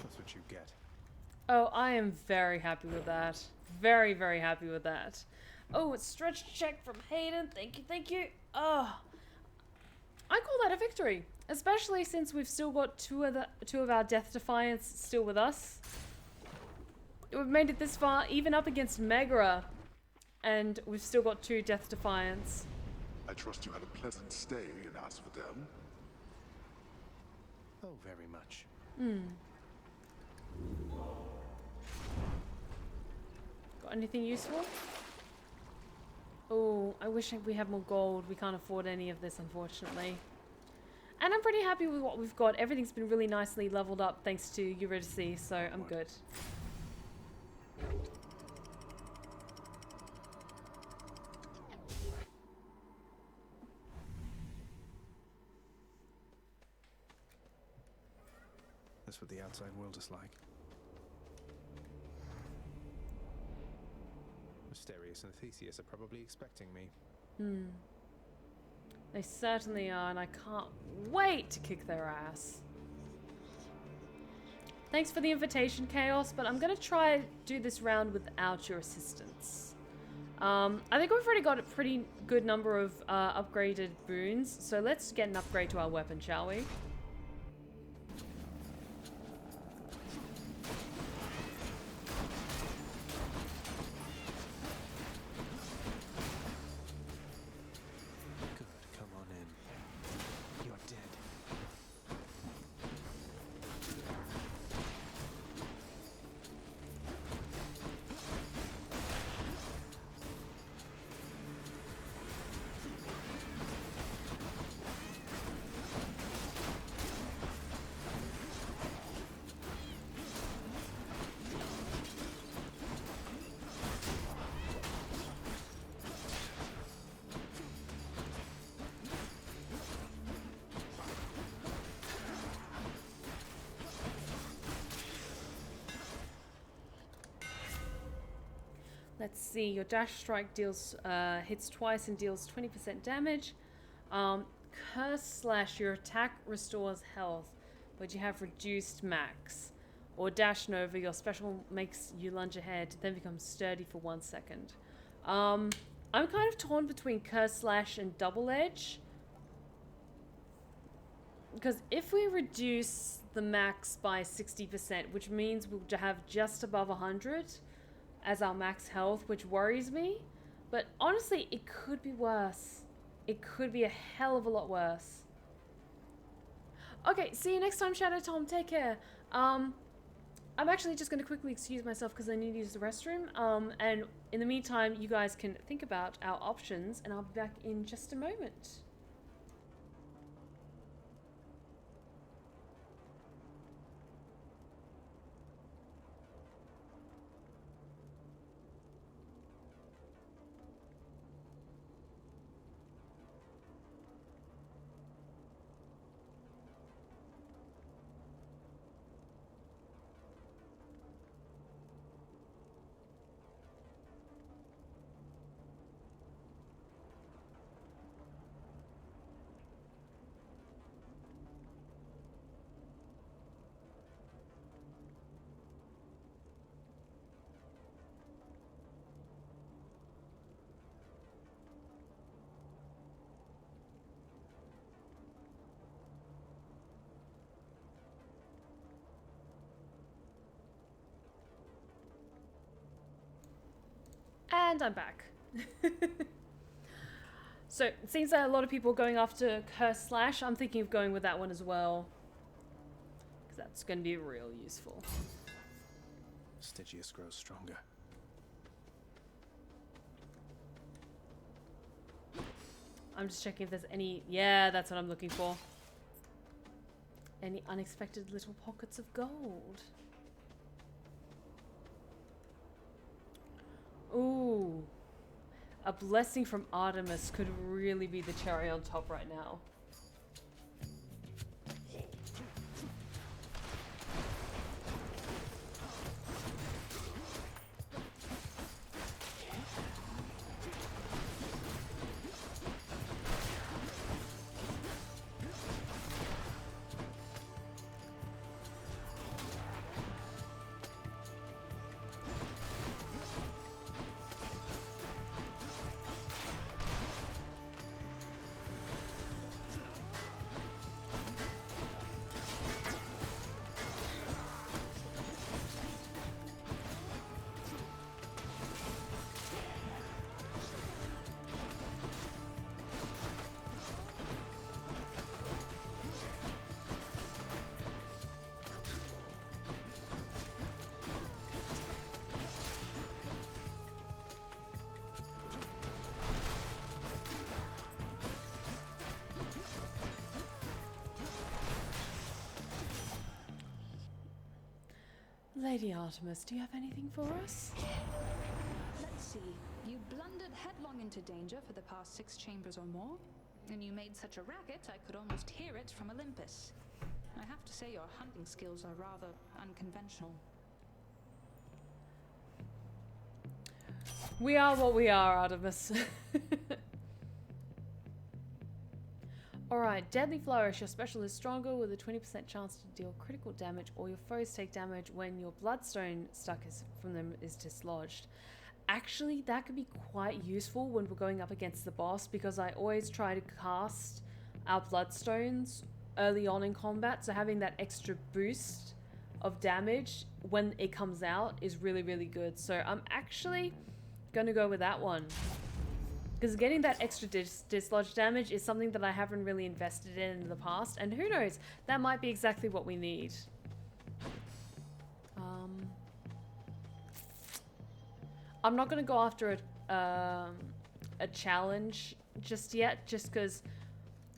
That's what you get. Oh, I am very happy with that. Very, very happy with that. Oh, it's stretch check from Hayden. Thank you, thank you. Oh, I call that a victory, especially since we've still got two of our Death Defiants still with us. We've made it this far, even up against Megara, and we've still got two Death Defiants. I trust you had a pleasant stay in Asphodel. Oh, very much. Got anything useful? Oh, I wish we had more gold. We can't afford any of this, unfortunately. And I'm pretty happy with what we've got. Everything's been really nicely leveled up thanks to Eurydice, so I'm good. That's what the outside world is like. Mysterious and Theseus are probably expecting me. They certainly are, and I can't wait to kick their ass. Thanks for the invitation, Chaos, but I'm gonna try do this round without your assistance. I think we've already got a pretty good number of upgraded boons, so let's get an upgrade to our weapon, shall we? Let's see, your dash strike deals hits twice and deals 20% damage. Curse slash, your attack restores health, but you have reduced max. Or dash nova, your special makes you lunge ahead, then becomes sturdy for 1 second. I'm kind of torn between curse slash and double edge. Because if we reduce the max by 60%, which means we'll have just above 100 as our max health, which worries me. But honestly, it could be worse. It could be a hell of a lot worse. Okay, see you next time, Shadow Tom. Take care. I'm actually just going to quickly excuse myself because I need to use the restroom. And in the meantime, you guys can think about our options, and I'll be back in just a moment. And I'm back. So it seems that a lot of people are going after Curse Slash. I'm thinking of going with that one as well, because that's going to be real useful. Stygius grows stronger. I'm just checking if there's any... Yeah, that's what I'm looking for. Any unexpected little pockets of gold. Ooh. A blessing from Artemis could really be the cherry on top right now. Lady Artemis, do you have anything for us? Let's see. You blundered headlong into danger for the past 6 chambers or more, and you made such a racket I could almost hear it from Olympus. I have to say your hunting skills are rather unconventional. We are what we are, Artemis. Alright, Deadly Flourish. Your special is stronger with a 20% chance to deal critical damage, or your foes take damage when your bloodstone stuck from them is dislodged. actually, that could be quite useful when we're going up against the boss, because I always try to cast our bloodstones early on in combat, so having that extra boost of damage when it comes out is really, really good. So I'm actually gonna go with that one, because getting that extra dislodge damage is something that I haven't really invested in the past, and who knows, that might be exactly what we need. I'm not gonna go after a challenge just yet, just because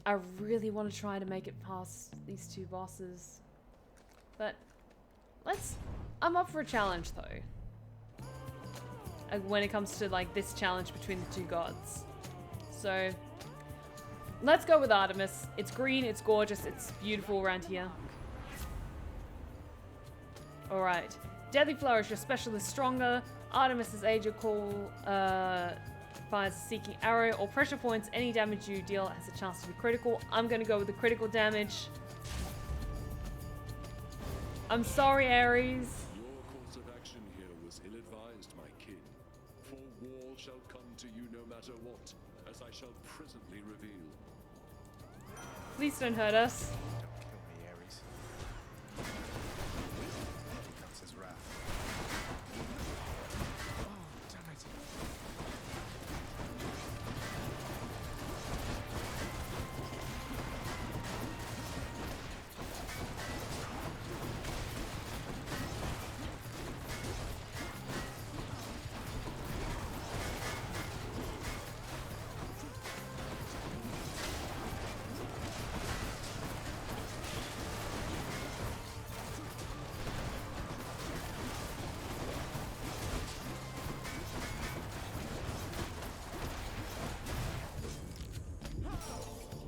I really want to try to make it past these two bosses. But I'm up for a challenge though. When it comes to like this challenge between the two gods. So let's go with Artemis. It's green, it's gorgeous, it's beautiful around here. Alright. Deadly Flourish, your special is stronger. Artemis's Angel Call fires a seeking arrow or pressure points. Any damage you deal has a chance to be critical. I'm gonna go with the critical damage. I'm sorry, Ares. Your course of action here was ill-advised, my kin. For war shall come to you no matter what, as I shall presently reveal. Please don't hurt us. Don't kill me, Ares. Here comes his wrath. Oh, damn it.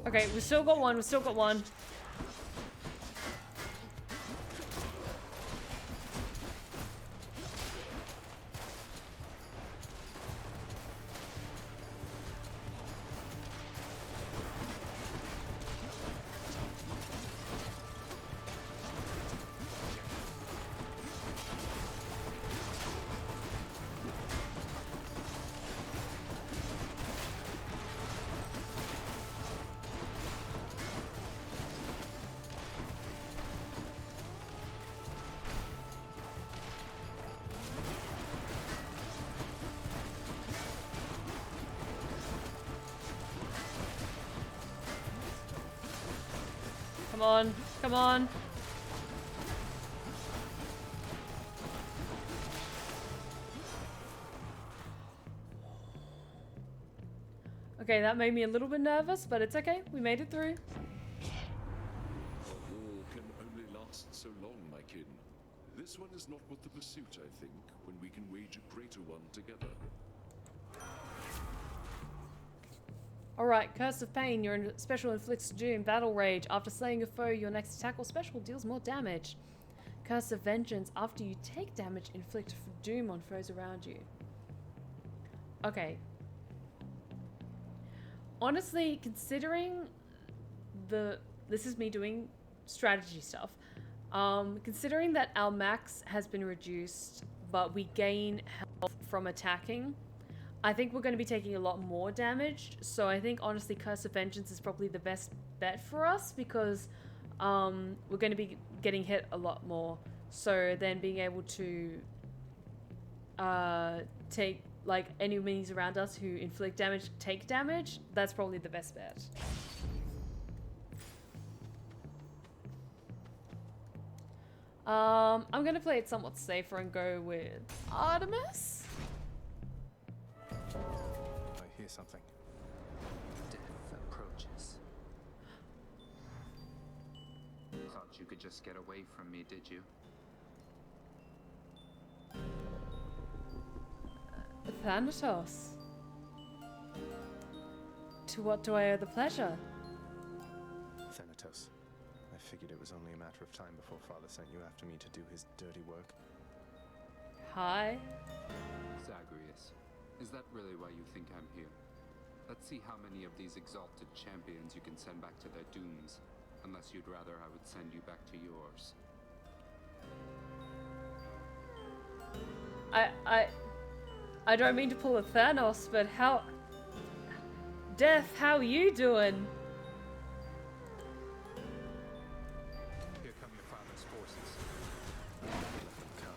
Okay, we still got one, we still got one. Come on, come on. Okay, that made me a little bit nervous, but it's okay. We made it through. A war can only last so long, my kin. This one is not worth the pursuit, I think, when we can wage a greater one together. Alright, Curse of Pain. Your special inflicts doom, battle rage. After slaying a foe, your next attack or special deals more damage. Curse of Vengeance. After you take damage, inflict doom on foes around you. Okay. Honestly, considering this is me doing strategy stuff. Considering that our max has been reduced, but we gain health from attacking, I think we're going to be taking a lot more damage. So I think honestly Curse of Vengeance is probably the best bet for us, because we're going to be getting hit a lot more. So then being able to take like enemies around us who inflict damage, take damage, that's probably the best bet. I'm going to play it somewhat safer and go with Artemis. I hear something. Death approaches. Thought you could just get away from me, did you? Thanatos. To what do I owe the pleasure? Thanatos. I figured it was only a matter of time before Father sent you after me to do his dirty work. Hi. Zagreus, is that really why you think I'm here? Let's see how many of these exalted champions you can send back to their dooms. Unless you'd rather I would send you back to yours. I don't mean to pull a Thanos, but how... Death, how you doing? Here come your father's forces. Let them come.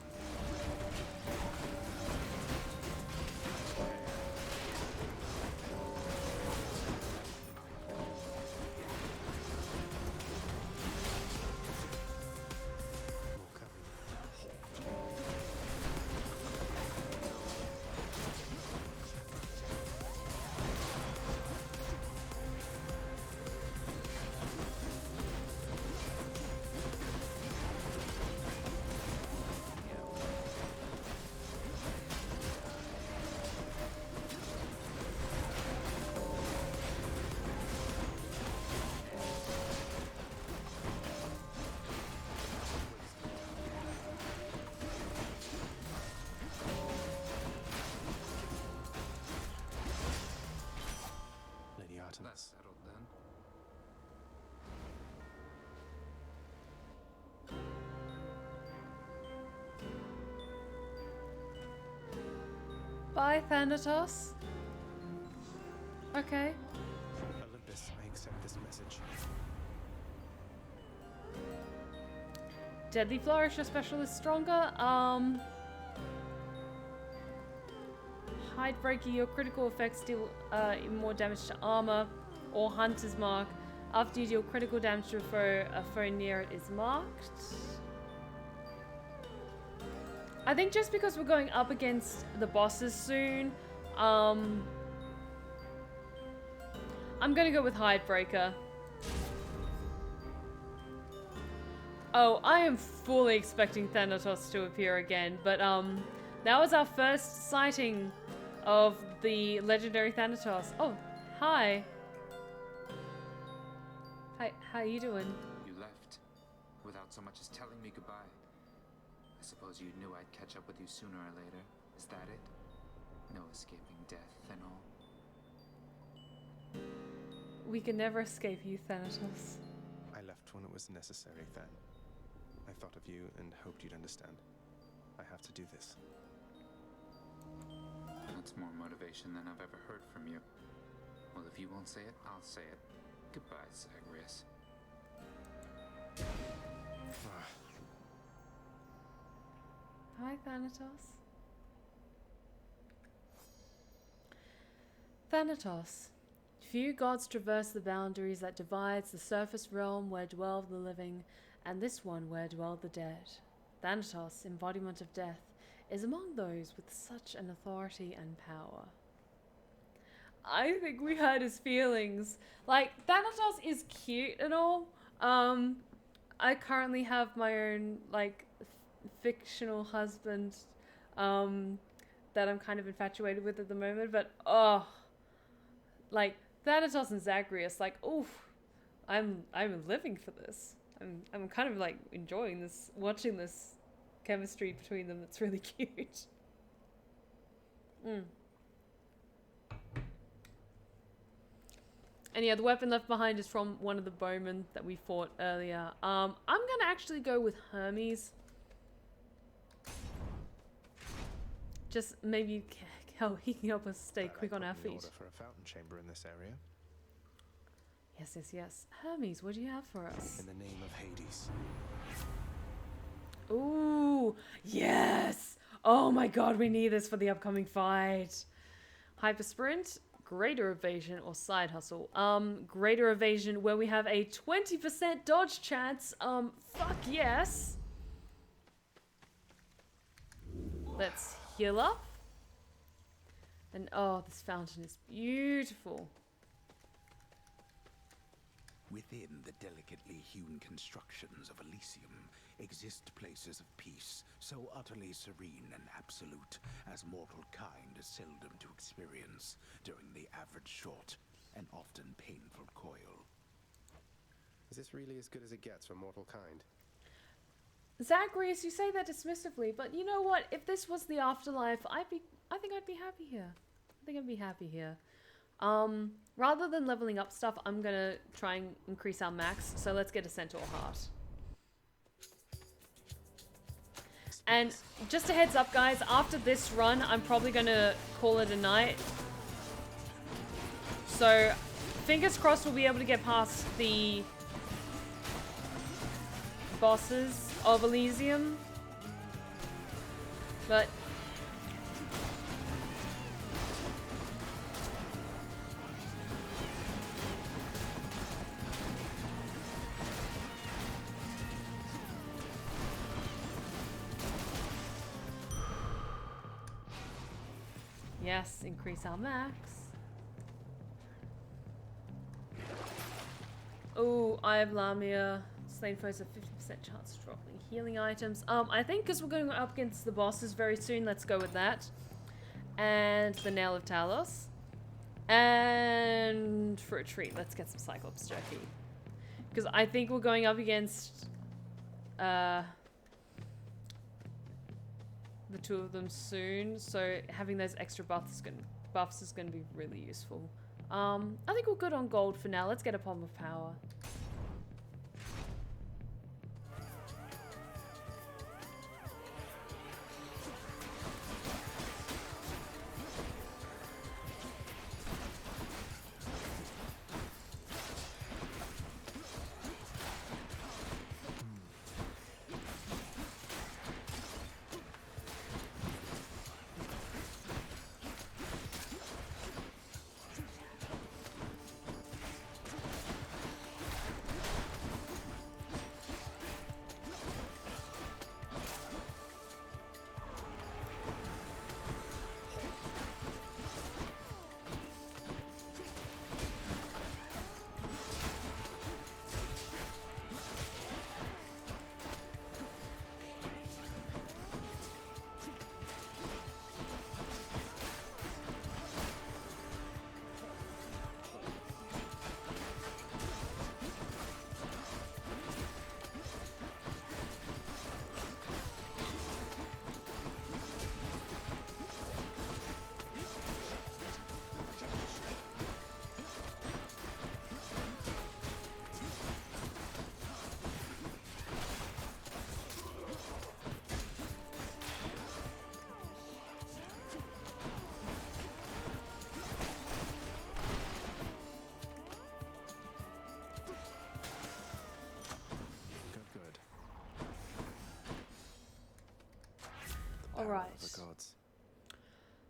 That's settled then. Bye, Thanatos. Okay. Olympus, I accept this message. Deadly Flourish, your special is stronger. Hidebreaker, your critical effects deal more damage to armor, or Hunter's Mark. After you deal critical damage to a foe near it is marked. I think just because we're going up against the bosses soon, I'm gonna go with Hidebreaker. Oh, I am fully expecting Thanatos to appear again, but that was our first sighting of the legendary Thanatos. Oh, hi. Hi, how you doing? You left, without so much as telling me goodbye. I suppose you knew I'd catch up with you sooner or later. Is that it? No escaping death and all? We can never escape you, Thanatos. I left when it was necessary, Than. I thought of you and hoped you'd understand. I have to do this. That's more motivation than I've ever heard from you. Well, if you won't say it, I'll say it. Goodbye, Zagreus. Hi, Thanatos. Thanatos. Few gods traverse the boundaries that divides the surface realm where dwell the living, and this one where dwell the dead. Thanatos, embodiment of death, is among those with such an authority and power. I think we hurt his feelings. Like, Thanatos is cute and all. I currently have my own, like, fictional husband that I'm kind of infatuated with at the moment, but oh, like Thanatos and Zagreus, like, oof, I'm living for this. I'm kind of like enjoying this, watching this chemistry between them. It's really cute. And yeah, the weapon left behind is from one of the bowmen that we fought earlier. I'm gonna actually go with Hermes. Just maybe how he can help us stay quick on our feet. Order for a fountain chamber in this area. Yes. Hermes, what do you have for us? In the name of Hades. Ooh, yes! Oh my god, we need this for the upcoming fight. Hyper Sprint, Greater Evasion, or Side Hustle. Greater Evasion, where we have a 20% dodge chance. Fuck yes. Let's heal up. And oh, this fountain is beautiful. Within the delicately hewn constructions of Elysium exist places of peace so utterly serene and absolute as mortal kind is seldom to experience during the average short and often painful coil. Is this really as good as it gets for mortal kind? Zagreus, you say that dismissively, but you know what? If this was the afterlife, I think I'd be happy here. I think I'd be happy here. Rather than leveling up stuff, I'm gonna try and increase our max. So let's get a Centaur Heart. And just a heads up, guys, after this run, I'm probably going to call it a night. So, fingers crossed we'll be able to get past the bosses of Elysium. But yes, increase our max. Oh, I have Lamia. Slain foes have 50% chance of dropping healing items. I think because we're going up against the bosses very soon, let's go with that. And the Nail of Talos. And for a treat, let's get some Cyclops jerky. Because I think we're going up against the two of them soon, so having those extra buffs is going to be really useful. I think we're good on gold for now. Let's get a Palm of Power. Alright.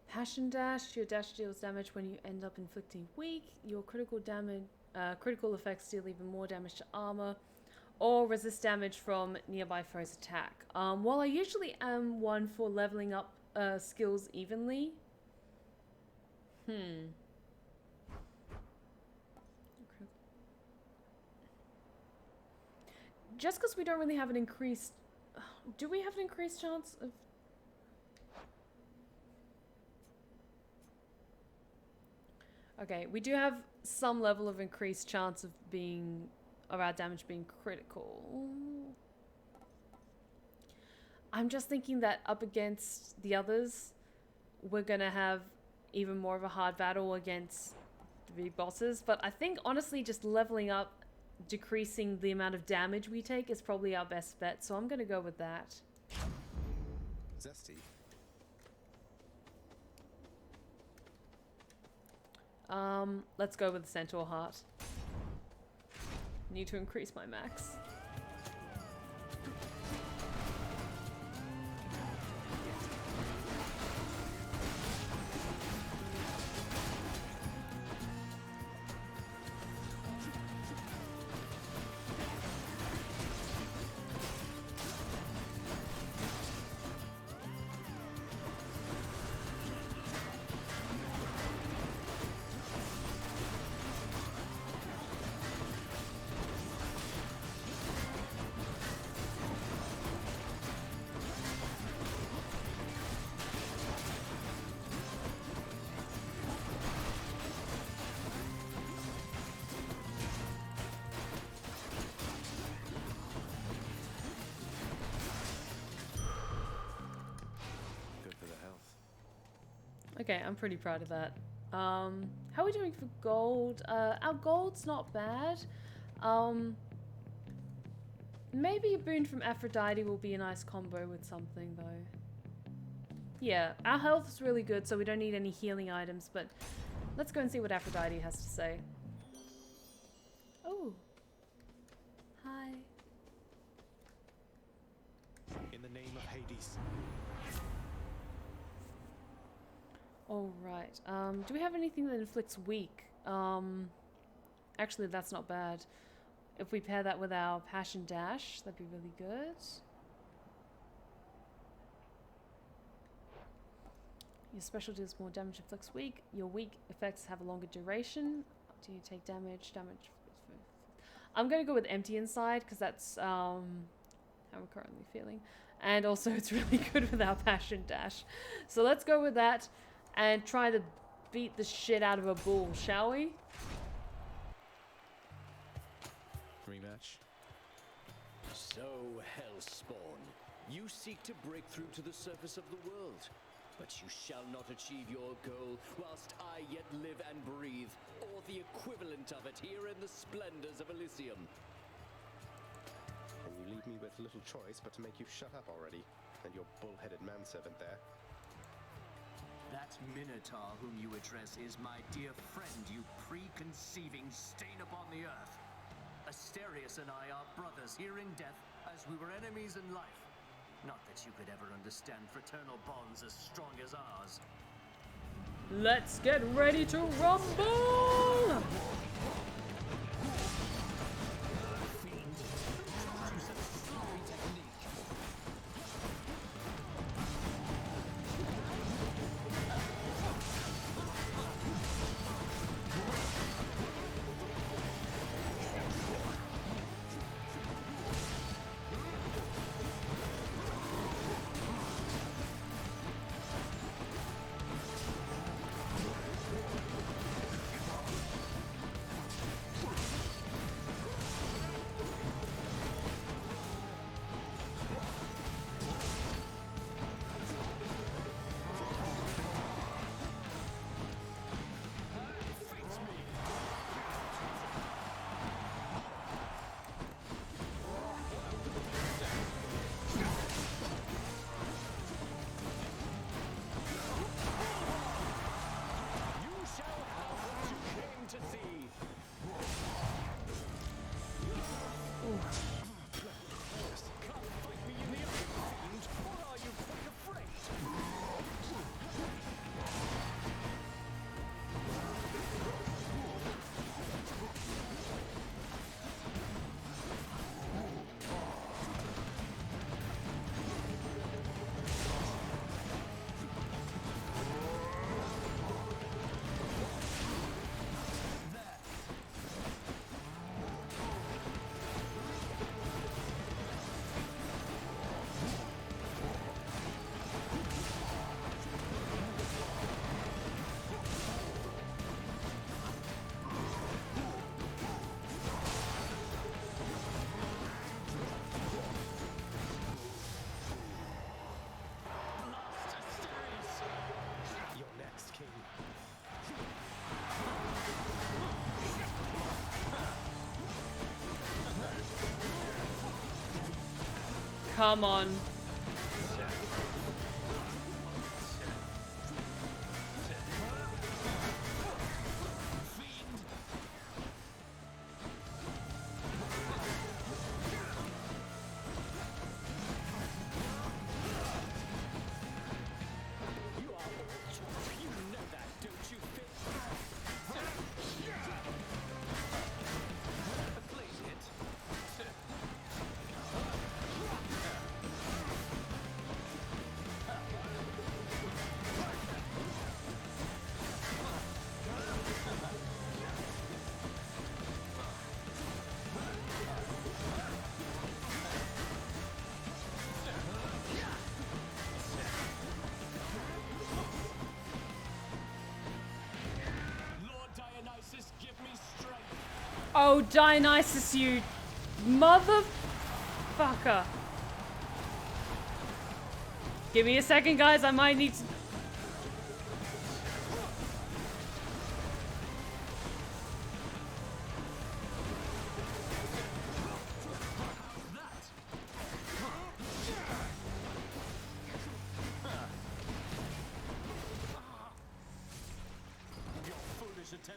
Passion Dash. Your dash deals damage when you end up inflicting weak. Your critical effects deal even more damage to armor. Or resist damage from nearby foes' attack. While I usually am one for leveling up skills evenly. Just because we don't really have an increased... Do we have an increased chance of... Okay, we do have some level of increased chance of our damage being critical. I'm just thinking that up against the others, we're gonna have even more of a hard battle against the big bosses. But I think honestly, just leveling up, decreasing the amount of damage we take is probably our best bet. So I'm gonna go with that. Zesty. Let's go with the Centaur Heart. Need to increase my max. Okay, I'm pretty proud of that. How are we doing for gold? Our gold's not bad. Maybe a boon from Aphrodite will be a nice combo with something, though. Yeah, our health is really good, so we don't need any healing items, but let's go and see what Aphrodite has to say. Oh. Hi. In the name of Hades. Alright, do we have anything that inflicts weak? Actually, that's not bad. If we pair that with our Passion Dash, that'd be really good. Your special deals more damage, inflicts weak. Your weak effects have a longer duration. Do you take damage? I'm going to go with Empty Inside, because that's how I'm currently feeling. And also, it's really good with our Passion Dash. So let's go with that and try to beat the shit out of a bull, shall we? Rematch. So, Hellspawn, you seek to break through to the surface of the world, but you shall not achieve your goal whilst I yet live and breathe, or the equivalent of it here in the splendors of Elysium. And you leave me with little choice but to make you shut up already, and your bull-headed manservant there. That Minotaur whom you address is my dear friend, you preconceiving stain upon the earth. Asterius and I are brothers here in death, as we were enemies in life. Not that you could ever understand fraternal bonds as strong as ours. Let's get ready to rumble! Come on. Oh, Dionysus, you motherfucker. Give me a second, guys. I might need to...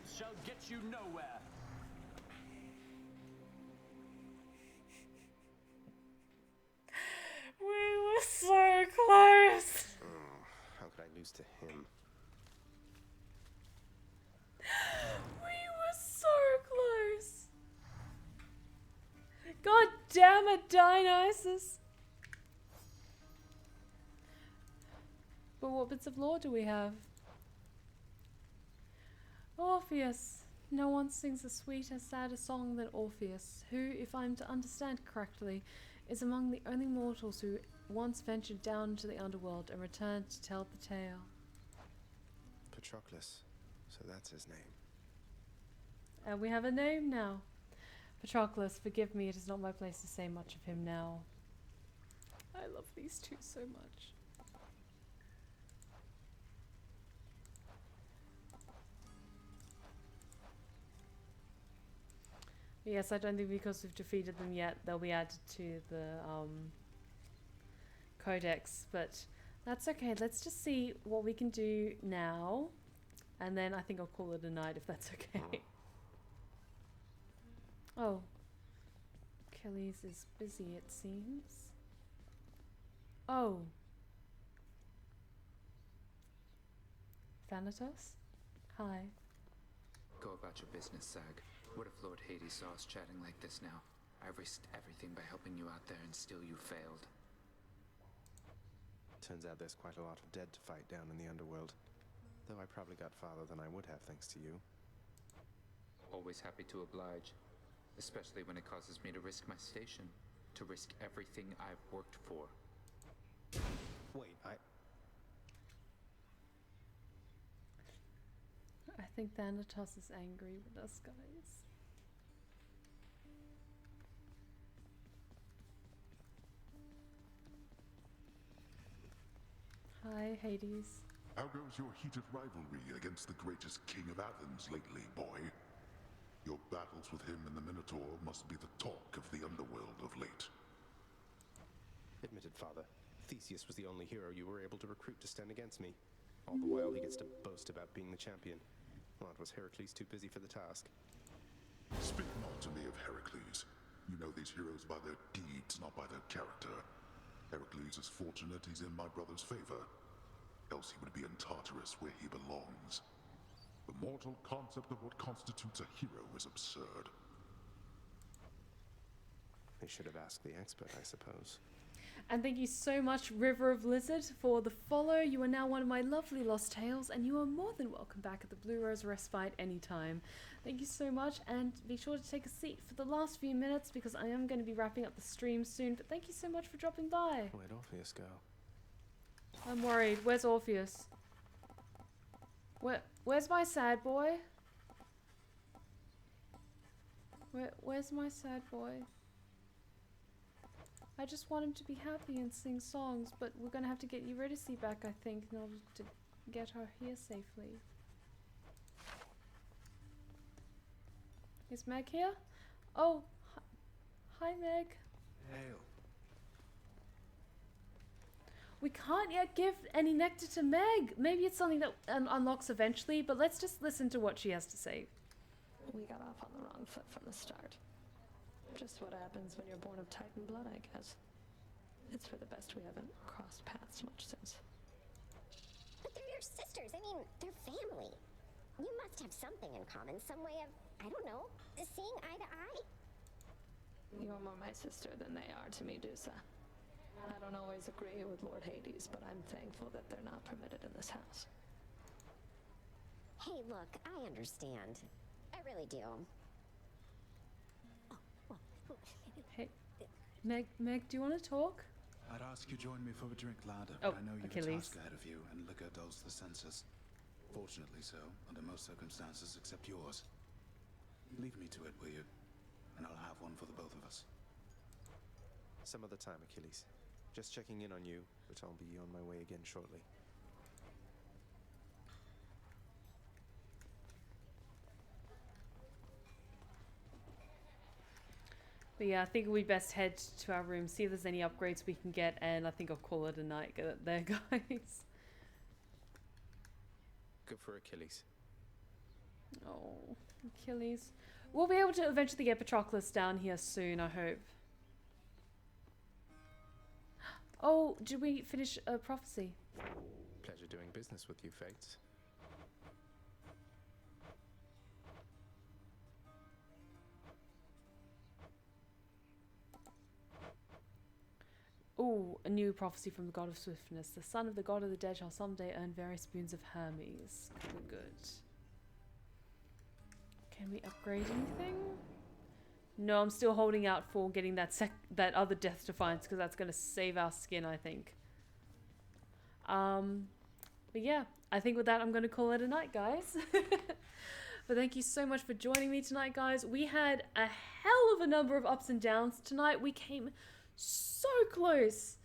haste shall get you nowhere. We were so close. Oh, how could I lose to him? We were so close. God damn it, Dionysus. But what bits of lore do we have? Orpheus. No one sings a sweeter, sadder song than Orpheus, who, if I'm to understand correctly, is among the only mortals who once ventured down into the underworld and returned to tell the tale. Patroclus. So that's his name. And we have a name now. Patroclus, forgive me, it is not my place to say much of him now. I love these two so much. Yes, I don't think because we've defeated them yet, they'll be added to the codex, but that's okay. Let's just see what we can do now, and then I think I'll call it a night if that's okay. Oh, Achilles is busy, it seems. Oh. Thanatos? Hi. Go about your business, Zag. What if Lord Hades saw us chatting like this now? I risked everything by helping you out there and still you failed. Turns out there's quite a lot of dead to fight down in the underworld. Though I probably got farther than I would have thanks to you. Always happy to oblige. Especially when it causes me to risk my station. To risk everything I've worked for. Wait, I think Thanatos is angry with us, guys. Hi, Hades. How goes your heated rivalry against the greatest king of Athens lately, boy? Your battles with him and the Minotaur must be the talk of the underworld of late. Admitted, Father. Theseus was the only hero you were able to recruit to stand against me. All the while he gets to boast about being the champion. Well, was Heracles too busy for the task? Speak not to me of Heracles. You know these heroes by their deeds, not by their character. Heracles is fortunate he's in my brother's favor. Else he would be in Tartarus where he belongs. The mortal concept of what constitutes a hero is absurd. They should have asked the expert, I suppose. And thank you so much, River of Lizard, for the follow. You are now one of my lovely Lost Tales, and you are more than welcome back at the Blue Rose Respite anytime. Thank you so much, and be sure to take a seat for the last few minutes, because I am going to be wrapping up the stream soon, but thank you so much for dropping by. Where'd Orpheus go? I'm worried. Where's Orpheus? Where's my sad boy? Where's my sad boy? I just want him to be happy and sing songs, but we're gonna have to get Eurydice back, I think, in order to get her here safely. Is Meg here? Oh, hi Meg. Hail. We can't yet give any nectar to Meg. Maybe it's something that unlocks eventually, but let's just listen to what she has to say. We got off on the wrong foot from the start. Just what happens when you're born of Titan blood, I guess. It's for the best we haven't crossed paths much since. But they're your sisters. I mean, they're family. You must have something in common. Some way of, I don't know, seeing eye to eye. You're more my sister than they are to me, Dusa. I don't always agree with Lord Hades, but I'm thankful that they're not permitted in this house. Hey, look, I understand. I really do. Hey, Meg, do you want to talk? I'd ask you join me for a drink, lad, Oh, but I know you've Achilles. a task ahead of you, and liquor dulls the senses. Fortunately so, under most circumstances except yours. Leave me to it, will you? And I'll have one for the both of us. Some other time, Achilles. Just checking in on you, but I'll be on my way again shortly. But yeah, I think we best head to our room, see if there's any upgrades we can get, and I think I'll call it a night there, guys. Good for Achilles. Oh, Achilles. We'll be able to eventually get Patroclus down here soon, I hope. Oh, did we finish a prophecy? Pleasure doing business with you, Fates. Ooh, a new prophecy from the god of swiftness. The son of the god of the dead shall someday earn various spoons of Hermes. Good, good. Can we upgrade anything? No, I'm still holding out for getting that other Death Defiance because that's going to save our skin, I think. But yeah, I think with that I'm going to call it a night, guys. But thank you so much for joining me tonight, guys. We had a hell of a number of ups and downs tonight. We came so close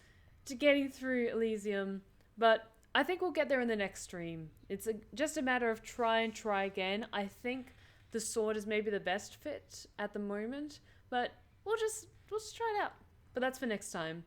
to getting through Elysium, but I think we'll get there in the next stream. It's just a matter of try again. I think the sword is maybe the best fit at the moment, but we'll just try it out. But that's for next time.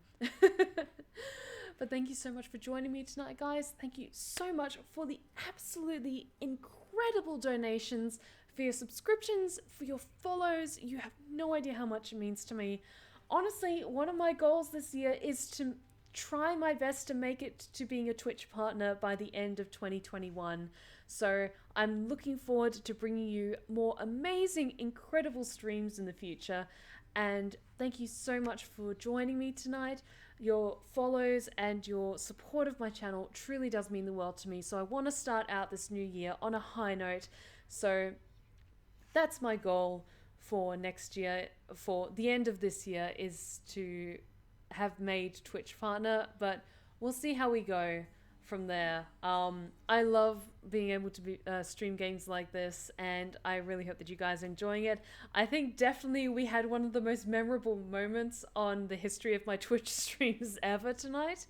But thank you so much for joining me tonight, guys. Thank you so much for the absolutely incredible donations, for your subscriptions, for your follows. You have no idea how much it means to me. Honestly, one of my goals this year is to try my best to make it to being a Twitch partner by the end of 2021. So I'm looking forward to bringing you more amazing, incredible streams in the future. And thank you so much for joining me tonight. Your follows and your support of my channel truly does mean the world to me. So I want to start out this new year on a high note. So that's my goal for next year, for the end of this year, is to have made Twitch partner, but we'll see how we go from there. I love being able to stream games like this, and I really hope that you guys are enjoying it. I think definitely we had one of the most memorable moments on the history of my Twitch streams ever tonight,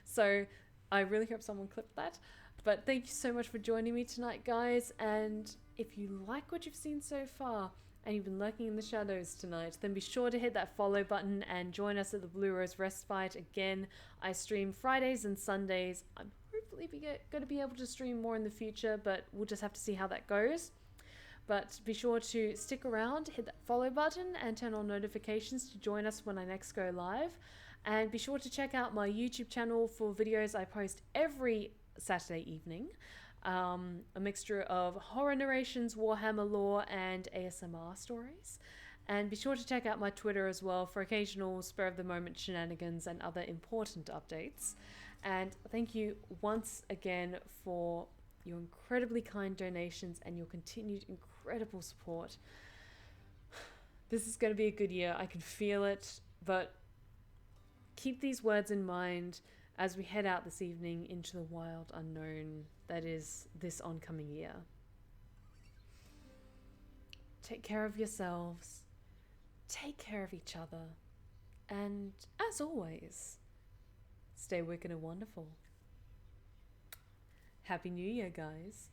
so I really hope someone clipped that. But thank you so much for joining me tonight, guys, and if you like what you've seen so far, and you've been lurking in the shadows tonight, then be sure to hit that follow button and join us at the Blue Rose Respite. Again, I stream Fridays and Sundays. I'm hopefully going to be able to stream more in the future, but we'll just have to see how that goes. But be sure to stick around, hit that follow button, and turn on notifications to join us when I next go live. And be sure to check out my YouTube channel for videos I post every Saturday evening. A mixture of horror narrations, Warhammer lore, and ASMR stories. And be sure to check out my Twitter as well for occasional spur-of-the-moment shenanigans and other important updates. And thank you once again for your incredibly kind donations and your continued incredible support. This is going to be a good year. I can feel it, but keep these words in mind as we head out this evening into the wild unknown that is this oncoming year. Take care of yourselves, take care of each other, and as always, stay wicked and wonderful. Happy New Year, guys.